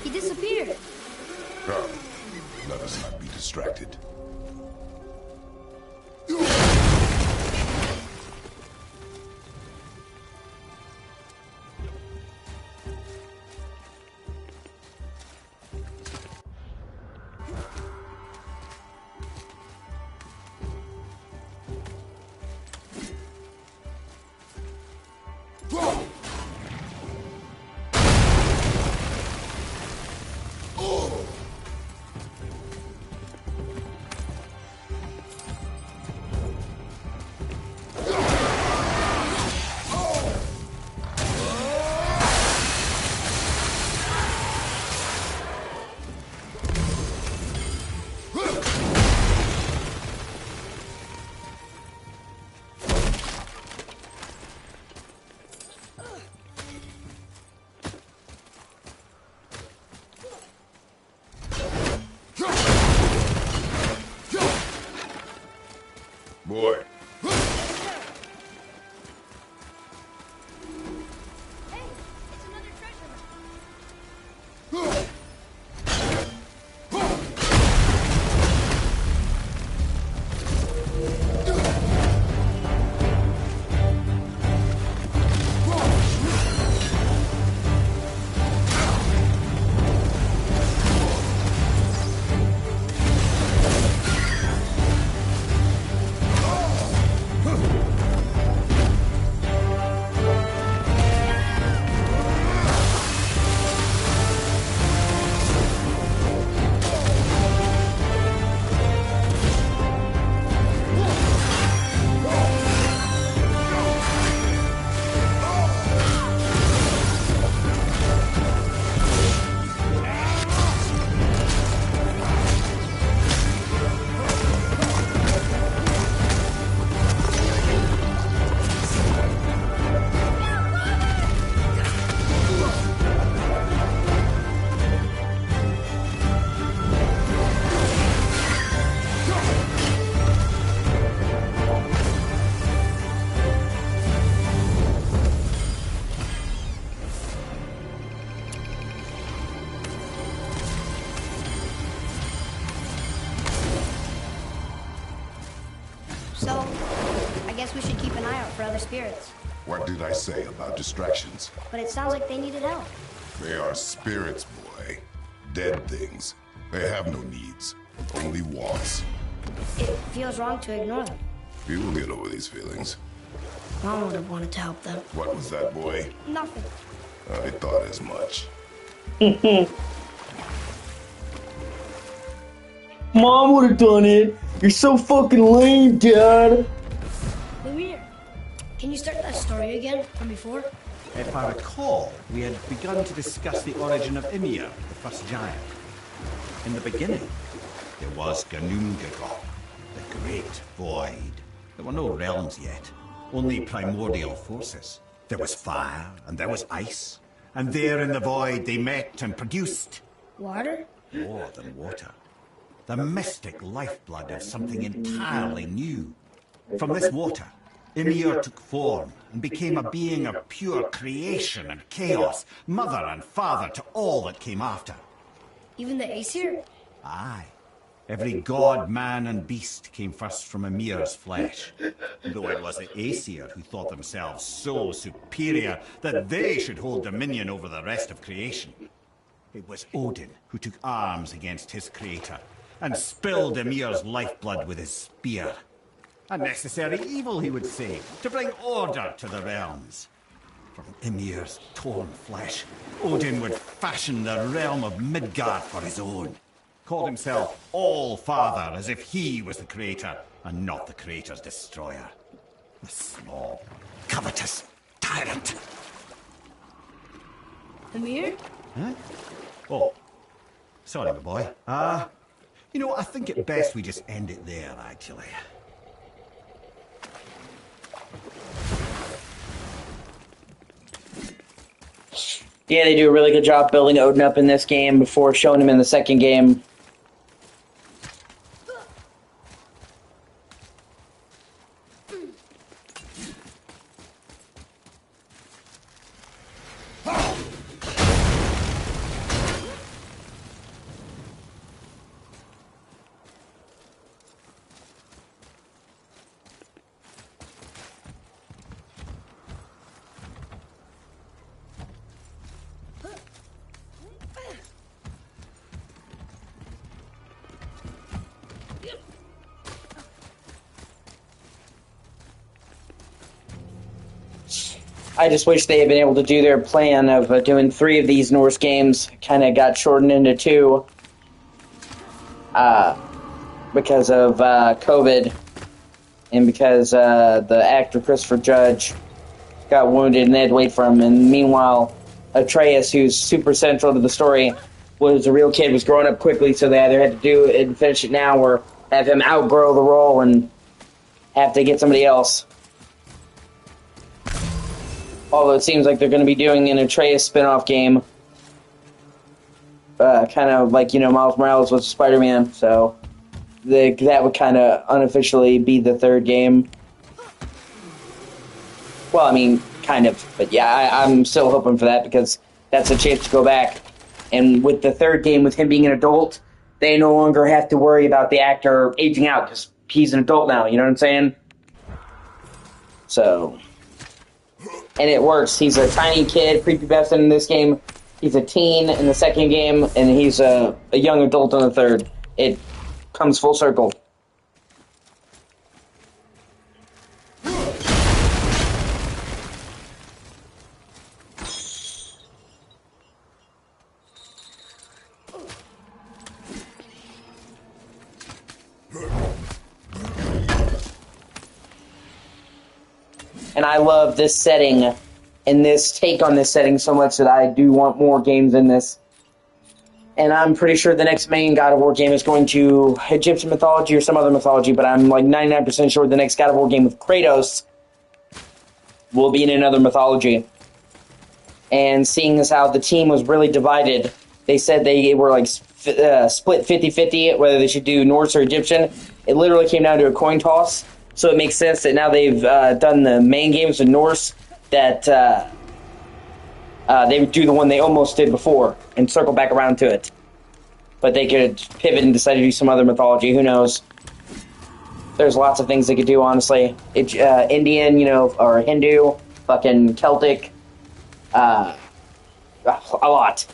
he disappeared. Come, let us not be distracted. Boy. Hey, it's another treasure map. Well, I guess we should keep an eye out for other spirits. What did I say about distractions? But it sounds like they needed help. They are spirits, boy. Dead things. They have no needs, only wants. It feels wrong to ignore them. You will get over these feelings. Mom would have wanted to help them. What was that, boy? Nothing. I thought as much. Mom would have done it. You're so fucking lame, Dad. Lemire, can you start that story again from before? If I recall, we had begun to discuss the origin of Ymir, the first giant. In the beginning, there was Ganungagok, the Great Void. There were no realms yet, only primordial forces. There was fire, and there was ice. And there in the void they met and produced... Water? More than water. The mystic lifeblood of something entirely new. From this water, Ymir took form and became a being of pure creation and chaos, mother and father to all that came after. Even the Aesir? Aye. Every god, man, and beast came first from Ymir's flesh. Though it was the Aesir who thought themselves so superior that they should hold dominion over the rest of creation. It was Odin who took arms against his creator and spilled Ymir's lifeblood with his spear. A necessary evil, he would say, to bring order to the realms. From Ymir's torn flesh, Odin would fashion the realm of Midgard for his own. Called himself All-Father, as if he was the creator, and not the creator's destroyer. The small, covetous tyrant. Ymir? Huh? Oh, sorry, my boy. You know, I think it best we just end it there, actually. Yeah, they do a really good job building Odin up in this game before showing him in the second game. I just wish they had been able to do their plan of doing 3 of these Norse games. Kind of got shortened into 2 because of COVID and because the actor Christopher Judge got wounded and they had to wait for him. And meanwhile, Atreus, who's super central to the story, was a real kid, was growing up quickly, so they either had to do it and finish it now or have him outgrow the role and have to get somebody else. Although it seems like they're going to be doing an Atreus spin-off game. Kind of like, you know, Miles Morales was Spider-Man, so that would kind of unofficially be the 3rd game. Well, I mean, kind of. But yeah, I'm still hoping for that because that's a chance to go back. And with the 3rd game, with him being an adult, they no longer have to worry about the actor aging out because he's an adult now, you know what I'm saying? So... And it works. He's a tiny kid, prepubescent in this game. He's a teen in the 2nd game, and he's a young adult in the 3rd. It comes full circle. And I love this setting and this take on this setting so much that I do want more games in this. And I'm pretty sure the next main God of War game is going to Egyptian mythology or some other mythology, but I'm like 99% sure the next God of War game with Kratos will be in another mythology. And seeing as how the team was really divided, they said they were like split 50-50 whether they should do Norse or Egyptian. It literally came down to a coin toss. So it makes sense that now they've done the main games in Norse, that they would do the one they almost did before and circle back around to it. But they could pivot and decide to do some other mythology, who knows. There's lots of things they could do, honestly. It's Indian, you know, or Hindu, fucking Celtic, a lot.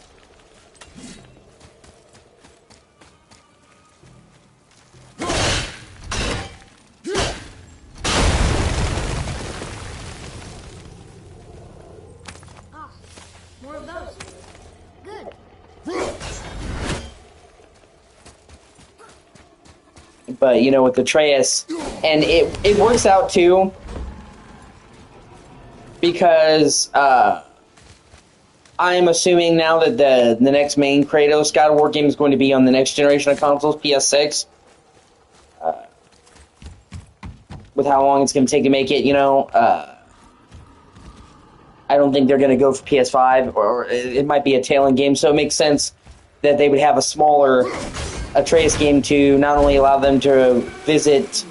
More of those. Good. But, you know, with Atreus, and it works out, too, because, I'm assuming now that the next main Kratos God of War game is going to be on the next generation of consoles, PS6. With how long it's going to take to make it, you know, I don't think they're going to go for PS5, or it might be a tail-end game, so it makes sense that they would have a smaller Atreus game to not only allow them to visit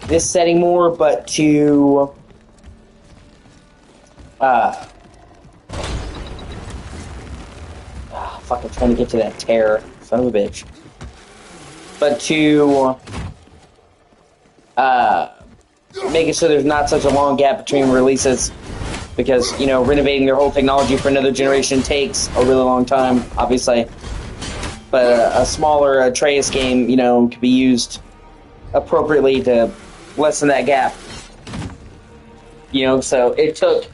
this setting more, but to fucking trying to get to that tear, son of a bitch. But to make it so there's not such a long gap between releases, because, you know, renovating their whole technology for another generation takes a really long time, obviously. But a smaller Atreus game, you know, could be used appropriately to lessen that gap. You know, so it took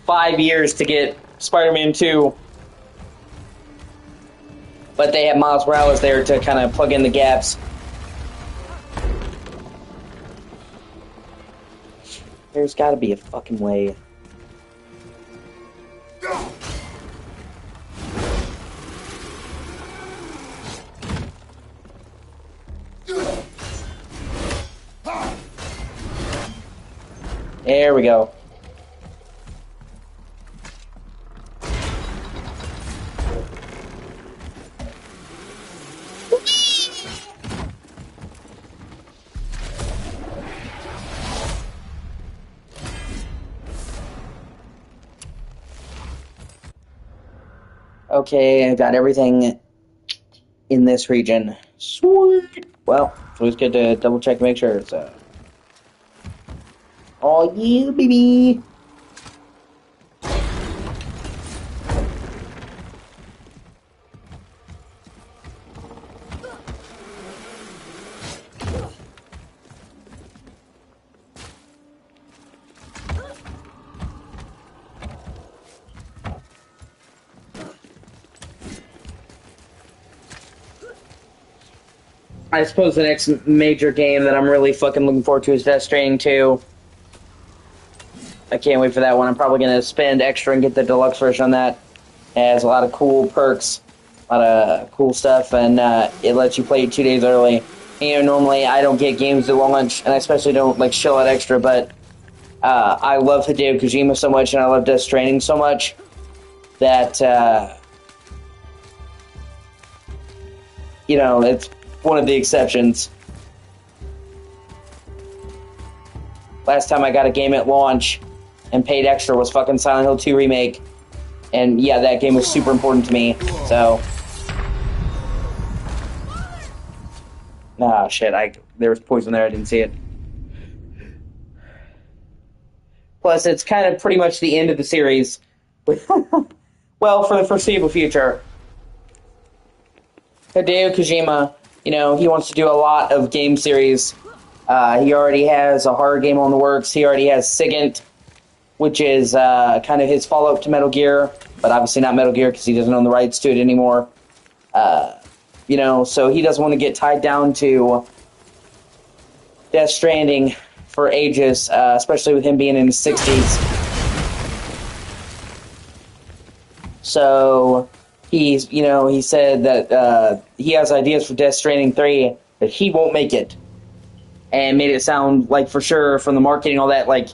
5 years to get Spider-Man 2, but they have Miles Morales there to kind of plug in the gaps. There's got to be a fucking way. There we go. Okay, I got everything in this region. Sweet. Well, it's always good to double check and make sure. So, oh yeah, baby. I suppose the next major game that I'm really fucking looking forward to is Death Stranding 2. I can't wait for that one. I'm probably going to spend extra and get the deluxe version on that. It has a lot of cool perks, a lot of cool stuff, and it lets you play it 2 days early. And, you know, normally I don't get games at launch, and I especially don't, like, shell out extra, but I love Hideo Kojima so much, and I love Death Stranding so much that, you know, it's one of the exceptions. Last time I got a game at launch and paid extra was fucking Silent Hill 2 Remake. And yeah, that game was super important to me, so. Ah, shit, there was poison there, I didn't see it. Plus, it's kind of pretty much the end of the series. Well, for the foreseeable future. Hideo Kojima, you know, he wants to do a lot of game series. He already has a horror game on the works. He already has Sigint, which is kind of his follow-up to Metal Gear, but obviously not Metal Gear because he doesn't own the rights to it anymore. You know, so he doesn't want to get tied down to Death Stranding for ages, especially with him being in his 60s. So he's, you know, he said that he has ideas for Death Stranding 3, but he won't make it. And made it sound like for sure from the marketing and all that, like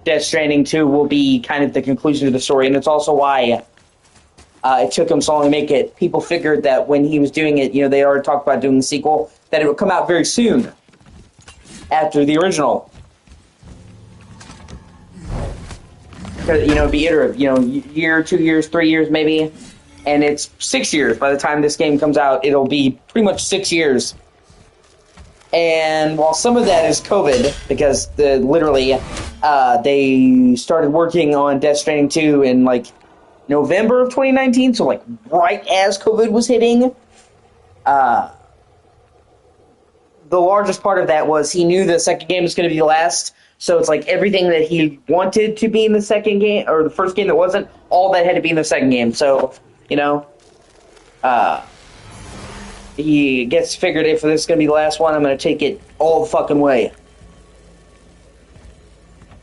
Death Stranding 2 will be kind of the conclusion of the story. And it's also why it took him so long to make it. People figured that when he was doing it, you know, they already talked about doing the sequel, that it would come out very soon after the original. You know, it'd be iterative, you know, year, 2 years, 3 years maybe. And it's 6 years. By the time this game comes out, it'll be pretty much 6 years And while some of that is COVID, because literally they started working on Death Stranding 2 in like November of 2019, so like right as COVID was hitting. The largest part of that was he knew the second game was going to be the last, so it's like everything that he wanted to be in the second game, or the first game that wasn't, all that had to be in the second game. So, you know, he gets figured if this is going to be the last one, I'm going to take it all the fucking way.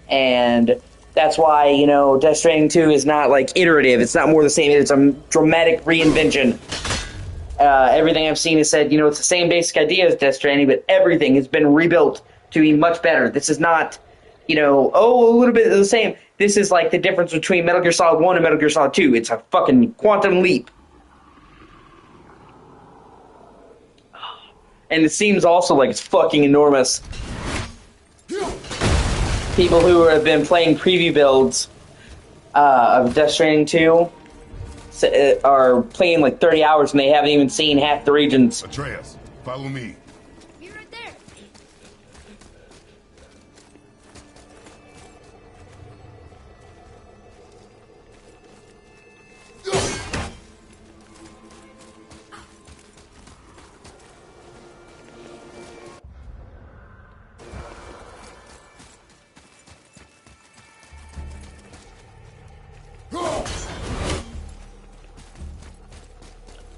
And that's why, you know, Death Stranding 2 is not like iterative. It's not more the same. It's a dramatic reinvention. Everything I've seen has said, you know, it's the same basic idea as Death Stranding, but everything has been rebuilt to be much better. This is not, you know, a little bit of the same. This is like the difference between Metal Gear Solid 1 and Metal Gear Solid 2. It's a fucking quantum leap. And it seems also like it's fucking enormous. People who have been playing preview builds of Death Stranding 2 are playing like 30 hours and they haven't even seen half the regions. Atreus, follow me. Be right there.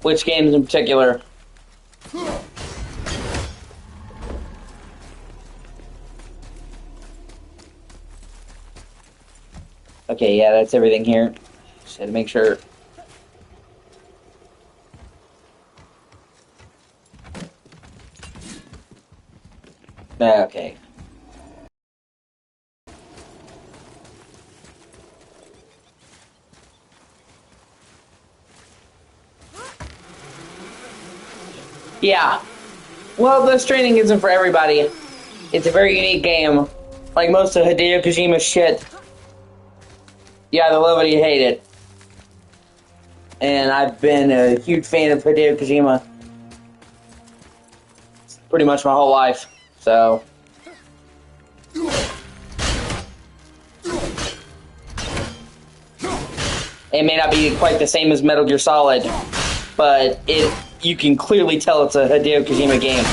Which games in particular? Okay, yeah, that's everything here. Just had to make sure. Okay. Yeah. Well, Death Stranding isn't for everybody. It's a very unique game. Like most of Hideo Kojima's shit. You either love it or you hate it. And I've been a huge fan of Hideo Kojima pretty much my whole life. So... it may not be quite the same as Metal Gear Solid, but you can clearly tell it's a Hideo Kojima game.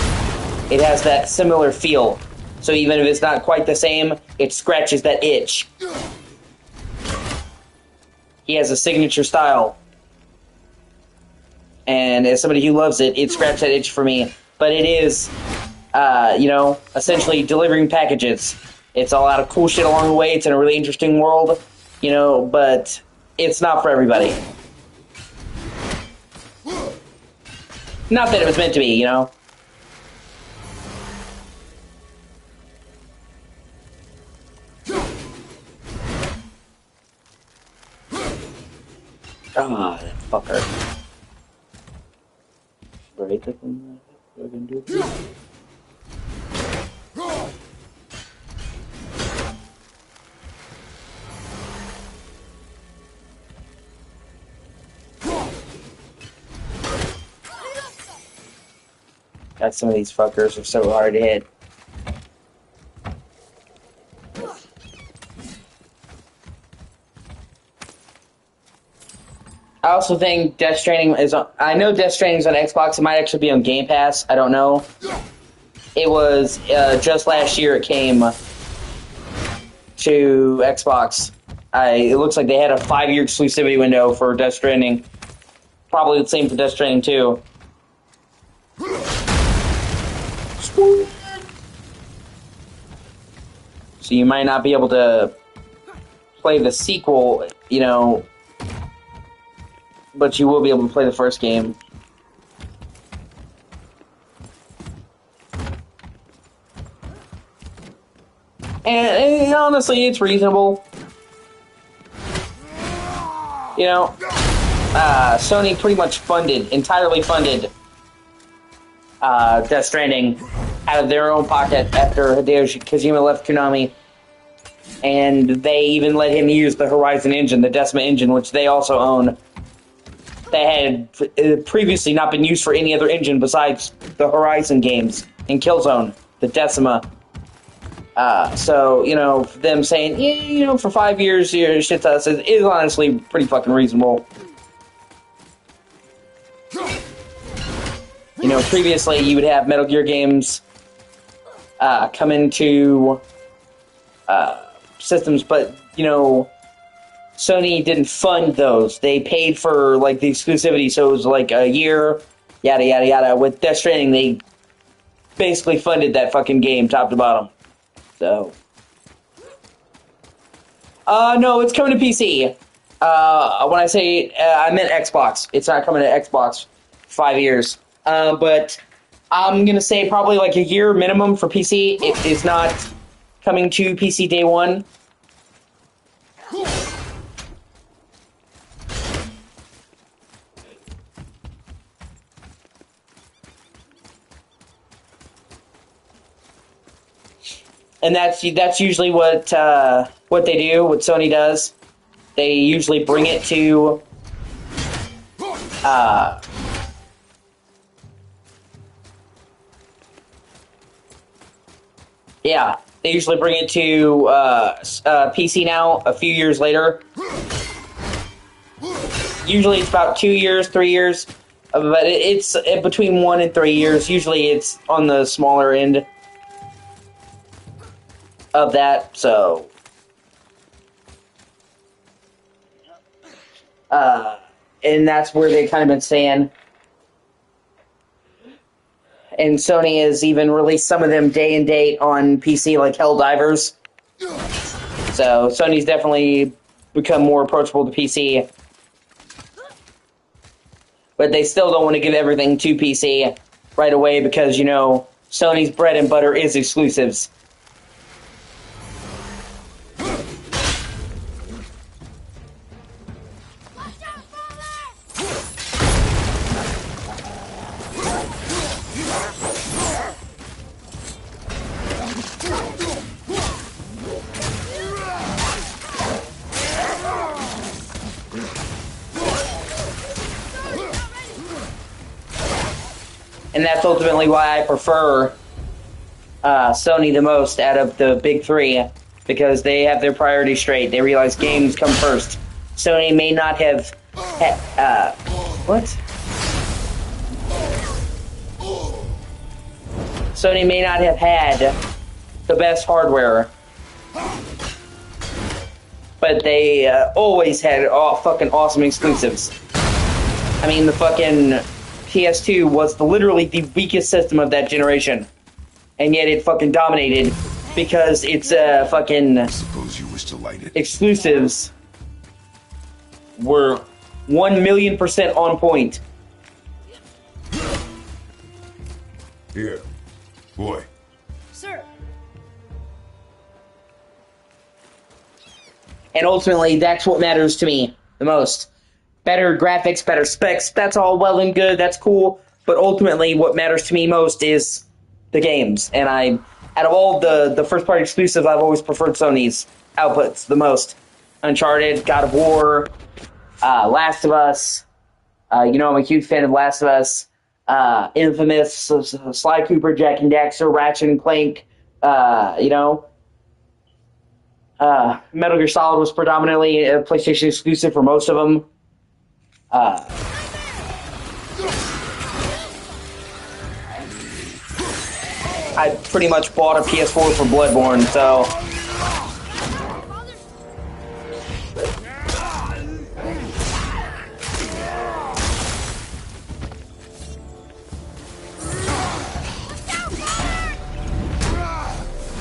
It has that similar feel. So even if it's not quite the same, it scratches that itch. He has a signature style. And as somebody who loves it, it scratched that itch for me. But it is, you know, essentially delivering packages. It's a lot of cool shit along the way. It's in a really interesting world, you know, but it's not for everybody. Not that it was meant to be, you know? Ah, that fucker. Break it from what I can do. God, some of these fuckers are so hard to hit. I also think Death Stranding is on... I know Death Stranding is on Xbox. It might actually be on Game Pass. I don't know. It was just last year it came to Xbox. It looks like they had a 5-year exclusivity window for Death Stranding. Probably the same for Death Stranding 2. So you might not be able to play the sequel, you know, but you will be able to play the first game. And honestly, it's reasonable. You know, Sony pretty much entirely funded Death Stranding out of their own pocket after Hideo Kojima left Konami. And they even let him use the Horizon engine, the Decima engine, which they also own. That had previously not been used for any other engine besides the Horizon games. in Killzone, the Decima. So, you know, them saying, yeah, you know, for 5 years, your shit to us is honestly pretty fucking reasonable. You know, previously you would have Metal Gear games come into systems, but, you know, Sony didn't fund those. They paid for, like, the exclusivity, so it was like a year, yada, yada, yada. With Death Stranding, they basically funded that fucking game top to bottom. So, no, it's coming to PC. When I say, I meant Xbox. It's not coming to Xbox 5 years. But I'm gonna say probably like a year minimum for PC. It is not coming to PC day one. And that's usually what they do, what Sony does. They usually bring it to yeah, they usually bring it to PC now a few years later. Usually it's about 2 years, 3 years, but it's between 1 and 3 years. Usually it's on the smaller end of that, so and that's where they kind of been staying. And Sony has even released some of them day and date on PC, like Helldivers. So Sony's definitely become more approachable to PC, but they still don't want to give everything to PC right away because, you know, Sony's bread and butter is exclusives. And that's ultimately why I prefer Sony the most out of the big three, because they have their priorities straight. They realize games come first. Sony may not have what? Sony may not have had the best hardware, but they always had fucking awesome exclusives. I mean, the fucking PS2 was literally the weakest system of that generation, and yet it fucking dominated because its fucking Suppose you wish to light it. exclusives were 1,000,000% on point. Here, boy. Sir. And ultimately, that's what matters to me the most. Better graphics, better specs, that's all well and good, that's cool, but ultimately what matters to me most is the games. And out of all the first-party exclusives, I've always preferred Sony's outputs the most. Uncharted, God of War, Last of Us, you know I'm a huge fan of Last of Us, Infamous, Sly Cooper, Jack and Daxter, Ratchet and Clank, you know. Metal Gear Solid was predominantly a PlayStation exclusive for most of them. I pretty much bought a PS4 for Bloodborne, so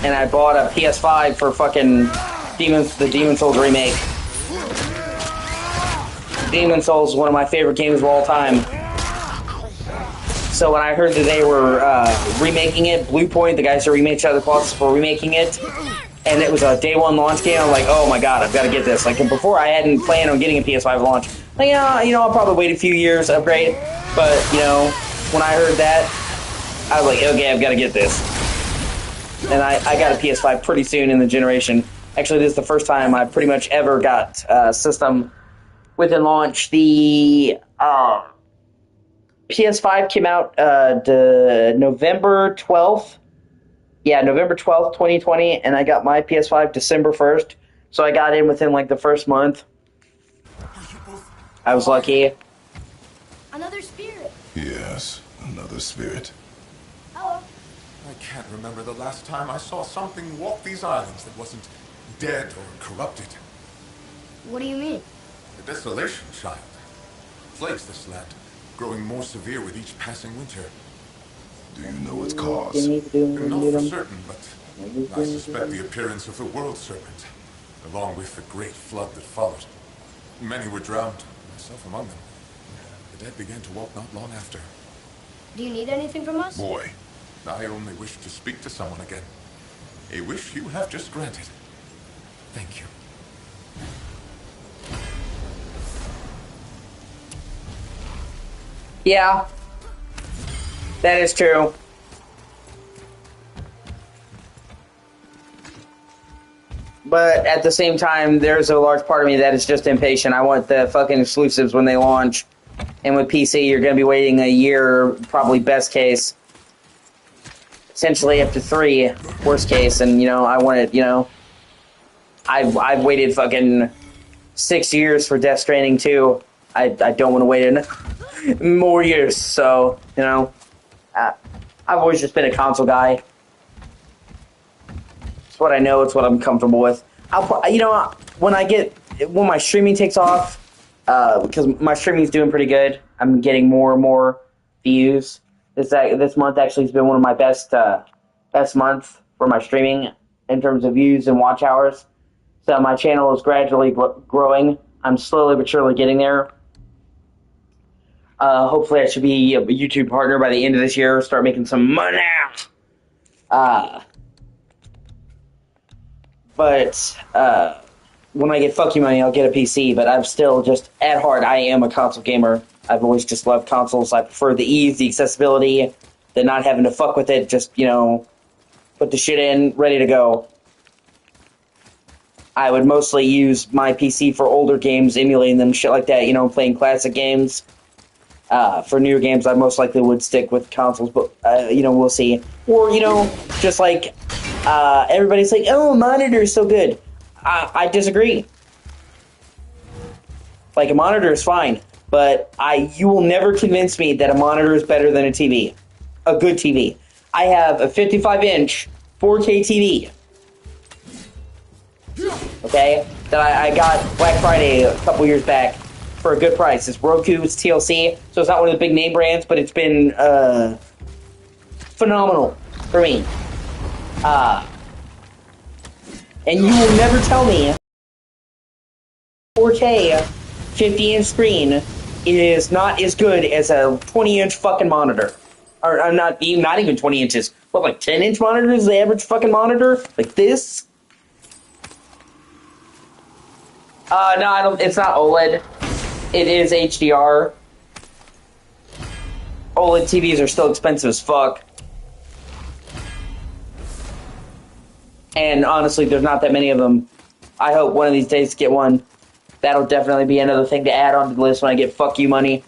and I bought a PS5 for fucking the Demon's Souls remake. Demon's Souls is one of my favorite games of all time. So when I heard that they were remaking it, Blue Point, the guys who remake Shadow of the Colossus, were remaking it, and it was a day one launch game, I'm like, oh my god, I've got to get this. Like, before I hadn't planned on getting a PS5 launch. Like, yeah, you know, I'll probably wait a few years, upgrade. But, you know, when I heard that, I was like, okay, I've got to get this. And I got a PS5 pretty soon in the generation. Actually, this is the first time I pretty much ever got a system within launch. The PS5 came out November 12th. Yeah, November 12th, 2020, and I got my PS5 December 1st. So I got in within like the first month. I was lucky. Another spirit. Yes, another spirit. Hello. I can't remember the last time I saw something walk these islands that wasn't dead or corrupted. What do you mean? The desolation, child. Plagues this land, growing more severe with each passing winter. Do you know its cause? Not for certain, but I suspect the appearance of the World Serpent, along with the great flood that followed. Many were drowned, myself among them. The dead began to walk not long after. Do you need anything from us? Boy, I only wish to speak to someone again. A wish you have just granted. Thank you. Yeah, that is true. But at the same time, there's a large part of me that is just impatient. I want the fucking exclusives when they launch. And with PC, you're going to be waiting a year, probably best case. Essentially up to 3, worst case. And, you know, I want it, you know. I've waited fucking 6 years for Death Stranding 2. I don't want to wait more years. So, you know, I've always just been a console guy. It's what I know. It's what I'm comfortable with. You know, when my streaming takes off, because my streaming is doing pretty good. I'm getting more and more views. This month actually has been one of my best months for my streaming in terms of views and watch hours. So my channel is gradually growing. I'm slowly but surely getting there. Hopefully I should be a YouTube partner by the end of this year. Start making some money. But when I get fuck you money, I'll get a PC. But I'm still just, at heart, I am a console gamer. I've always just loved consoles. I prefer the ease, the accessibility, the not having to fuck with it. Just, you know, put the shit in, ready to go. I would mostly use my PC for older games, emulating them, shit like that, you know, playing classic games. For newer games, I most likely would stick with consoles, but, you know, we'll see. Or, you know, just like, everybody's like, oh, monitor is so good. I disagree. Like, a monitor is fine, but you will never convince me that a monitor is better than a TV. A good TV. I have a 55-inch 4K TV. Okay? That I got Black Friday a couple years back for a good price. It's Roku, it's TLC, so it's not one of the big name brands, but it's been phenomenal for me. And you will never tell me 4K 50-inch screen is not as good as a 20-inch fucking monitor. Or not even 20 inches. What, like 10-inch monitor is the average fucking monitor? Like this? No, it's not OLED. It is HDR. OLED TVs are still expensive as fuck. And honestly, there's not that many of them. I hope one of these days to get one. That'll definitely be another thing to add onto the list when I get fuck you money.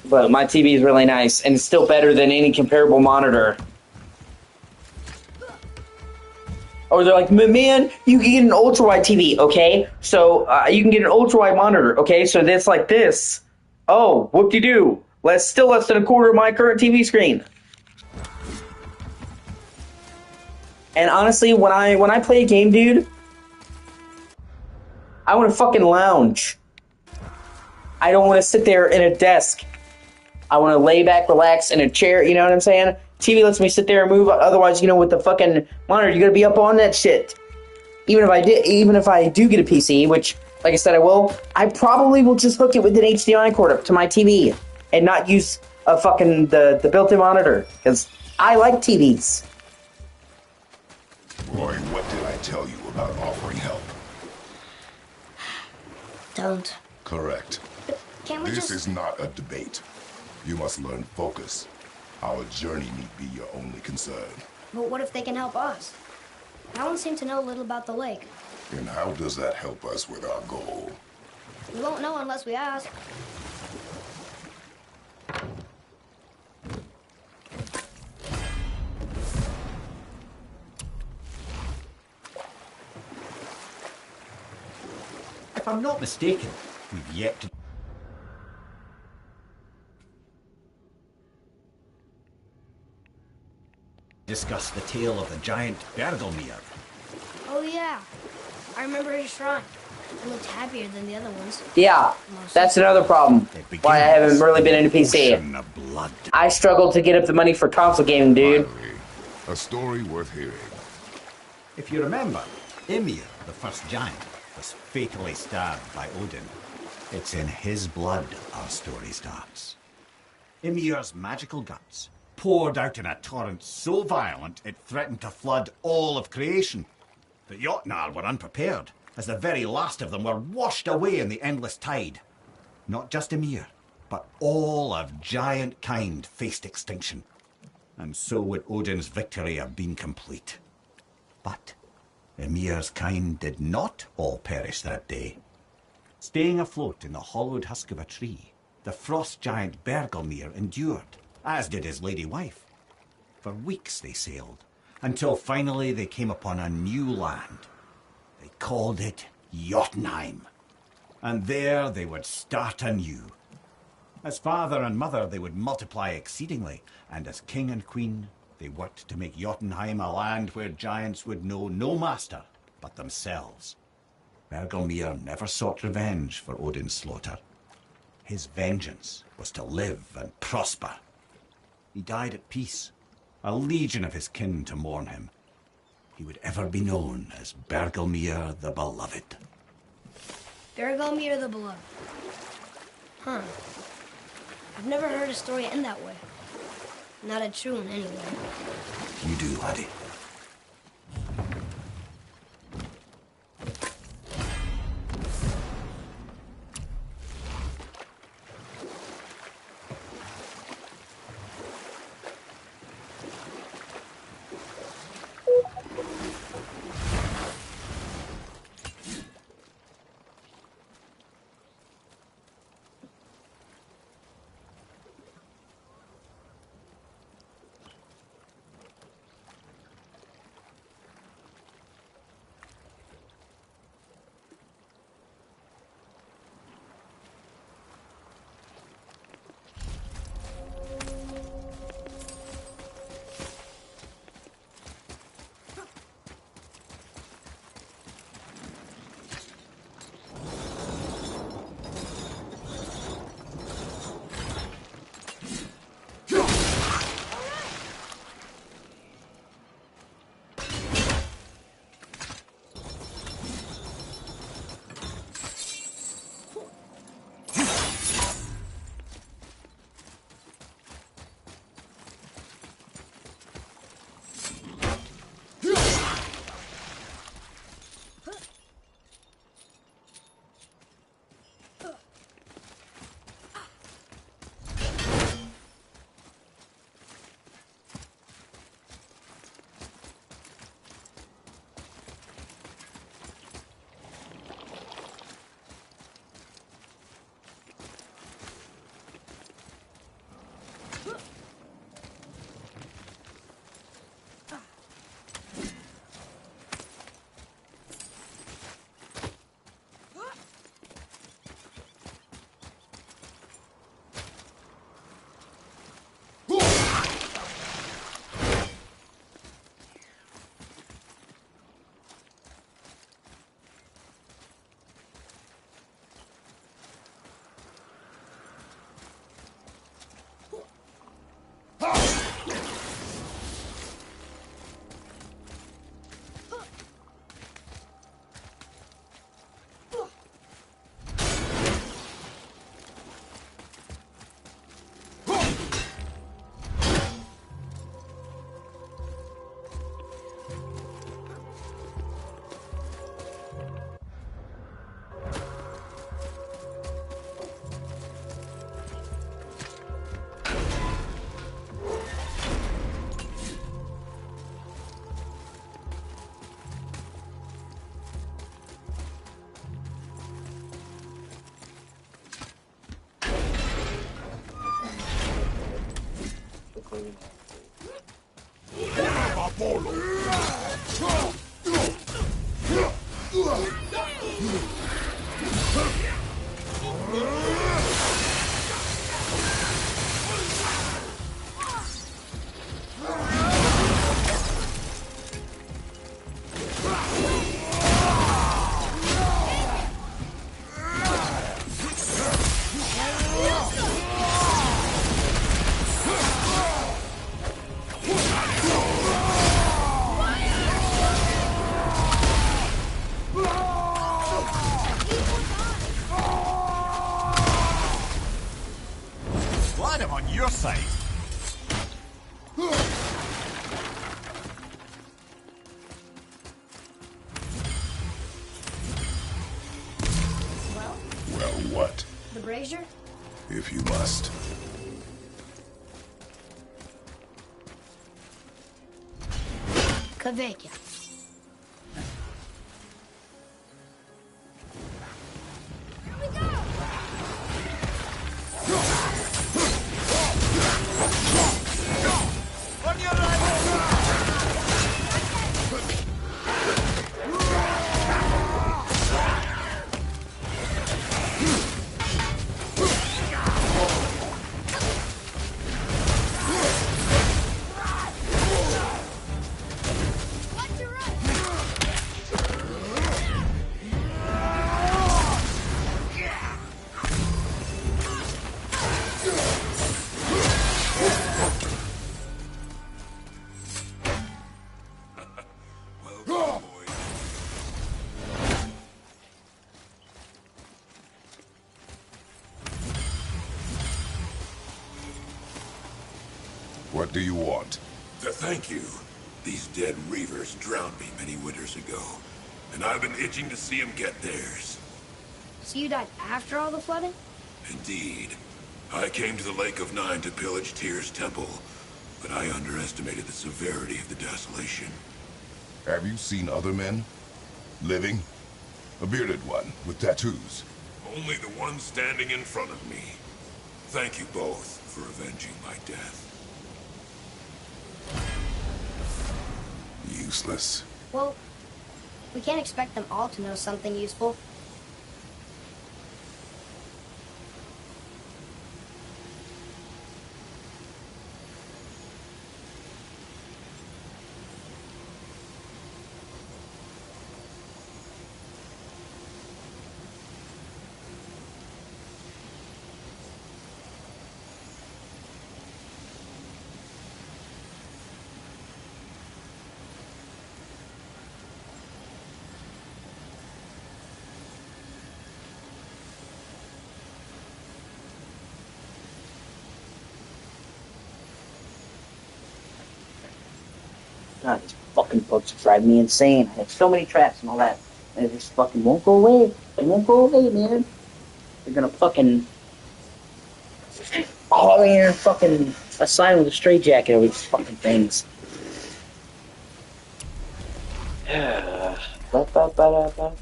But my TV is really nice, and it's still better than any comparable monitor. Or they're like, man, you can get an ultra-wide TV, okay? So, you can get an ultra-wide monitor, okay? So that's like this. Oh, whoop-de-doo. Still less than a quarter of my current TV screen. And honestly, when I play a game, dude, I want to fucking lounge. I don't want to sit there in a desk. I want to lay back, relax in a chair, you know what I'm saying? TV lets me sit there and move, otherwise, you know, with the fucking monitor, you gotta be up on that shit. Even if I do get a PC, which, like I said, I will, I probably will just hook it with an HDMI cord up to my TV and not use the built-in monitor, because I like TVs. Roy, what did I tell you about offering help? Don't. Correct. Can't we This is not a debate. You must learn focus. Our journey need be your only concern. But what if they can help us? Alan seemed to know a little about the lake. And how does that help us with our goal? We won't know unless we ask. If I'm not mistaken, we've yet to discuss the tale of the giant Bergelmere. Oh yeah, I remember his shrine. It looked happier than the other ones. Yeah, that's another problem. Why I haven't really been into PC. Ocean of blood. I struggled to get up the money for console gaming, dude. Finally, a story worth hearing. If you remember, Ymir, the first giant, was fatally stabbed by Odin. It's in his blood our story starts. Ymir's magical guts poured out in a torrent so violent it threatened to flood all of creation. The Jotnar were unprepared, as the very last of them were washed away in the endless tide. Not just Ymir, but all of giant kind faced extinction. And so would Odin's victory have been complete. But Ymir's kind did not all perish that day. Staying afloat in the hollowed husk of a tree, the frost giant Bergelmere endured, as did his lady wife. For weeks they sailed, until finally they came upon a new land. They called it Jotunheim. And there they would start anew. As father and mother they would multiply exceedingly, and as king and queen they worked to make Jotunheim a land where giants would know no master but themselves. Bergelmere never sought revenge for Odin's slaughter. His vengeance was to live and prosper. He died at peace, a legion of his kin to mourn him. He would ever be known as Bergelmere the Beloved. Bergelmere the Beloved. Huh. I've never heard a story end that way. Not a true one, anyway. You do, laddie. Apollo. Glad I'm on your side. Well, what? The brazier? If you must. Kaveka. What do you want? Thank you. These dead reavers drowned me many winters ago, and I've been itching to see them get theirs. So you died after all the flooding? Indeed. I came to the Lake of Nine to pillage Tyr's temple, but I underestimated the severity of the desolation. Have you seen other men? Living? A bearded one with tattoos? Only the one standing in front of me. Thank you both for avenging my death. Useless. Well, we can't expect them all to know something useful. God, these fucking bugs drive me insane. I have so many traps and all that. And it just fucking won't go away. It won't go away, man. They're gonna fucking haul me in a fucking asylum with a straitjacket over these fucking things. Ba-ba-ba-da-ba.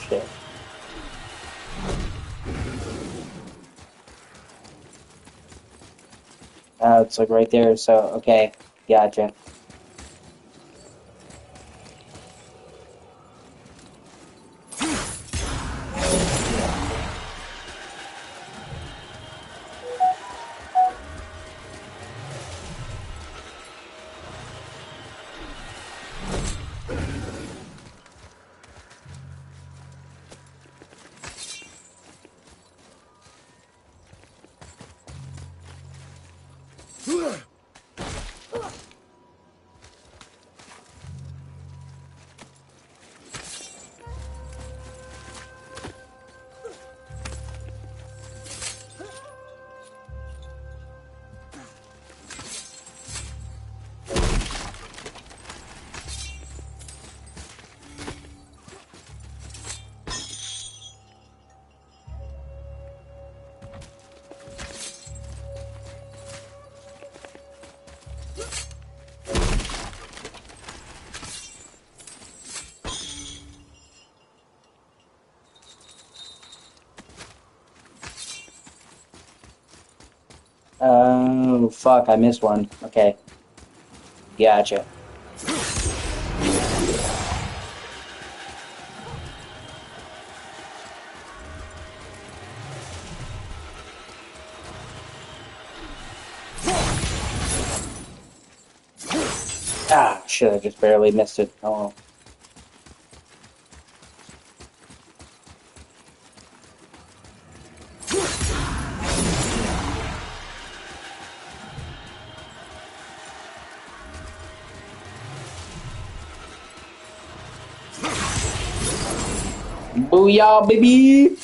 shit. It's like right there, so, okay. Gotcha. Oh, fuck, I missed one. Okay. Gotcha. Ah, shit, I just barely missed it. Oh well. Booyah, baby!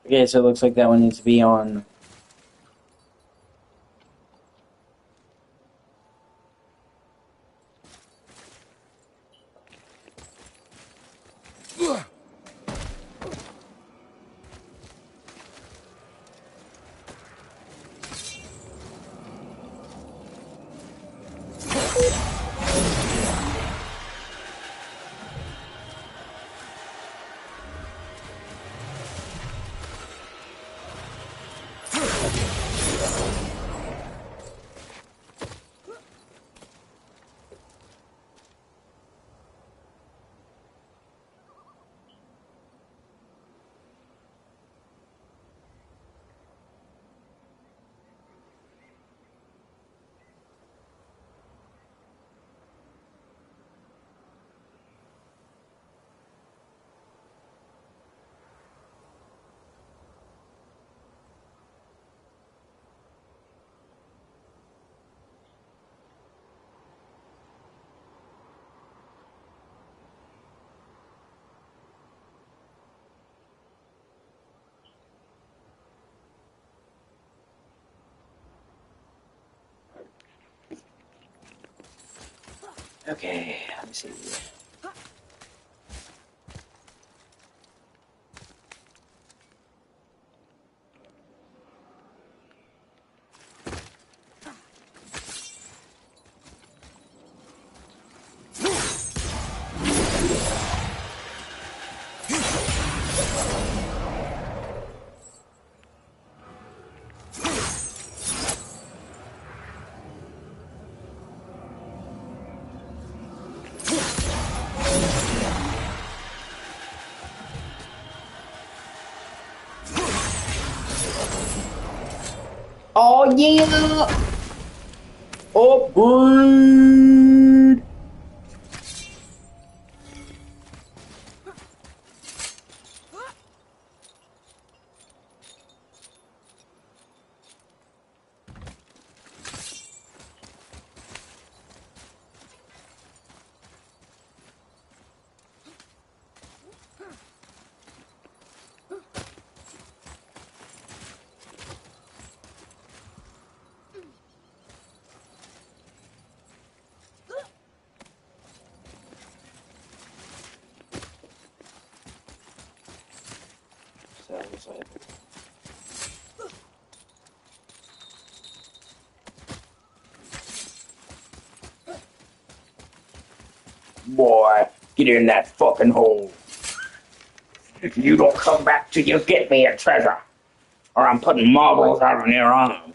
Okay, so it looks like that one needs to be on. Okay, let me see. Oh yeah! Upgrade! Sounds like... Boy, get in that fucking hole. If you don't come back till you get me a treasure, or I'm putting marbles out on your arm.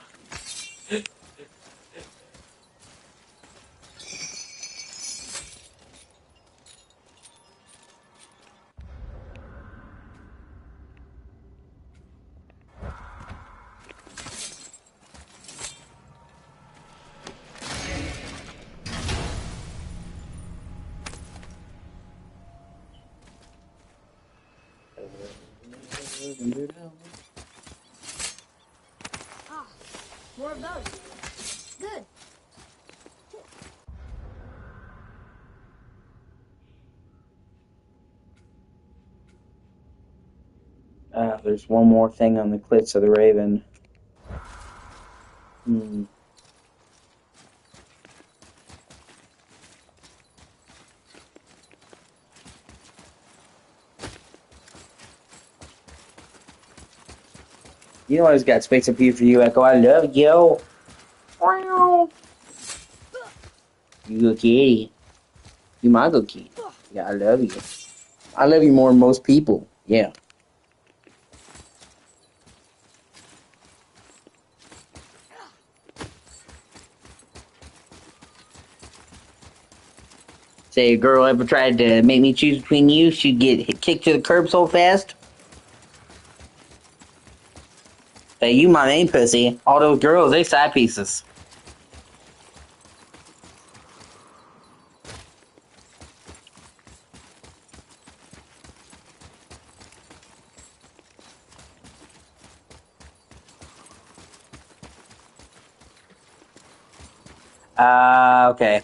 Ah, more of those. Good. There's one more thing on the cliffs of the Raven. Hmm. You know I just got space up here for you, Echo. I love you. Wow. You good kitty. You my good kitty. Yeah, I love you. I love you more than most people. Yeah. Say a girl ever tried to make me choose between you, she'd get kicked to the curb so fast. Say, you my main pussy. All those girls, they side pieces. Okay.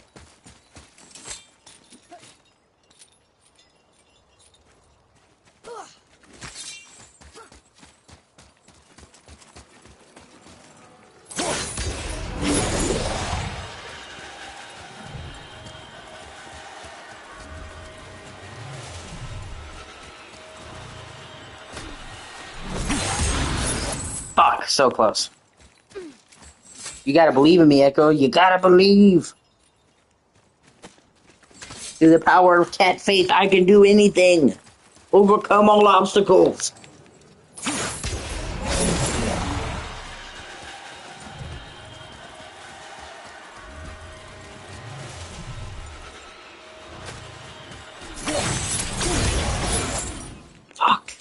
Fuck, so close. You gotta believe in me, Echo. You gotta believe. Through the power of cat faith, I can do anything. Overcome all obstacles. Fuck.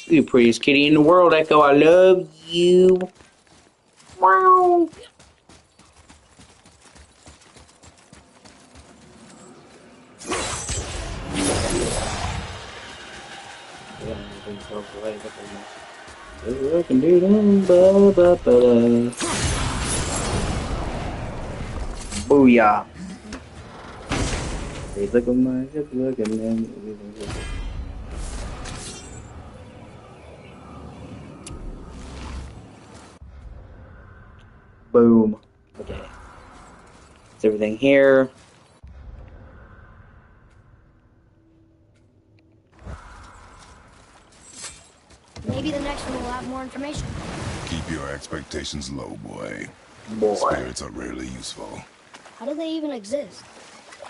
You're the prettiest kitty in the world, Echo. I love you. Wow. Booyah. Hey, look at my hip, look at them. Boom. Okay. Is everything here? Maybe the next one will have more information. Keep your expectations low, boy. Boy. Spirits are rarely useful. How do they even exist?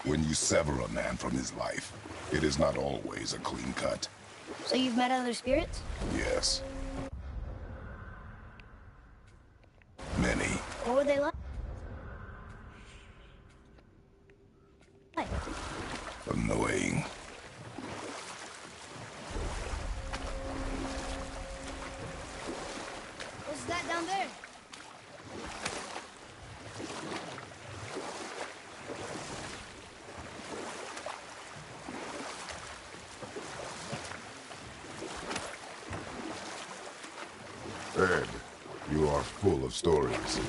When you sever a man from his life, it is not always a clean cut. So you've met other spirits? Yes. Many. What were they like? Annoying. What's that down there? Ed, you are full of stories.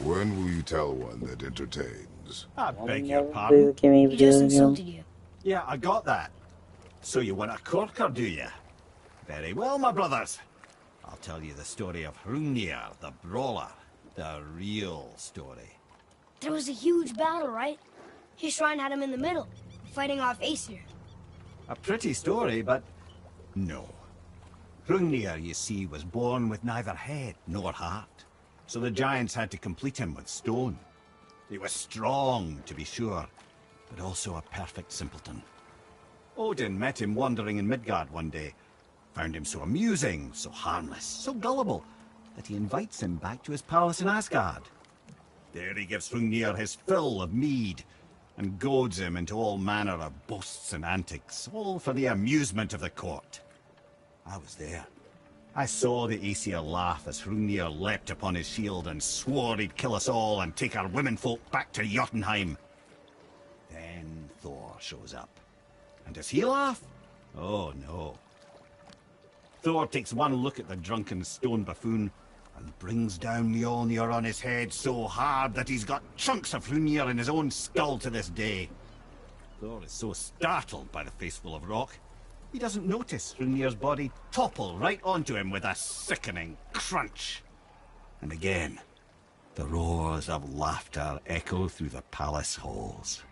When will you tell one that entertains? I beg your pardon? He just insulted you. Yeah, I got that. So you want a corker, do you? Very well, my brothers. I'll tell you the story of Hrungnir, the brawler. The real story. There was a huge battle, right? His shrine had him in the middle, fighting off Aesir. A pretty story, but no. Hrungnir, you see, was born with neither head nor heart. So the giants had to complete him with stone. He was strong, to be sure, but also a perfect simpleton. Odin met him wandering in Midgard one day, found him so amusing, so harmless, so gullible, that he invites him back to his palace in Asgard. There he gives Hrungnir his fill of mead, and goads him into all manner of boasts and antics, all for the amusement of the court. I was there. I saw the Aesir laugh as Hrungnir leapt upon his shield and swore he'd kill us all and take our womenfolk back to Jotunheim. Then Thor shows up. And does he laugh? Oh, no. Thor takes one look at the drunken stone buffoon and brings down Mjolnir on his head so hard that he's got chunks of Hrungnir in his own skull to this day. Thor is so startled by the face full of rock, he doesn't notice Hrungnir's body topple right onto him with a sickening crunch. And again, the roars of laughter echo through the palace halls.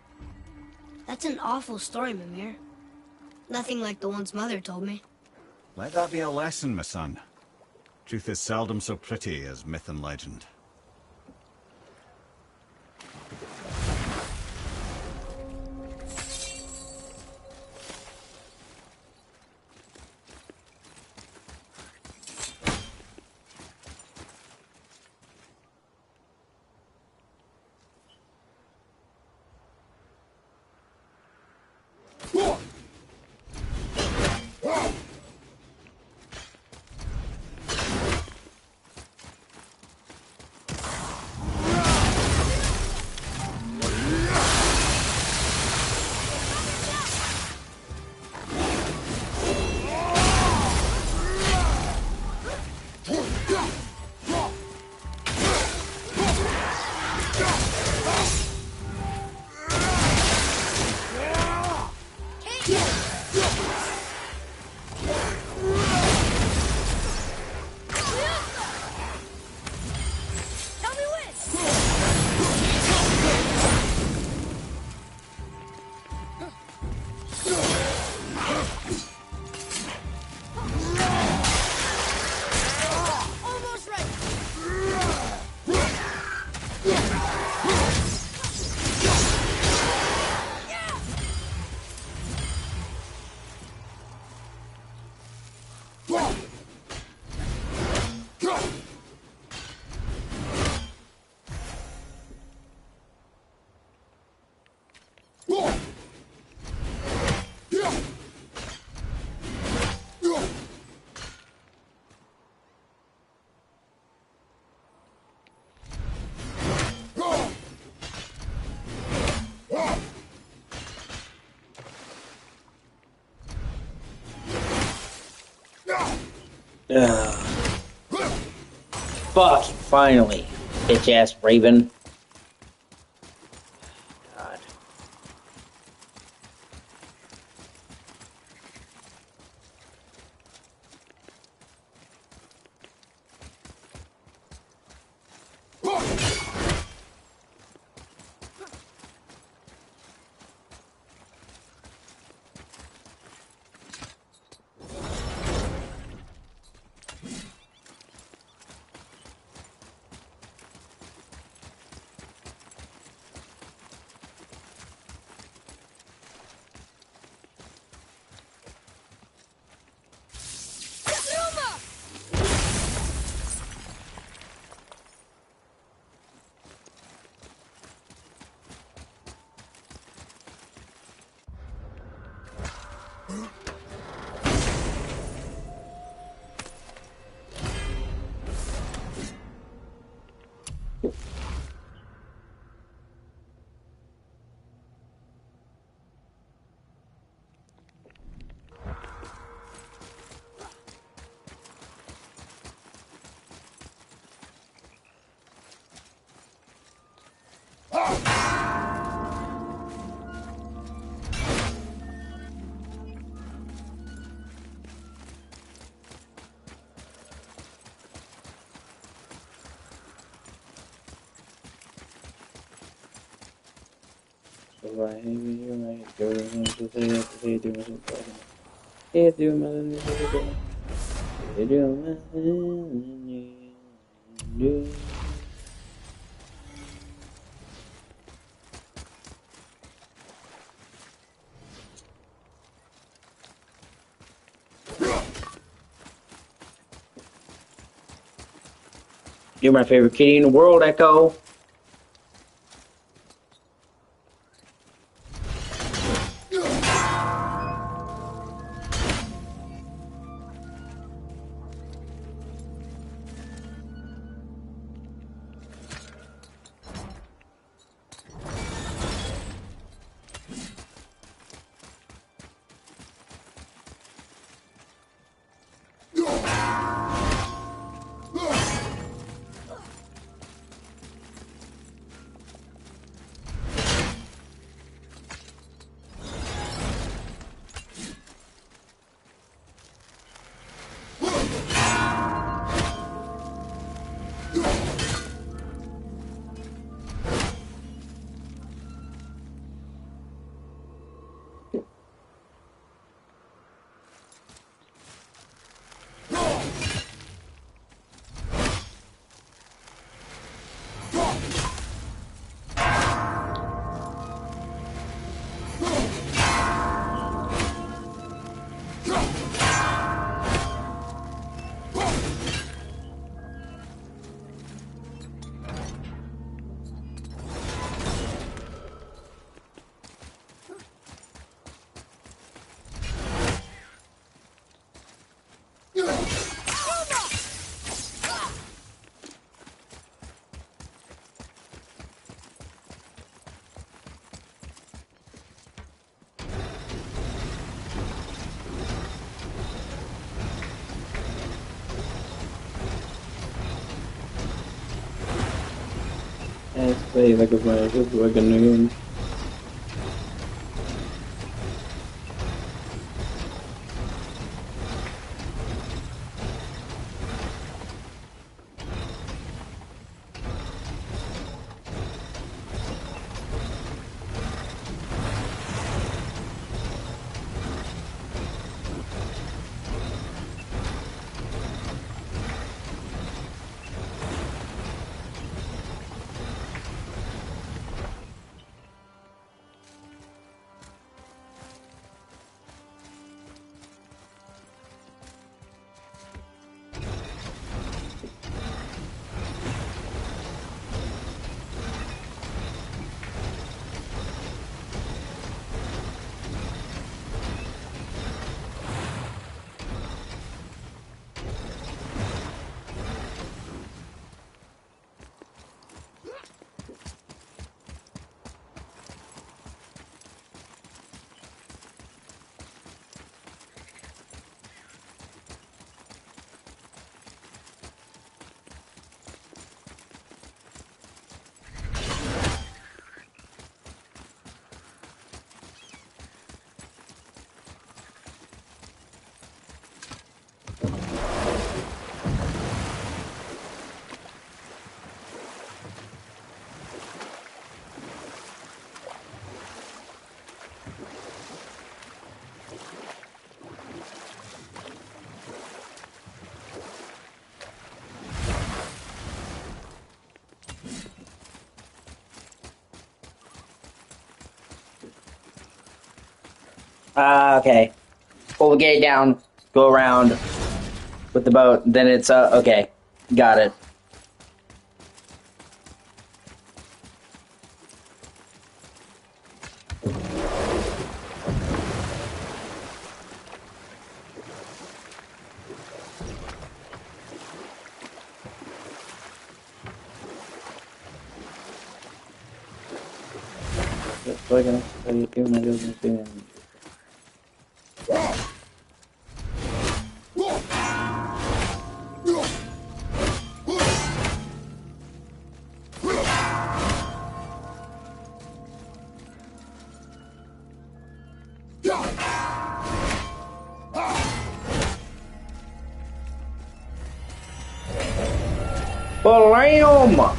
That's an awful story, Mimir. Nothing like the ones Mother told me. Let that be a lesson, my son. Truth is seldom so pretty as myth and legend. Fuck, finally. Bitch ass Raven. God. You're my favorite kitty in the world, Echo. Like a noon. Okay. Pull the gate down, go around with the boat, then it's, okay. Got it. Blam!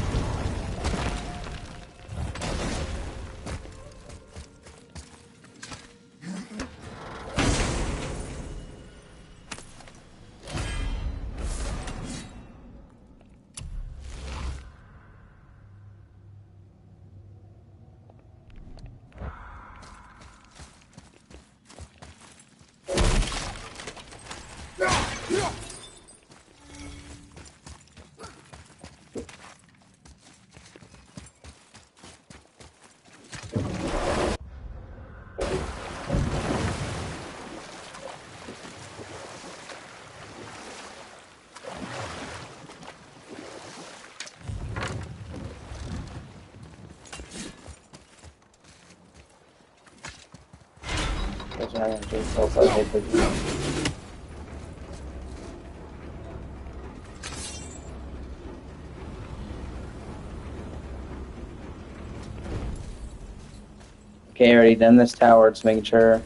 Okay, already done this tower, just making sure.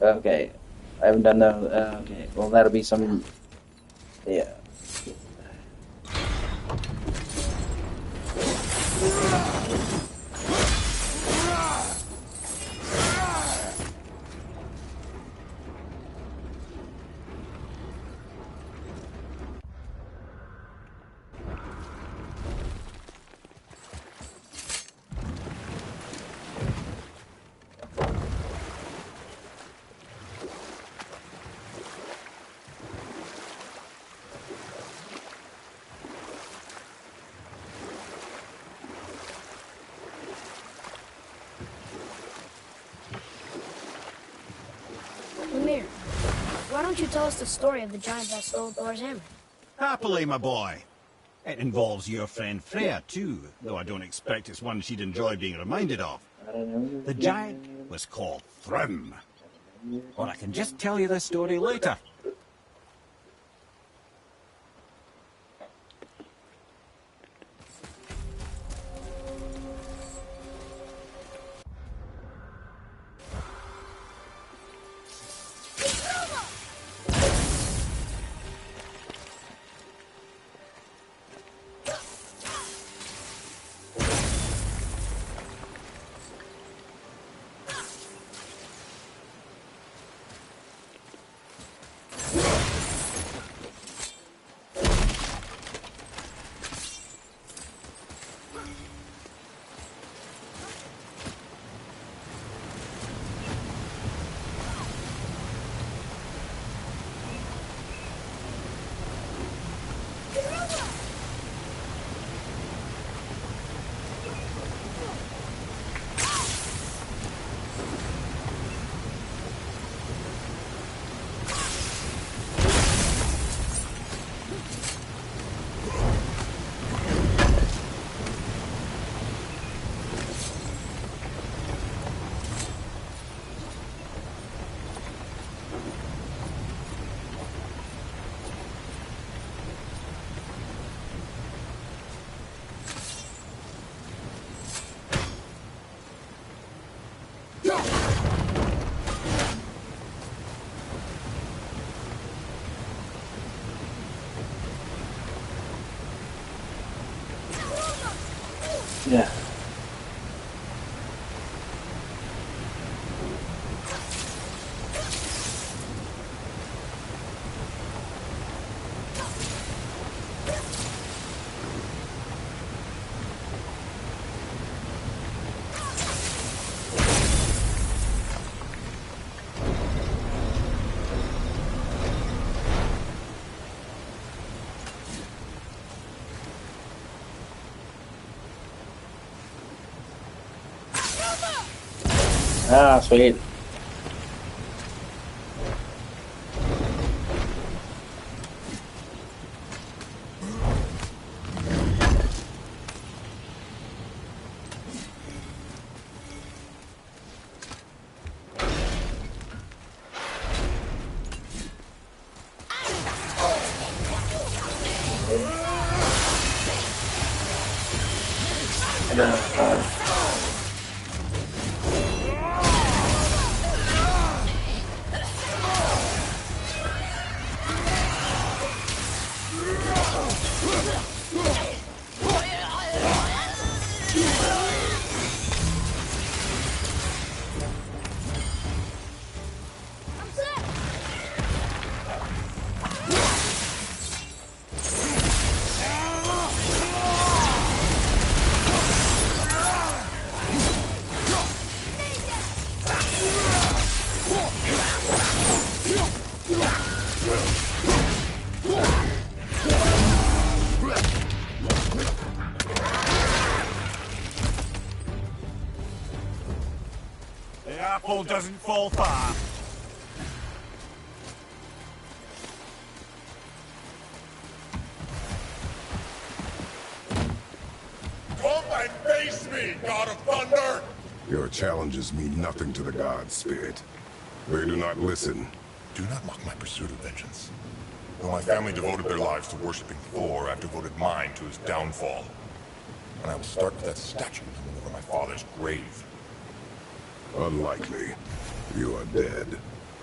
Okay, I haven't done those. Okay, well that'll be some. Yeah. Why don't you tell us the story of the giant that stole Thor's hammer? Happily, my boy. It involves your friend Freya, too, though I don't expect it's one she'd enjoy being reminded of. The giant was called Thrym. Or I can just tell you the story later. Yeah. Ah, sweet. apple doesn't fall far. Come and face me, God of Thunder! Your challenges mean nothing to the gods, Spirit. They do not listen. Do not mock my pursuit of vengeance. Though my family devoted their lives to worshipping Thor, I've devoted mine to his downfall. And I will start with that statue hanging over my father's grave. Unlikely. You are dead.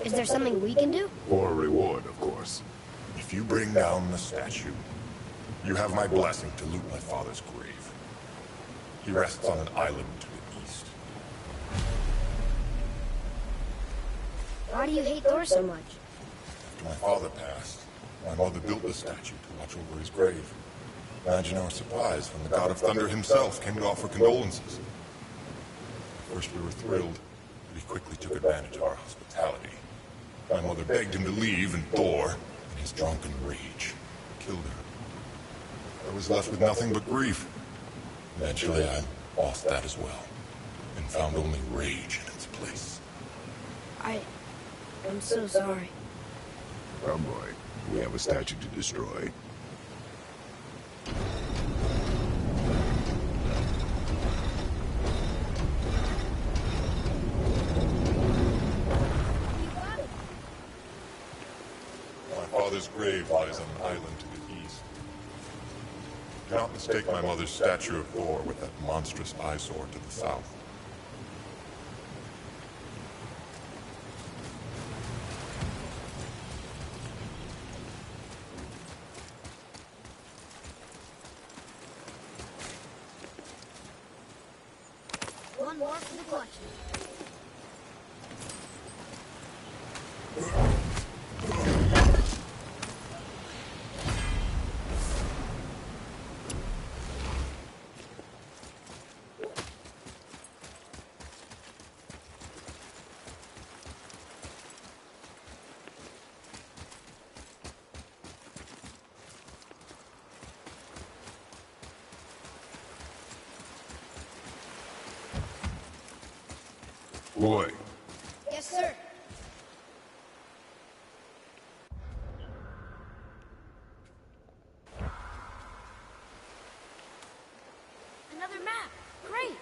Is there something we can do? For a reward, of course. If you bring down the statue, you have my blessing to loot my father's grave. He rests on an island to the east. Why do you hate Thor so much? After my father passed, my mother built the statue to watch over his grave. Imagine our surprise when the God of Thunder himself came to offer condolences. At first we were thrilled, but he quickly took advantage of our hospitality. My mother begged him to leave, and Thor, in his drunken rage, killed her. I was left with nothing but grief. Eventually I lost that as well, and found only rage in its place. I'm so sorry. Oh boy, we have a statue to destroy. My father's grave lies on an island to the east. Do not mistake my mother's statue of Thor with that monstrous eyesore to the south. One more for the collection. Boy, Yes, sir. Another map. Great.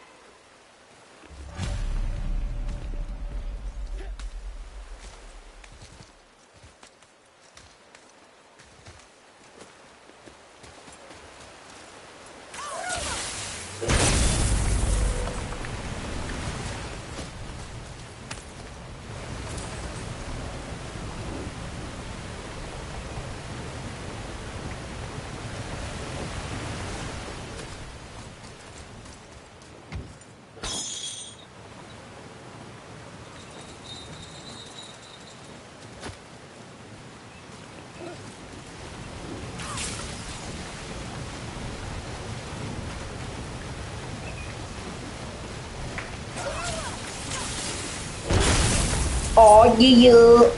Oh yeah.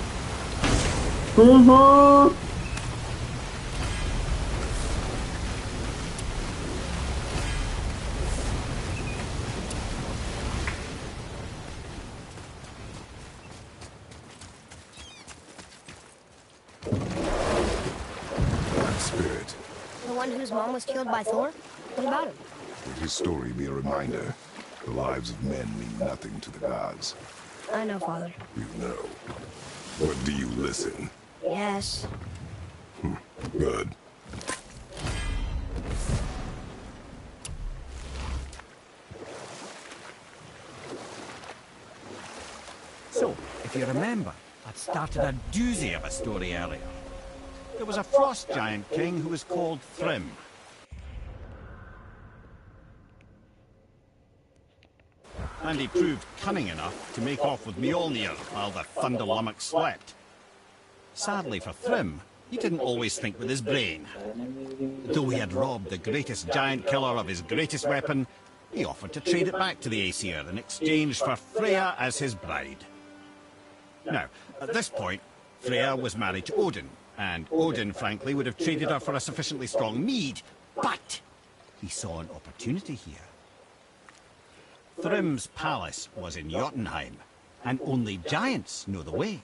Spirit, The one whose mom was killed by Thor? What about him? let his story be a reminder. The lives of men mean nothing to the gods. I know, Father. You know. But do you listen? Yes. Good. So, if you remember, I'd started a doozy of a story earlier. There was a frost giant king who was called Thrym. And he proved cunning enough to make off with Mjolnir while the Thunder Lummox slept. Sadly for Thrym, he didn't always think with his brain. Though he had robbed the greatest giant killer of his greatest weapon, he offered to trade it back to the Aesir in exchange for Freya as his bride. Now, at this point, Freya was married to Odin, and Odin, frankly, would have traded her for a sufficiently strong mead, but he saw an opportunity here. Thrym's palace was in Jotunheim, and only giants know the way.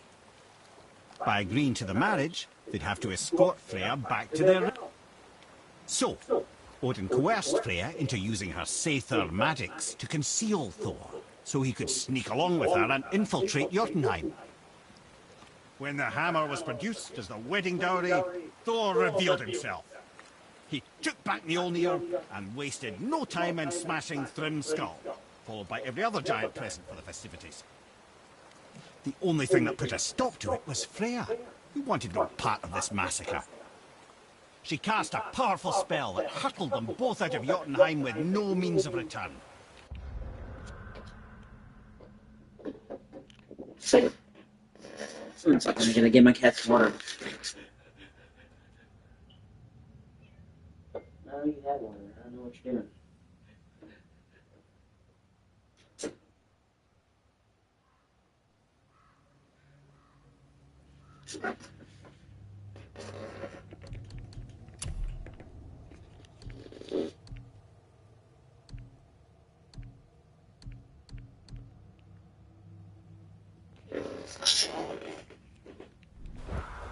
By agreeing to the marriage, they'd have to escort Freya back to their... So, Odin coerced Freya into using her Sather magics to conceal Thor, so he could sneak along with her and infiltrate Jotunheim. When the hammer was produced as the wedding dowry, Thor revealed himself. He took back Mjolnir and wasted no time in smashing Thrym's skull, followed by every other giant present for the festivities. The only thing that put a stop to it was Freya, who wanted no part of this massacre. She cast a powerful spell that hurtled them both out of Jotunheim with no means of return. One second, I'm gonna get my cat's water. No, you have water. I don't know what you're doing.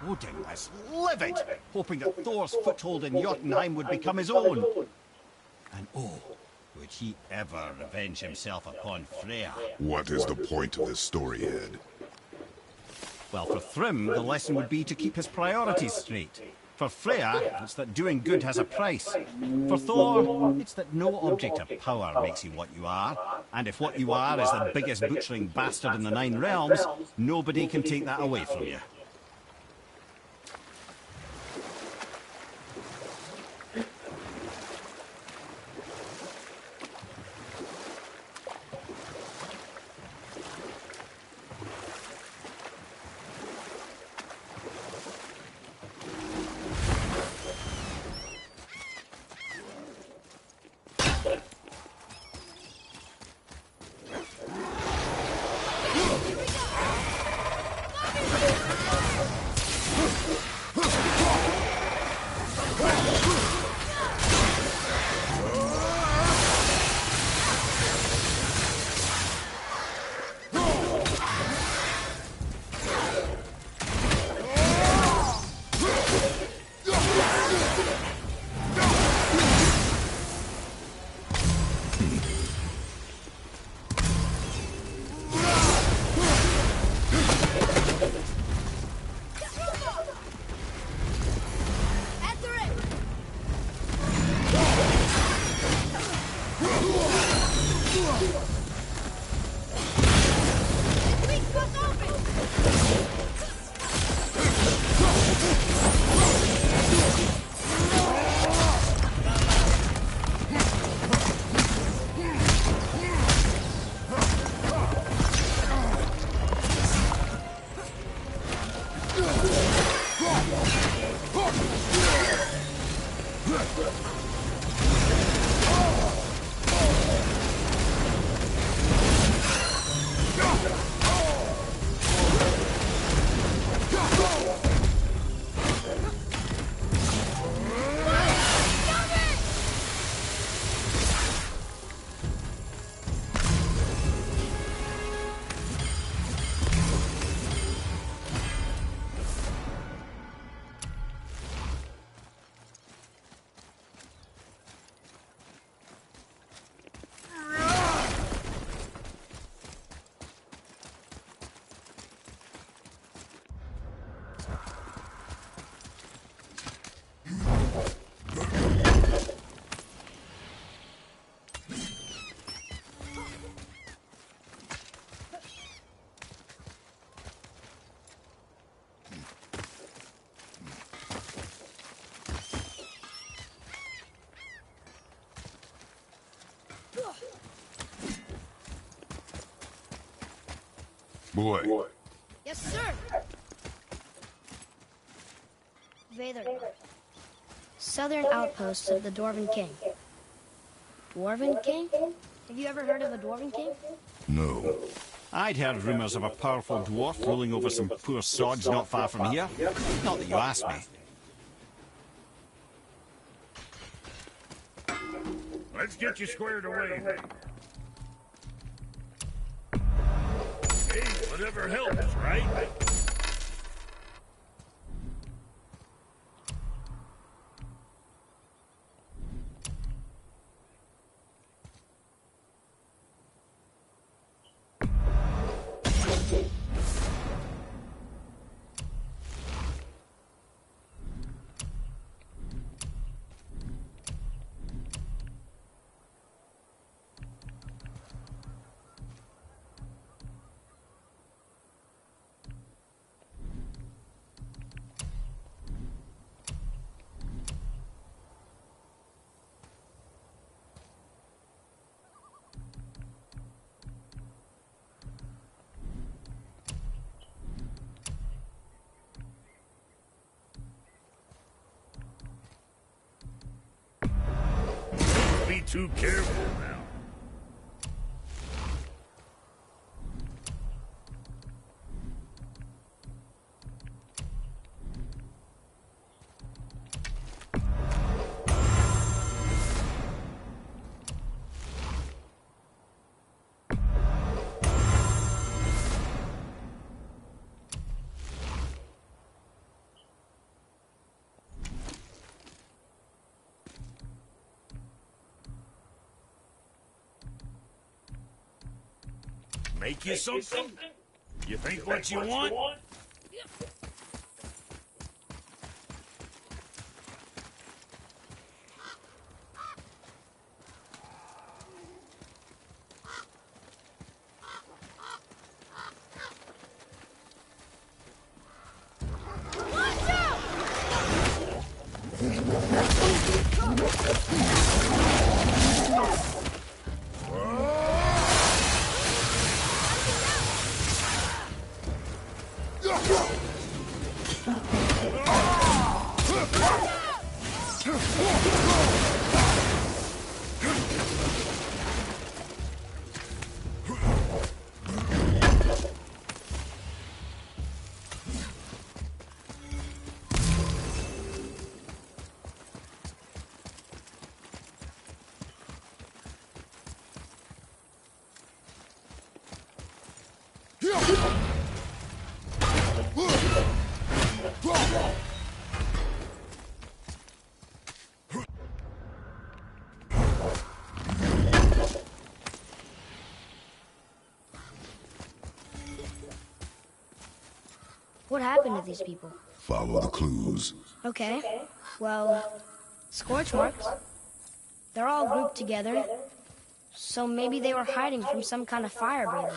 Odin was livid, hoping that Thor's foothold in Jotunheim would become his own. And oh, would he ever revenge himself upon Freya? What is the point of this story, Ed? Well, for Thrym, the lesson would be to keep his priorities straight. For Freya, it's that doing good has a price. For Thor, it's that no object of power makes you what you are. And if what you are is the biggest butchering bastard in the Nine Realms, nobody can take that away from you. Boy. Yes, sir. Vader. Southern outposts of the Dwarven King. Dwarven King? Have you ever heard of a Dwarven King? No. I'd heard rumours of a powerful dwarf ruling over some poor sods not far from here. Not that you asked me. Let's get you squared away. Hey, whatever helps, right? Be too careful now. Make you something? You think what you want? What happened to these people? Follow the clues. Okay. Well, scorch marks. They're all grouped together. So maybe they were hiding from some kind of fire breathing.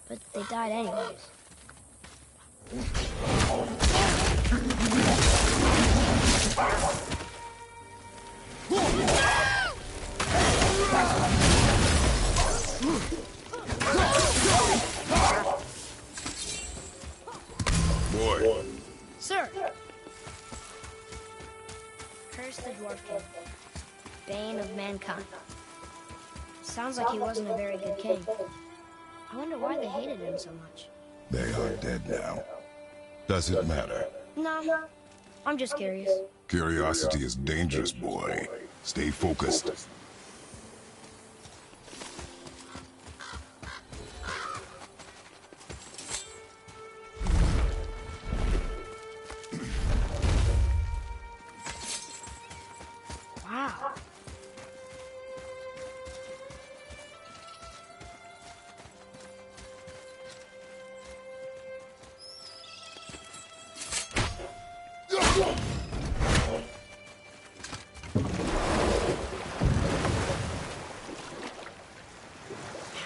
But they died anyways. Boy. Sir! Curse the Dwarf King. Bane of mankind. Sounds like he wasn't a very good king. I wonder why they hated him so much. They are dead now. Does it matter? No, I'm just curious. Curiosity is dangerous, boy. Stay focused. Wow.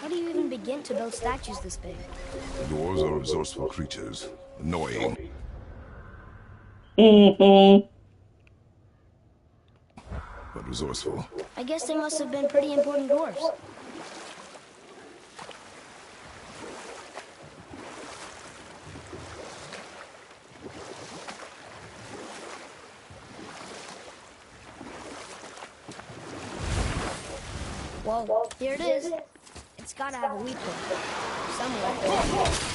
How do you even begin to build statues this big? Dwarves are resourceful creatures. Annoying. But resourceful. I guess they must have been pretty important dwarves. Well, here it is. It's gotta have a weak point. Somewhere.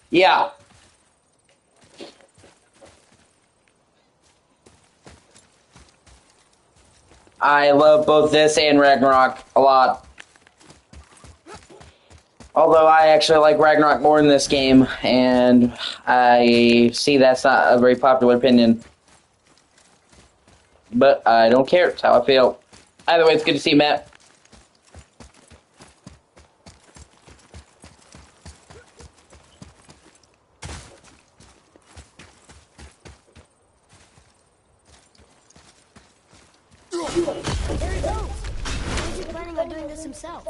Yeah. I love both this and Ragnarok a lot. Although I actually like Ragnarok more in this game, and I see that's not a very popular opinion. But I don't care, it's how I feel. Either way, it's good to see you, Matt. There he goes. He's planning on doing this himself.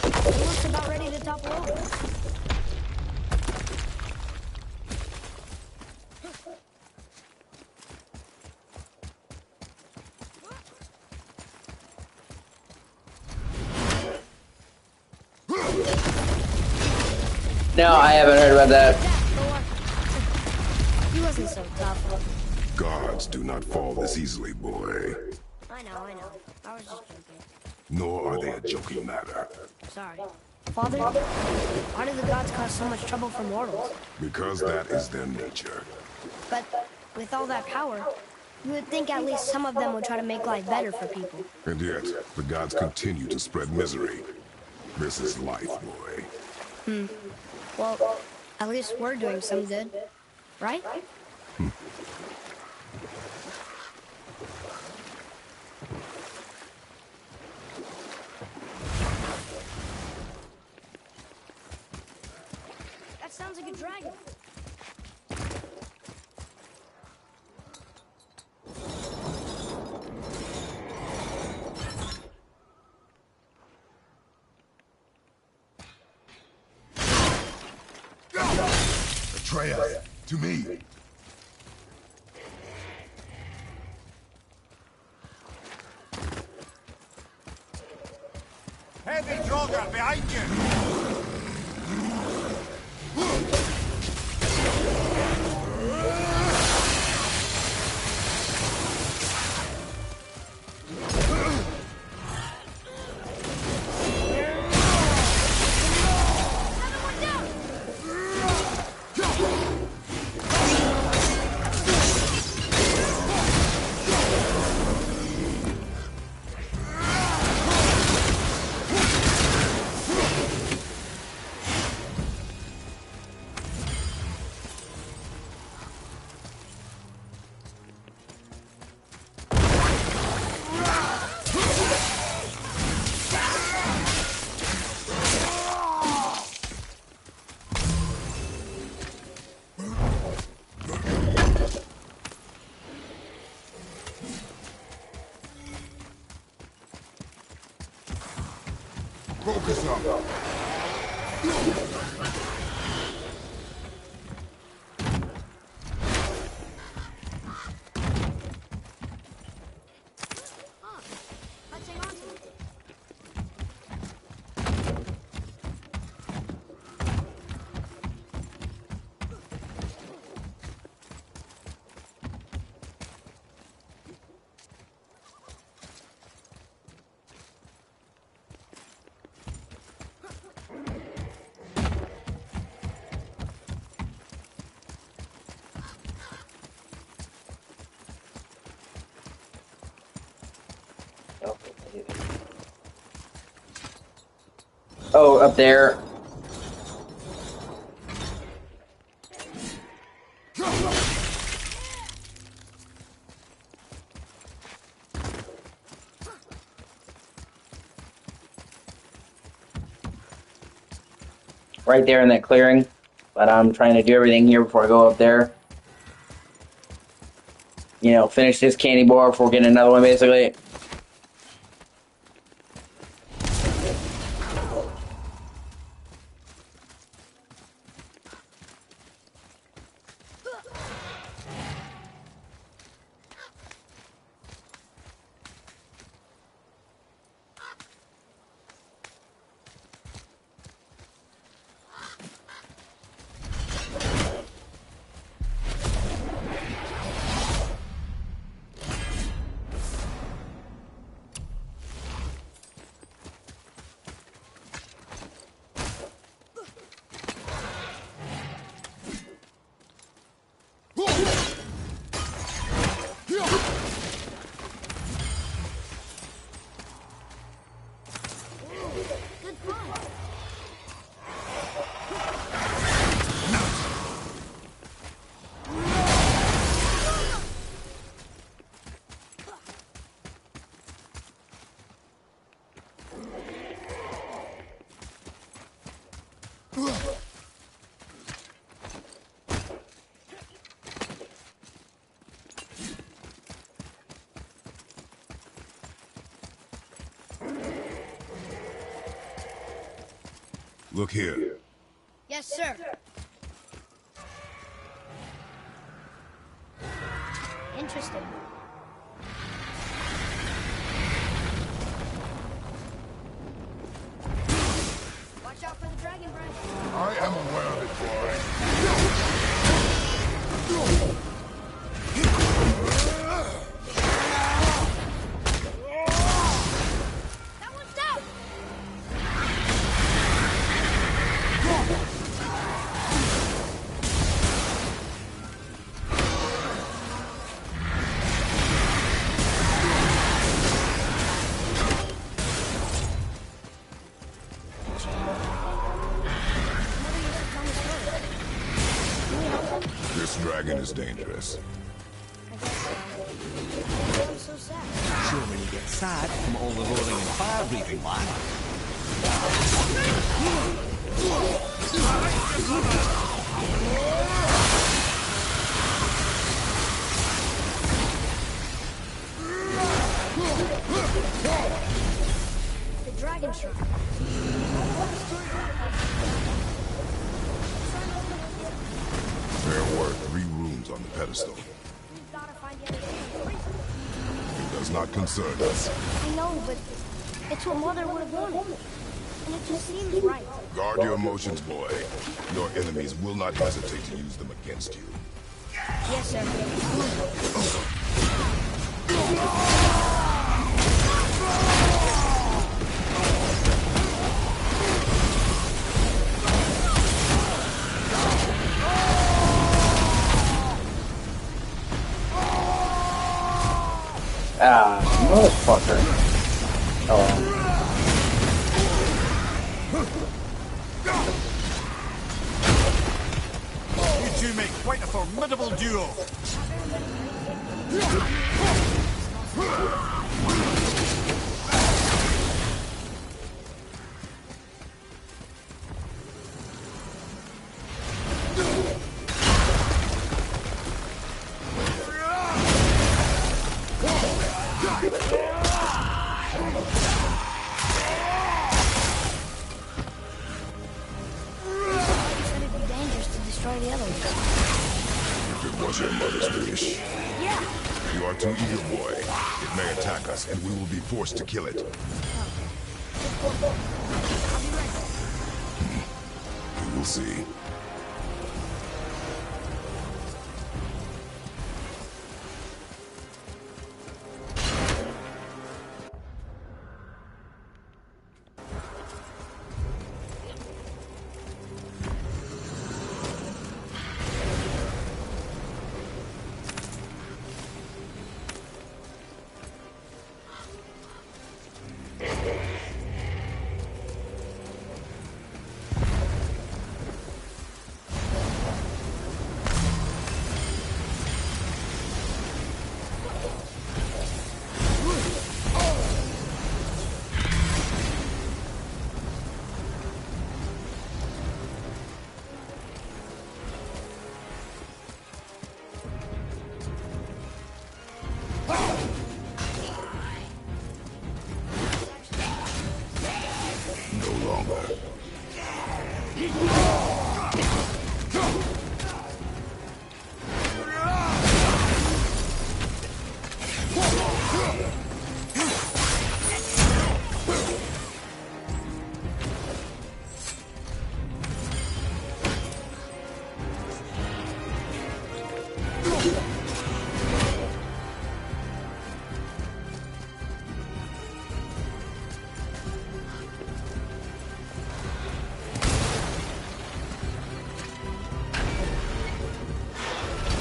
He looks about ready to topple over. No, I haven't heard about that. He wasn't so tough. Gods do not fall this easily, boy. I know. I was just joking. Nor are they a joking matter. Sorry. Father, why do the gods cause so much trouble for mortals? Because that is their nature. But with all that power, you would think at least some of them would try to make life better for people. And yet, the gods continue to spread misery. This is life, boy. Well, at least we're doing some good, right? That sounds like a dragon. Atreus, to me. Heavy Draugr behind you! Focus up. Let's hang on to it. Oh, up there. Right there in that clearing. But I'm trying to do everything here before I go up there. You know, finish this candy bar before getting another one, basically. Look here. Yes, sir. Interesting. Watch out for the dragon breath. I am aware of it, boy. That one's down. This dragon is dangerous. I'm so sad. Sure, when you get sad from all the roaring and fire breathing, lad. The dragon shark. There were 3 rooms on the pedestal. We've got to find the other two. It does not concern us. I know, but it's what Mother would have wanted. And it just seems right. Guard your emotions, boy. Your enemies will not hesitate to use them against you. Yes, sir. Ah, motherfucker. Oh. You two make quite a formidable duo. Destroy the other one. If it was your mother's wish. Yeah. You are too eager, boy. It may attack us, and we will be forced to kill it. I'll be right back. We will see.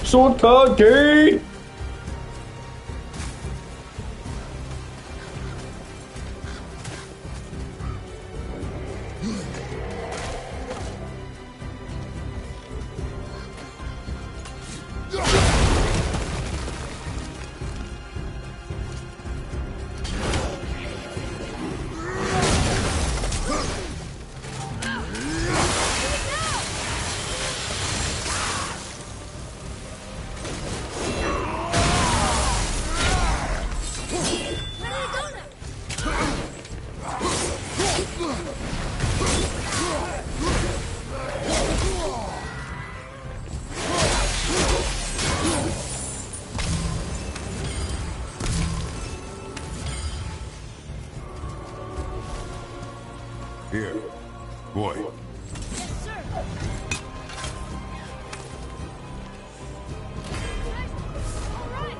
Sword card game! Here, boy. Yes, sir. All right.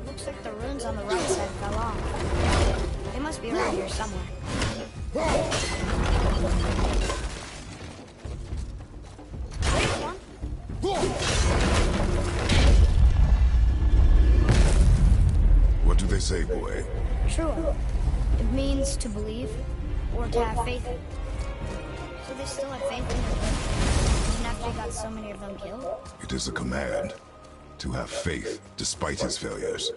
Looks like the runes on the right side fell off. They must be around here somewhere. There's one. What do they say, boy? True. It means to believe or to have faith in. So they still have faith in it, even after he got so many of them killed? It is a command to have faith despite his failures.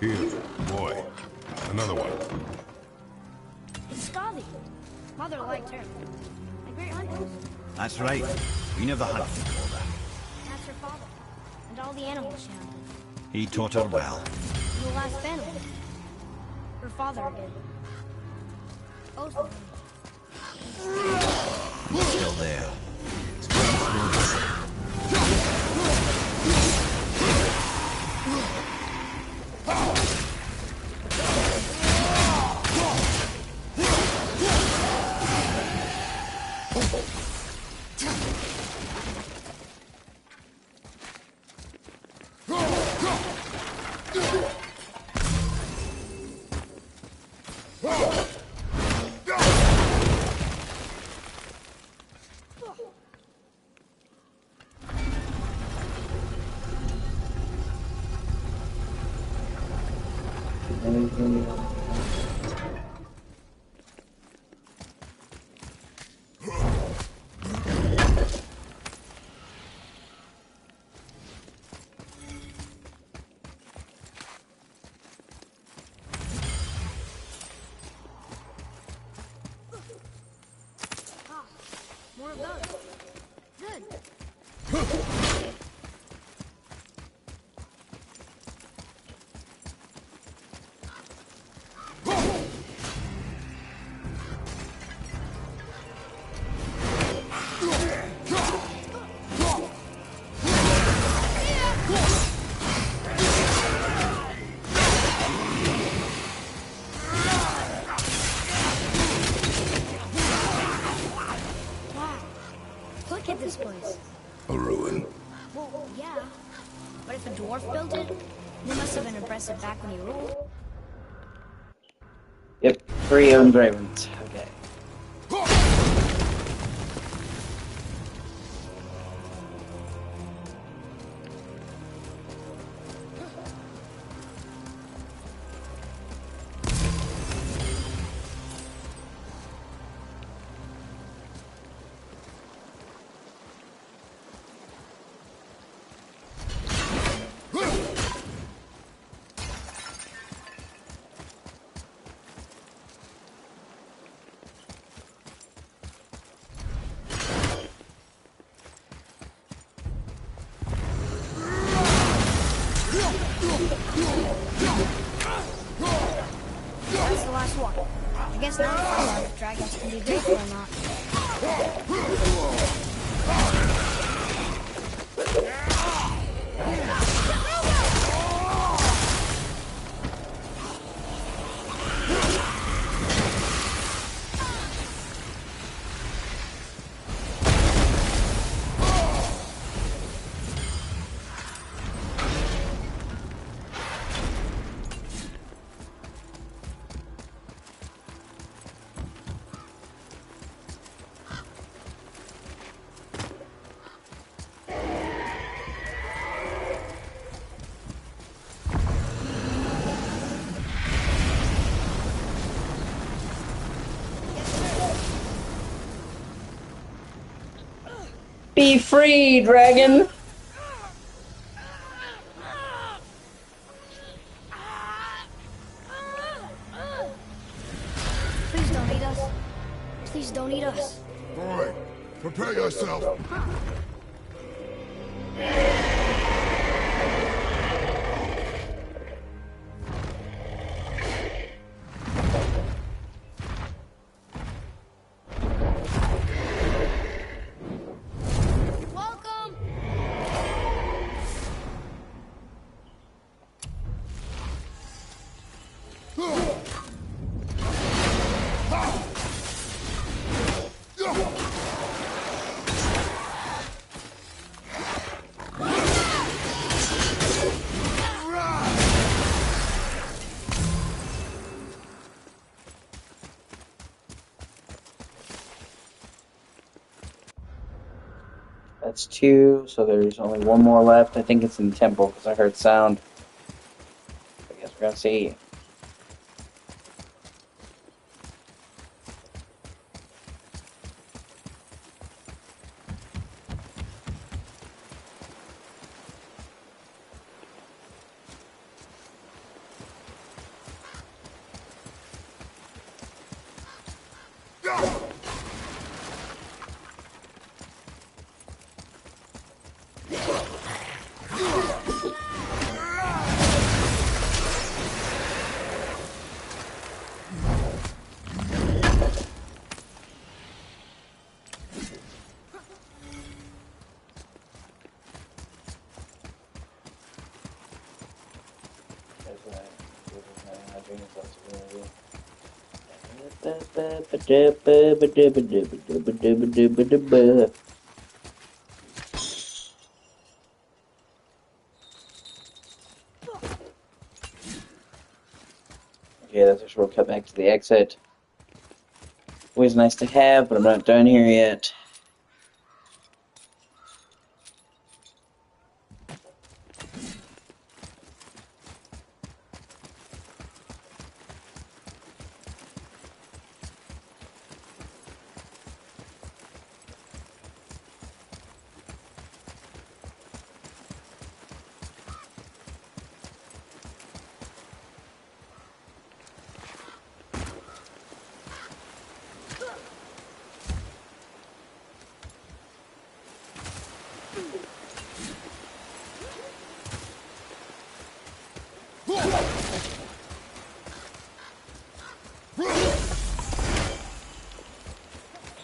Here, boy. Another one. It's Scotty. Mother liked her. My great hunters. That's right. Queen of the hunt, we call her. That's her father. And all the animals she hunted. He taught her well. And the last family. Her father again. Osman. He's still there. More of those. Good. Look at this place. A ruin. Well, yeah. But if a dwarf built it, they must have been impressive back when he ruled. Yep, 3 owned ravens. Okay. guess now we'll find out if dragons can be grateful or not. Be free, dragon! Please don't eat us. Please don't eat us. Boy, prepare yourself. Welcome! That's 2, so there's only 1 more left. I think it's in the temple, because I heard sound. I guess we're gonna see. Okay, that's a short cut back to the exit. Always nice to have, but I'm not done here yet.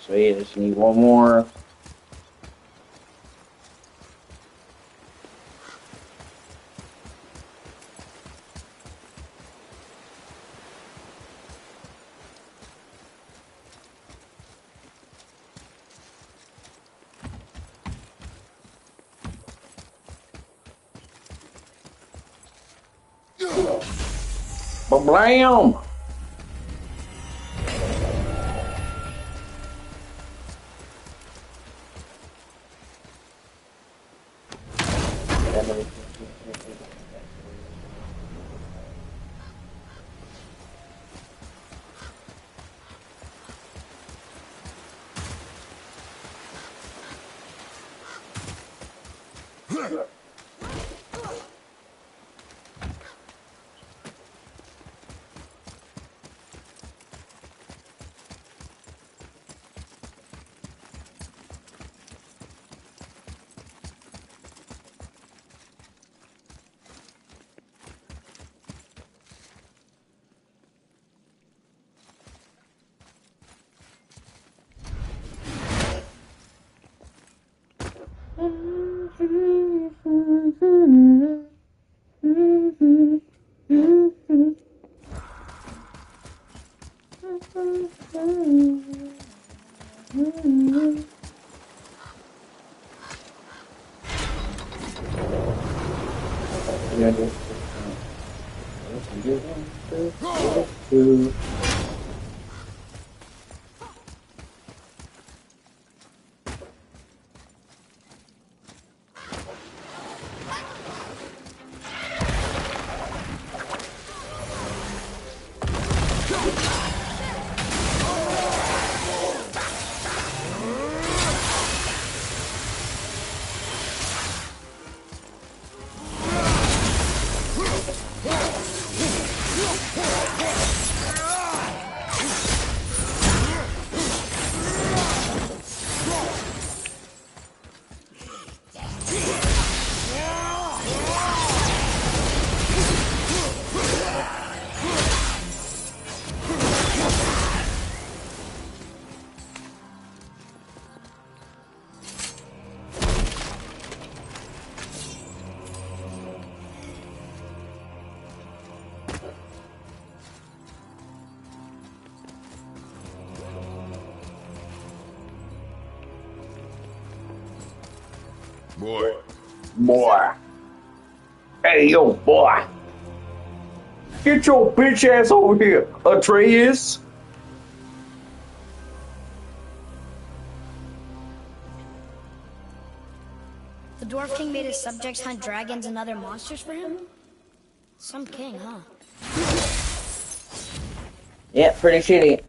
Sweet, I just need 1 more. Blam! Boy. Hey, yo, boy. Get your bitch ass over here, Atreus. The Dwarf King made his subjects hunt dragons and other monsters for him? Some king, huh? Yeah, pretty shitty.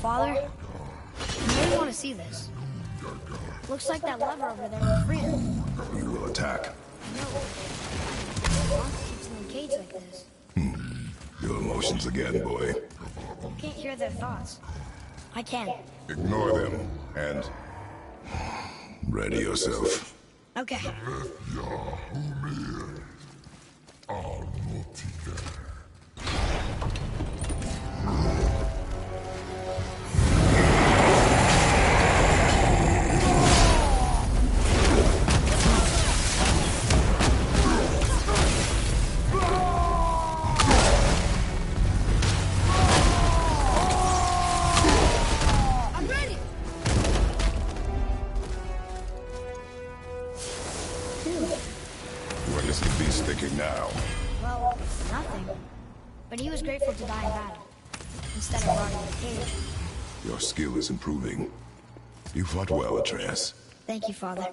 Father? You may want to see this. Looks like that lever over there will free them. You will attack. No. What keeps them in a cage like this? Your emotions again, boy. You can't hear their thoughts. I can. Ignore them and ready yourself. Okay. What is the beast thinking now? Well, nothing. But he was grateful to die in battle, instead of rotting in a cage. Your skill is improving. You fought well, Atreus. Thank you, Father.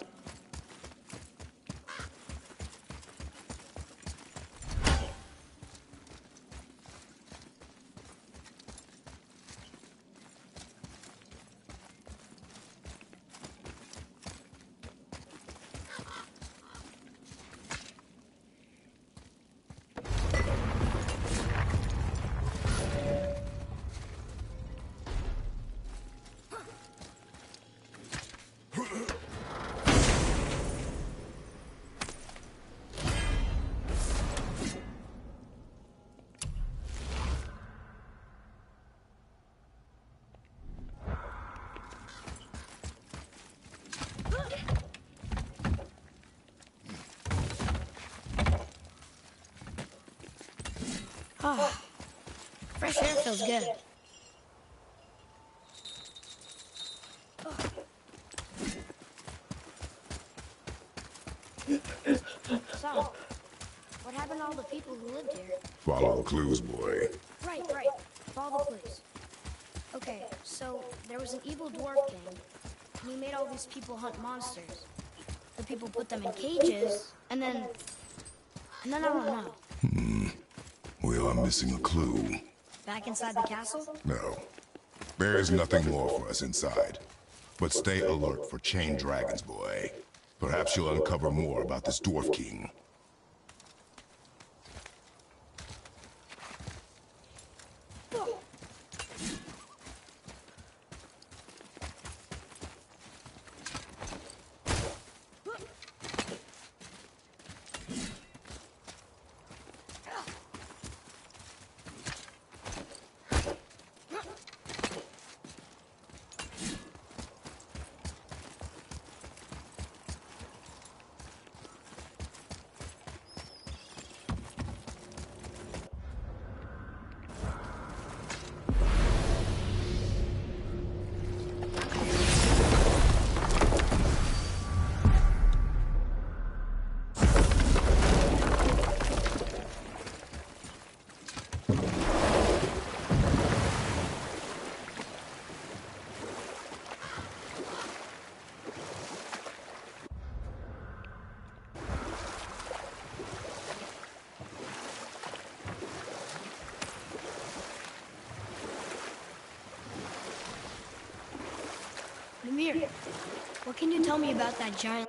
Oh, fresh air feels good. So, what happened to all the people who lived here? Follow the clues, boy. Right. Follow the clues. Okay, so there was an evil dwarf king, and he made all these people hunt monsters. The people put them in cages, and then I don't know. We are missing a clue. Back inside the castle? No. There is nothing more for us inside. But stay alert for chained dragons, boy. Perhaps you'll uncover more about this Dwarf King. Mimir, what can you tell me about that giant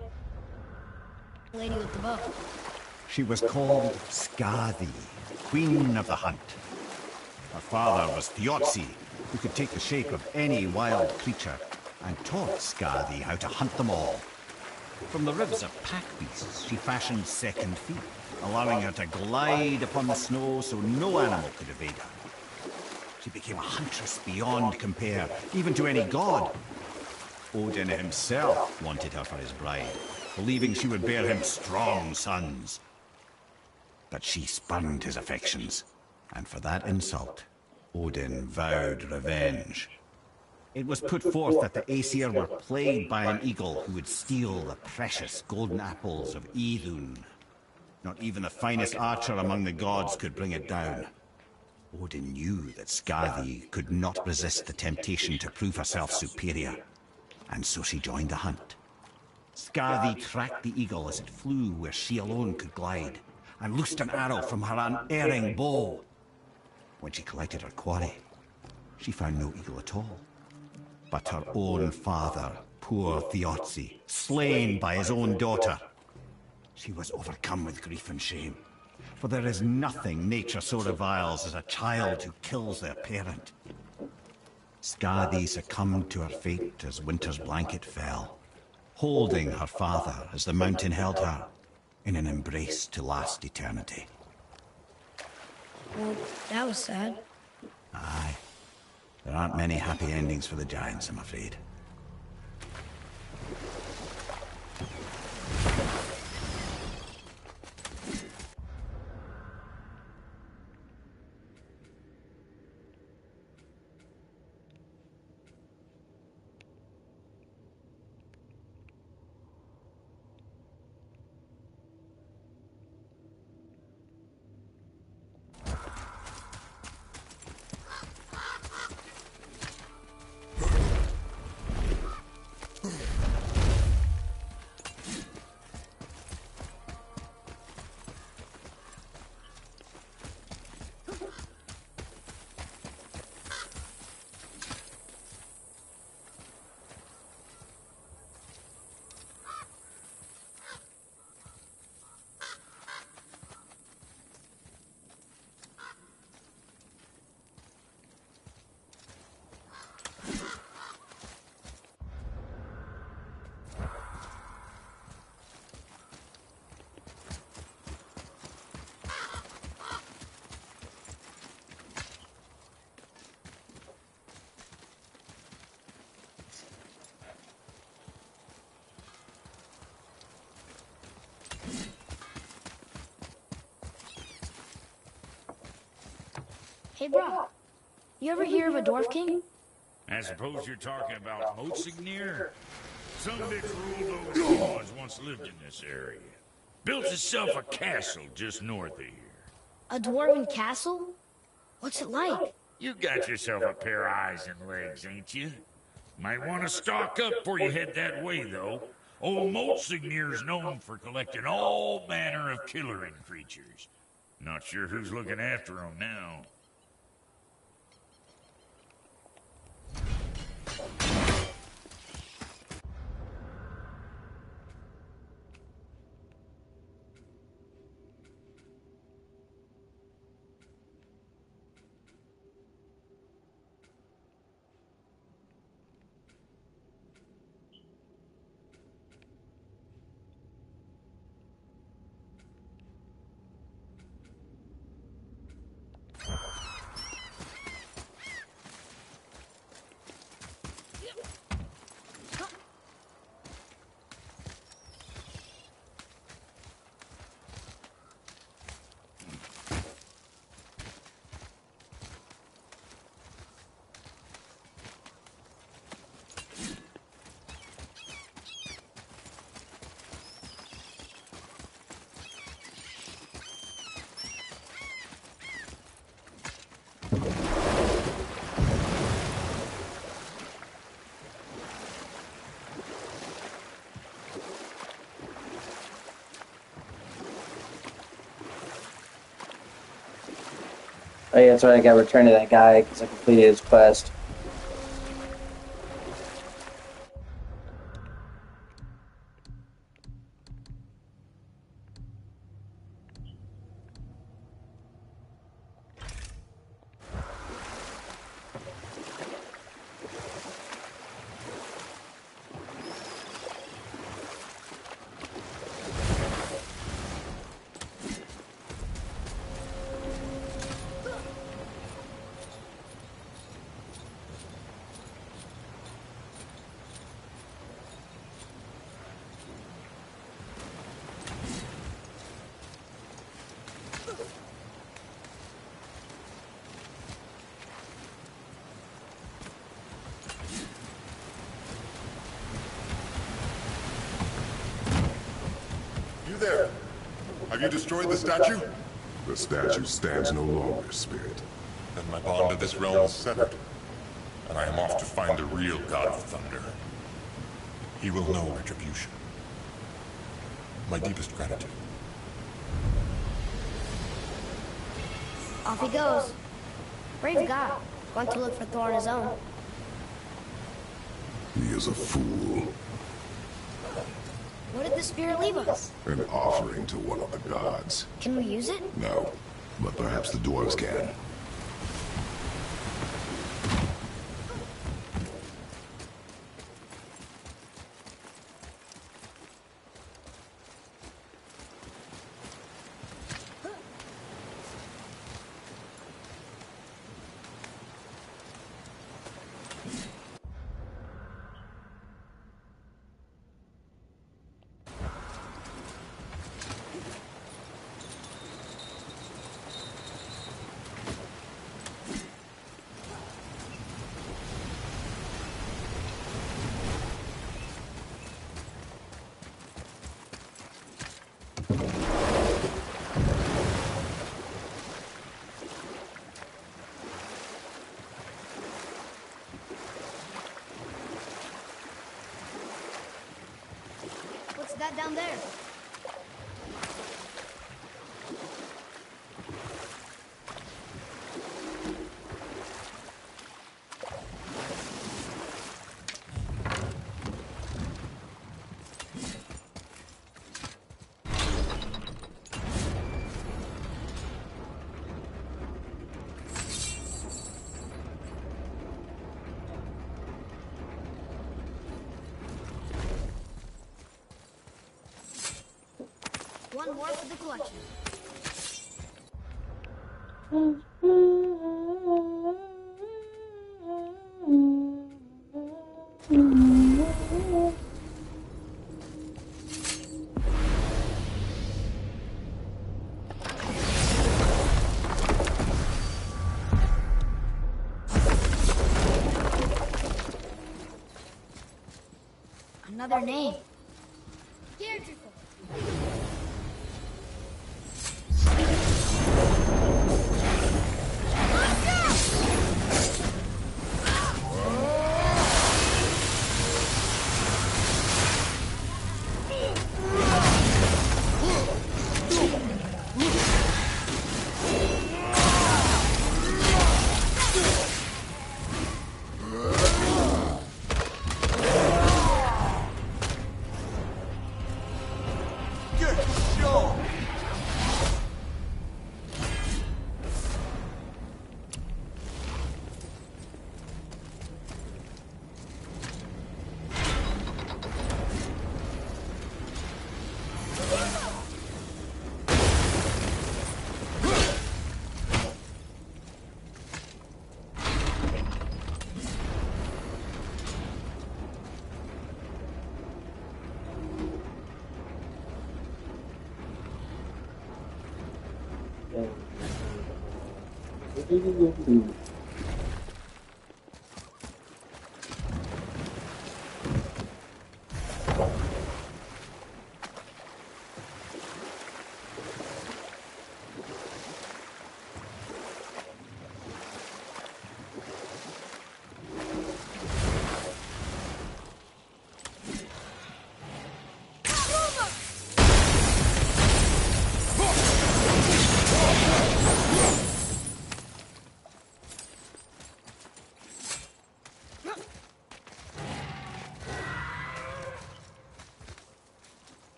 lady with the bow? She was called Skadi, Queen of the Hunt. Her father was Thiotzi, who could take the shape of any wild creature, and taught Skadi how to hunt them all. From the ribs of pack beasts, she fashioned second feet, allowing her to glide upon the snow so no animal could evade her. She became a huntress beyond compare, even to any god. Odin himself wanted her for his bride, believing she would bear him strong sons. But she spurned his affections, and for that insult, Odin vowed revenge. It was put forth that the Aesir were plagued by an eagle who would steal the precious golden apples of Idun. Not even the finest archer among the gods could bring it down. Odin knew that Skadi could not resist the temptation to prove herself superior, and so she joined the hunt. Skadi tracked the eagle as it flew where she alone could glide, and loosed an arrow from her unerring bow. When she collected her quarry, she found no eagle at all, but her own father, poor Thiotzi, slain by his own daughter. She was overcome with grief and shame, for there is nothing nature so reviles as a child who kills their parent. Skadi succumbed to her fate as winter's blanket fell, holding her father as the mountain held her in an embrace to last eternity. Well, that was sad. Aye. There aren't many happy endings for the giants, I'm afraid. Hey, bro, you ever hear of a dwarf king? I suppose you're talking about O.C.G. Some bitch ruled over the gods once lived in this area. Built himself a castle just north of here. A dwarven castle? What's it like? You got yourself a pair of eyes and legs, ain't you? Might want to stock up before you head that way, though. Old Monsignier's known for collecting all manner of killering creatures. Not sure who's looking after 'em now. Oh yeah, that's right, I got returned to that guy because I completed his quest. You there? Have you destroyed the statue? The statue stands no longer, Spirit. Then my bond to this realm is severed, and I am off to find the real God of Thunder. He will know retribution. My deepest gratitude. Off he goes. Brave guy. Going to look for Thor on his own. He is a fool. What did the spirit leave us? An offering to one of the gods. Can we use it? No, but perhaps the dwarves can. What's that down there? One more for the collection. Another name.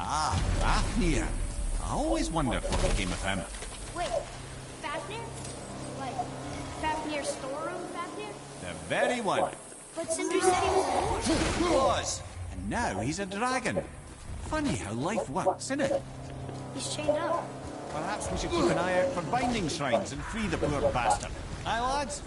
Ah, Fafnir. I always wondered what became of him. Wait, Fafnir? Like, Fafnir's storeroom Fafnir? The very one. But Sindri said he was a horse. He was. And now he's a dragon. Funny how life works, isn't it? He's chained up. Perhaps we should keep an eye out for binding shrines and free the poor bastard. Aye, lads?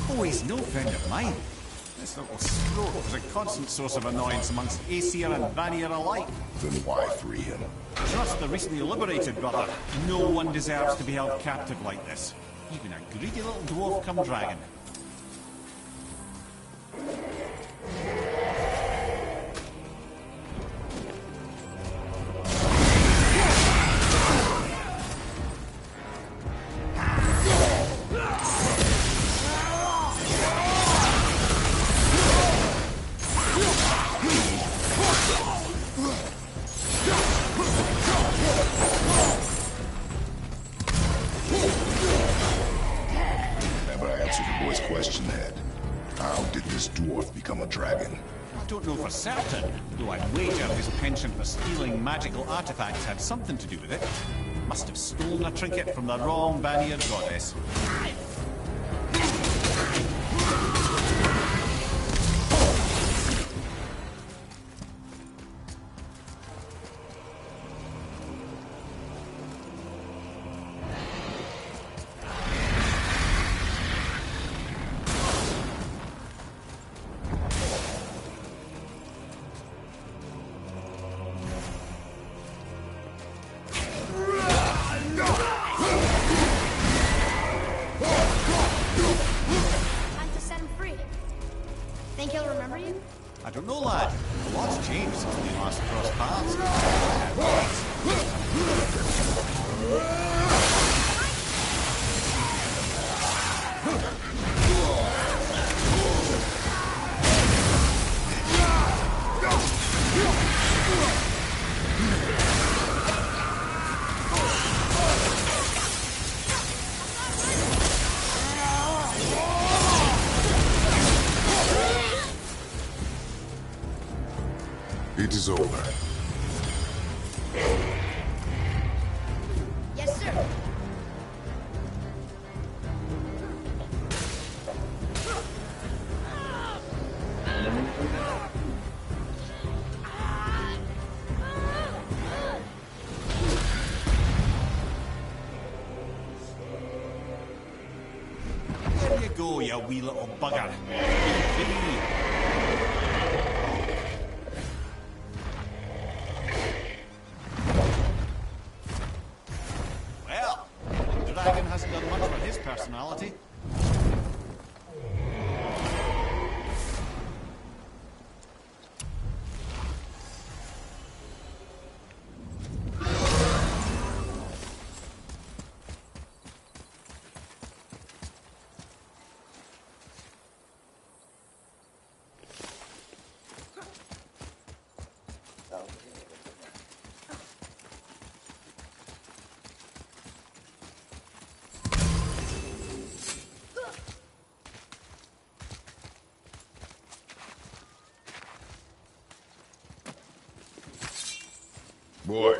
Oh, he's no friend of mine. This little scrote was a constant source of annoyance amongst Aesir and Vanir alike. Then why free him? Trust the recently liberated, brother. No one deserves to be held captive like this. Even a greedy little dwarf come dragon. I don't know for certain, though I'd wager his penchant for stealing magical artifacts had something to do with it. Must have stolen a trinket from the wrong Vanir goddess. Think he'll remember you? I don't know, lad. A lot's changed since we last crossed paths. It is over. go, you wee little bugger. Well, the dragon hasn't done much for his personality. Boy.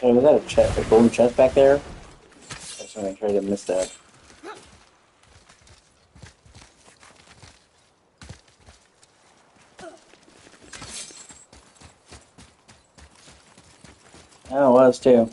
Oh, was that a chest, a golden chest back there? I just want to make sure I didn't miss that. Oh, it was too.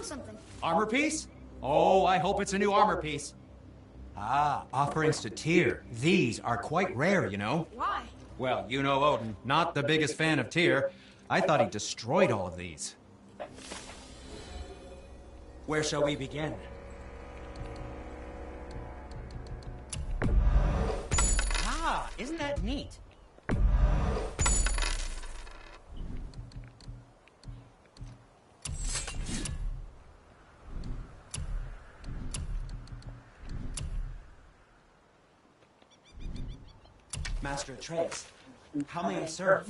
Something. Armor piece? Oh, I hope it's a new armor piece. Ah, offerings to Tyr. These are quite rare, you know. Why? Well, you know Odin, not the biggest fan of Tyr. I thought he destroyed all of these. Where shall we begin? Isn't that neat? Master Atreus, how may I serve?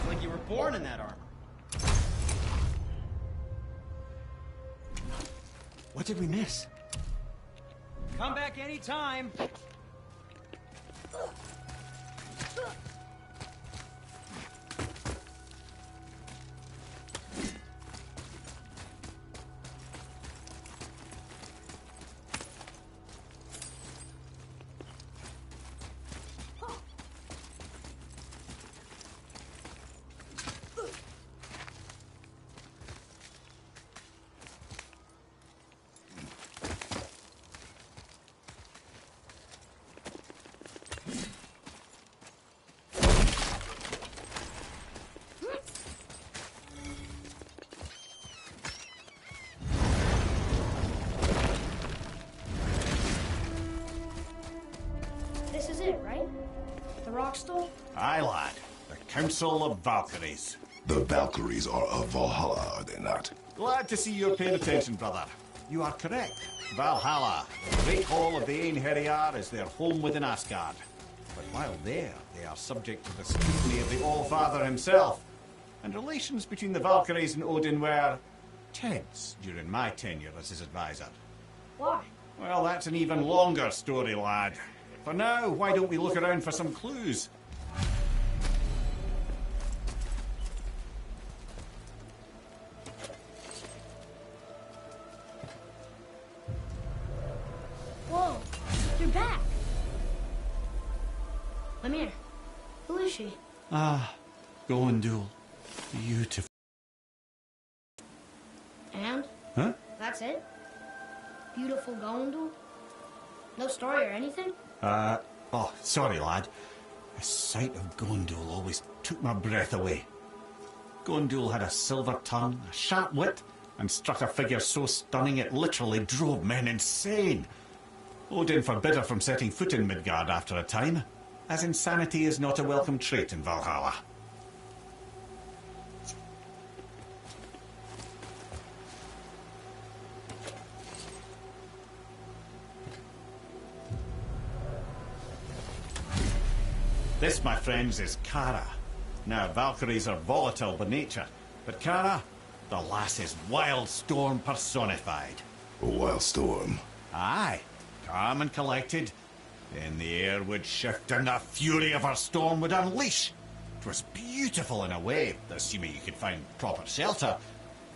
Like you were born in that armor. What did we miss? Come back anytime. This is it, right? The rock stool? Aye, lad. The Council of Valkyries. The Valkyries are of Valhalla, are they not? Glad to see you're paying attention, brother. You are correct. Valhalla, the great hall of the Einherjar, is their home within Asgard. But while there, they are subject to the scrutiny of the All-Father himself. And relations between the Valkyries and Odin were tense during my tenure as his advisor. Why? Well, that's an even longer story, lad. For now, why don't we look around for some clues? Whoa, you're back. Lemire, who is she? Ah, Gondul. Beautiful. And? Huh? That's it? Beautiful Gondul? No story or anything? Oh, sorry, lad. The sight of Gondul always took my breath away. Gondul had a silver tongue, a sharp wit, and struck a figure so stunning it literally drove men insane. Odin forbid her from setting foot in Midgard after a time, as insanity is not a welcome trait in Valhalla. This, my friends, is Kara. Now, Valkyries are volatile by nature, but Kara, the lass is wild storm personified. A wild storm? Aye, calm and collected. Then the air would shift and the fury of her storm would unleash. 'Twas beautiful in a way, assuming you could find proper shelter.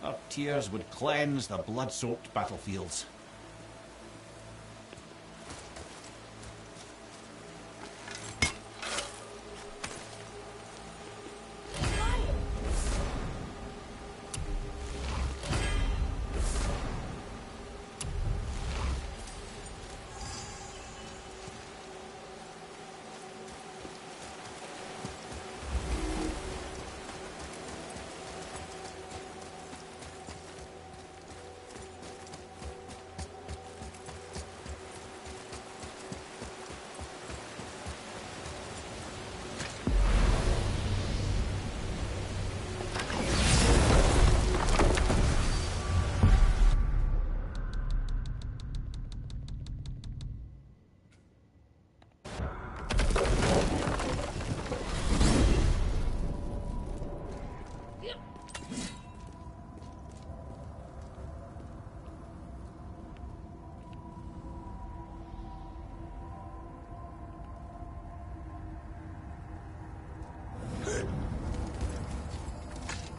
Her tears would cleanse the blood-soaked battlefields.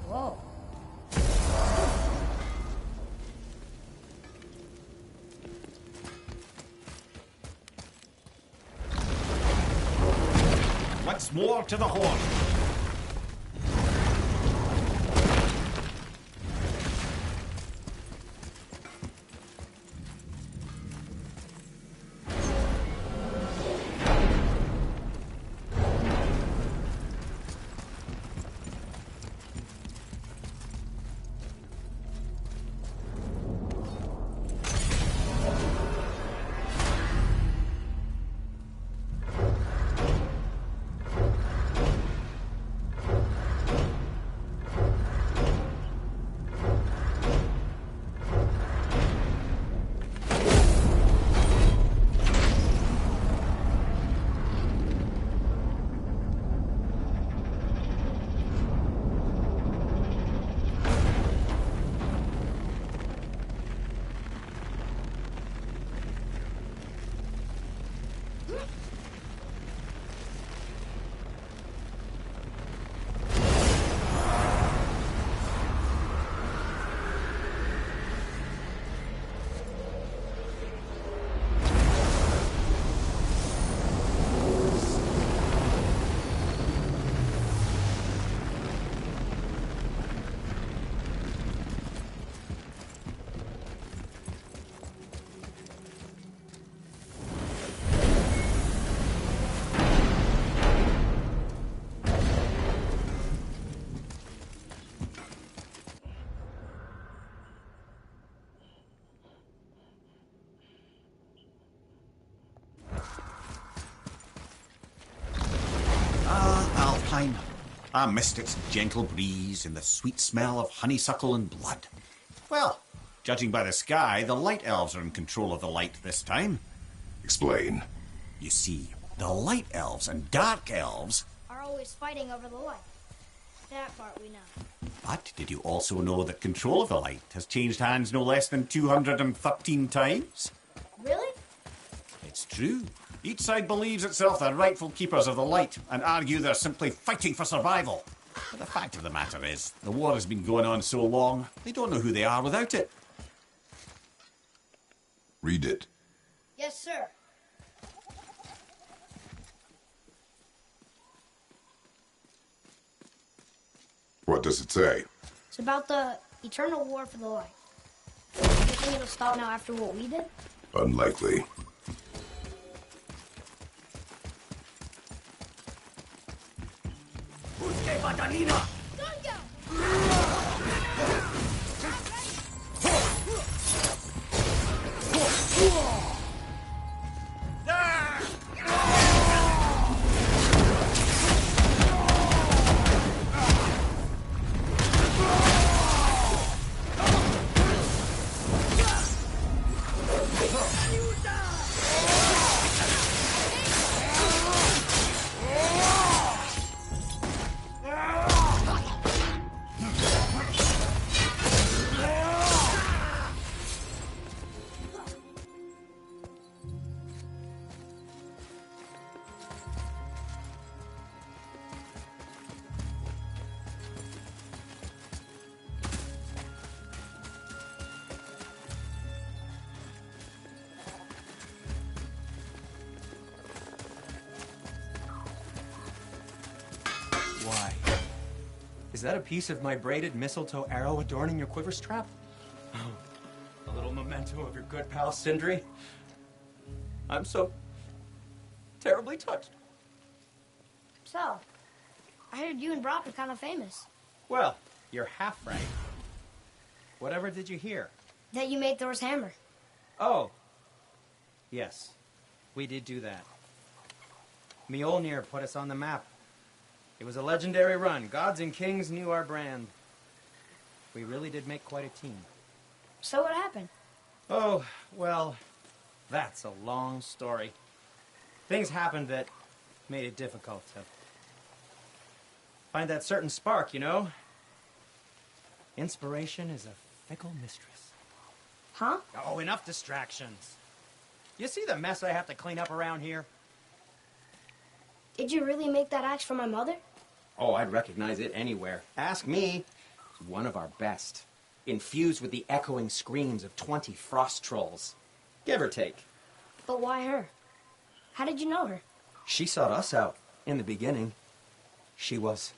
Whoa. Once more to the horn. time. I missed its gentle breeze and the sweet smell of honeysuckle and blood. Well, judging by the sky, the light elves are in control of the light this time. Explain. You see, the light elves and dark elves... are always fighting over the light. That part we know. But did you also know that control of the light has changed hands no less than 213 times? Really? It's true. Each side believes itself the rightful keepers of the light and argue they're simply fighting for survival. But the fact of the matter is, the war has been going on so long, they don't know who they are without it. Read it. Yes, sir. What does it say? It's about the eternal war for the light. Do you think it'll stop now after what we did? Unlikely. Why? Is that a piece of my braided mistletoe arrow adorning your quiver strap? Oh, a little memento of your good pal Sindri? I'm so terribly touched. So, I heard you and Brock are kind of famous. Well, you're half right. Whatever did you hear? That you made Thor's hammer. Oh. Yes, we did do that. Mjolnir put us on the map. It was a legendary run. Gods and kings knew our brand. We really did make quite a team. So what happened? Oh, well, that's a long story. Things happened that made it difficult to find that certain spark, you know? Inspiration is a fickle mistress. Huh? Oh, enough distractions. You see the mess I have to clean up around here? Did you really make that axe for my mother? Oh, I'd recognize it anywhere. Ask me. It's one of our best. Infused with the echoing screams of 20 frost trolls. Give or take. But why her? How did you know her? She sought us out in the beginning. She was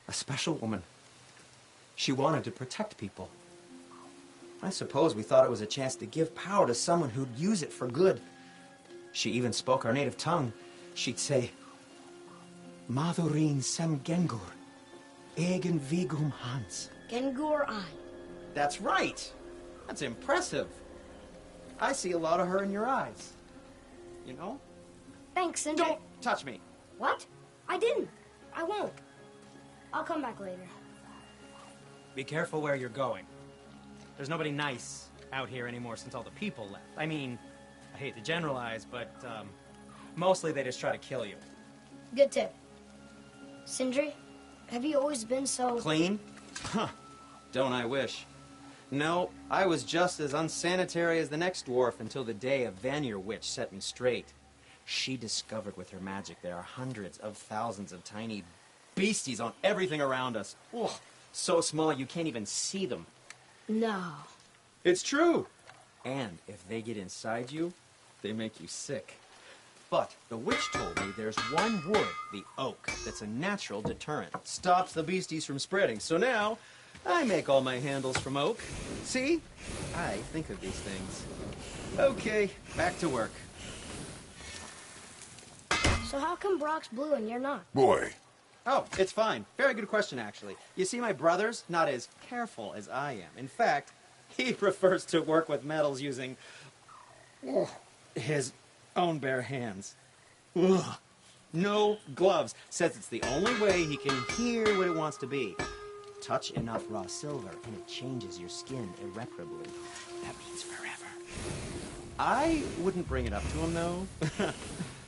a special woman. She wanted to protect people. I suppose we thought it was a chance to give power to someone who'd use it for good. She even spoke our native tongue. She'd say, Madurin sem Gengur, egen vigum Hans. Gengur I. That's right. That's impressive. I see a lot of her in your eyes. You know? Thanks, Sindri. Don't touch me. What? I didn't. I won't. I'll come back later. Be careful where you're going. There's nobody nice out here anymore since all the people left. I mean, I hate to generalize, but mostly they just try to kill you. Good tip. Sindri, have you always been so... Clean? Huh. Don't I wish. No, I was just as unsanitary as the next dwarf until the day a Vanir witch set me straight. She discovered with her magic there are hundreds of thousands of tiny beasties on everything around us. Oh, so small you can't even see them. No. It's true. And if they get inside you, they make you sick. But the witch told me there's one wood, the oak, that's a natural deterrent. Stops the beasties from spreading. So now, I make all my handles from oak. See? I think of these things. Okay, back to work. So how come Brock's blue and you're not? Boy. Oh, it's fine. Very good question, actually. You see, my brother's not as careful as I am. In fact, he prefers to work with metals using his own bare hands. Ugh. no gloves. Says it's the only way he can hear what it wants to be. Touch enough raw silver and it changes your skin irreparably. That means forever. I wouldn't bring it up to him, though.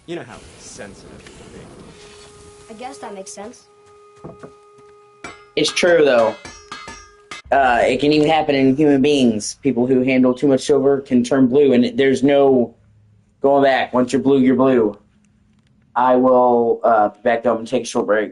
You know how sensitive he can be. I guess that makes sense. It's true, though. It can even happen in human beings. People who handle too much silver can turn blue, and there's no going back. Once you're blue, you're blue. I will back up and take a short break.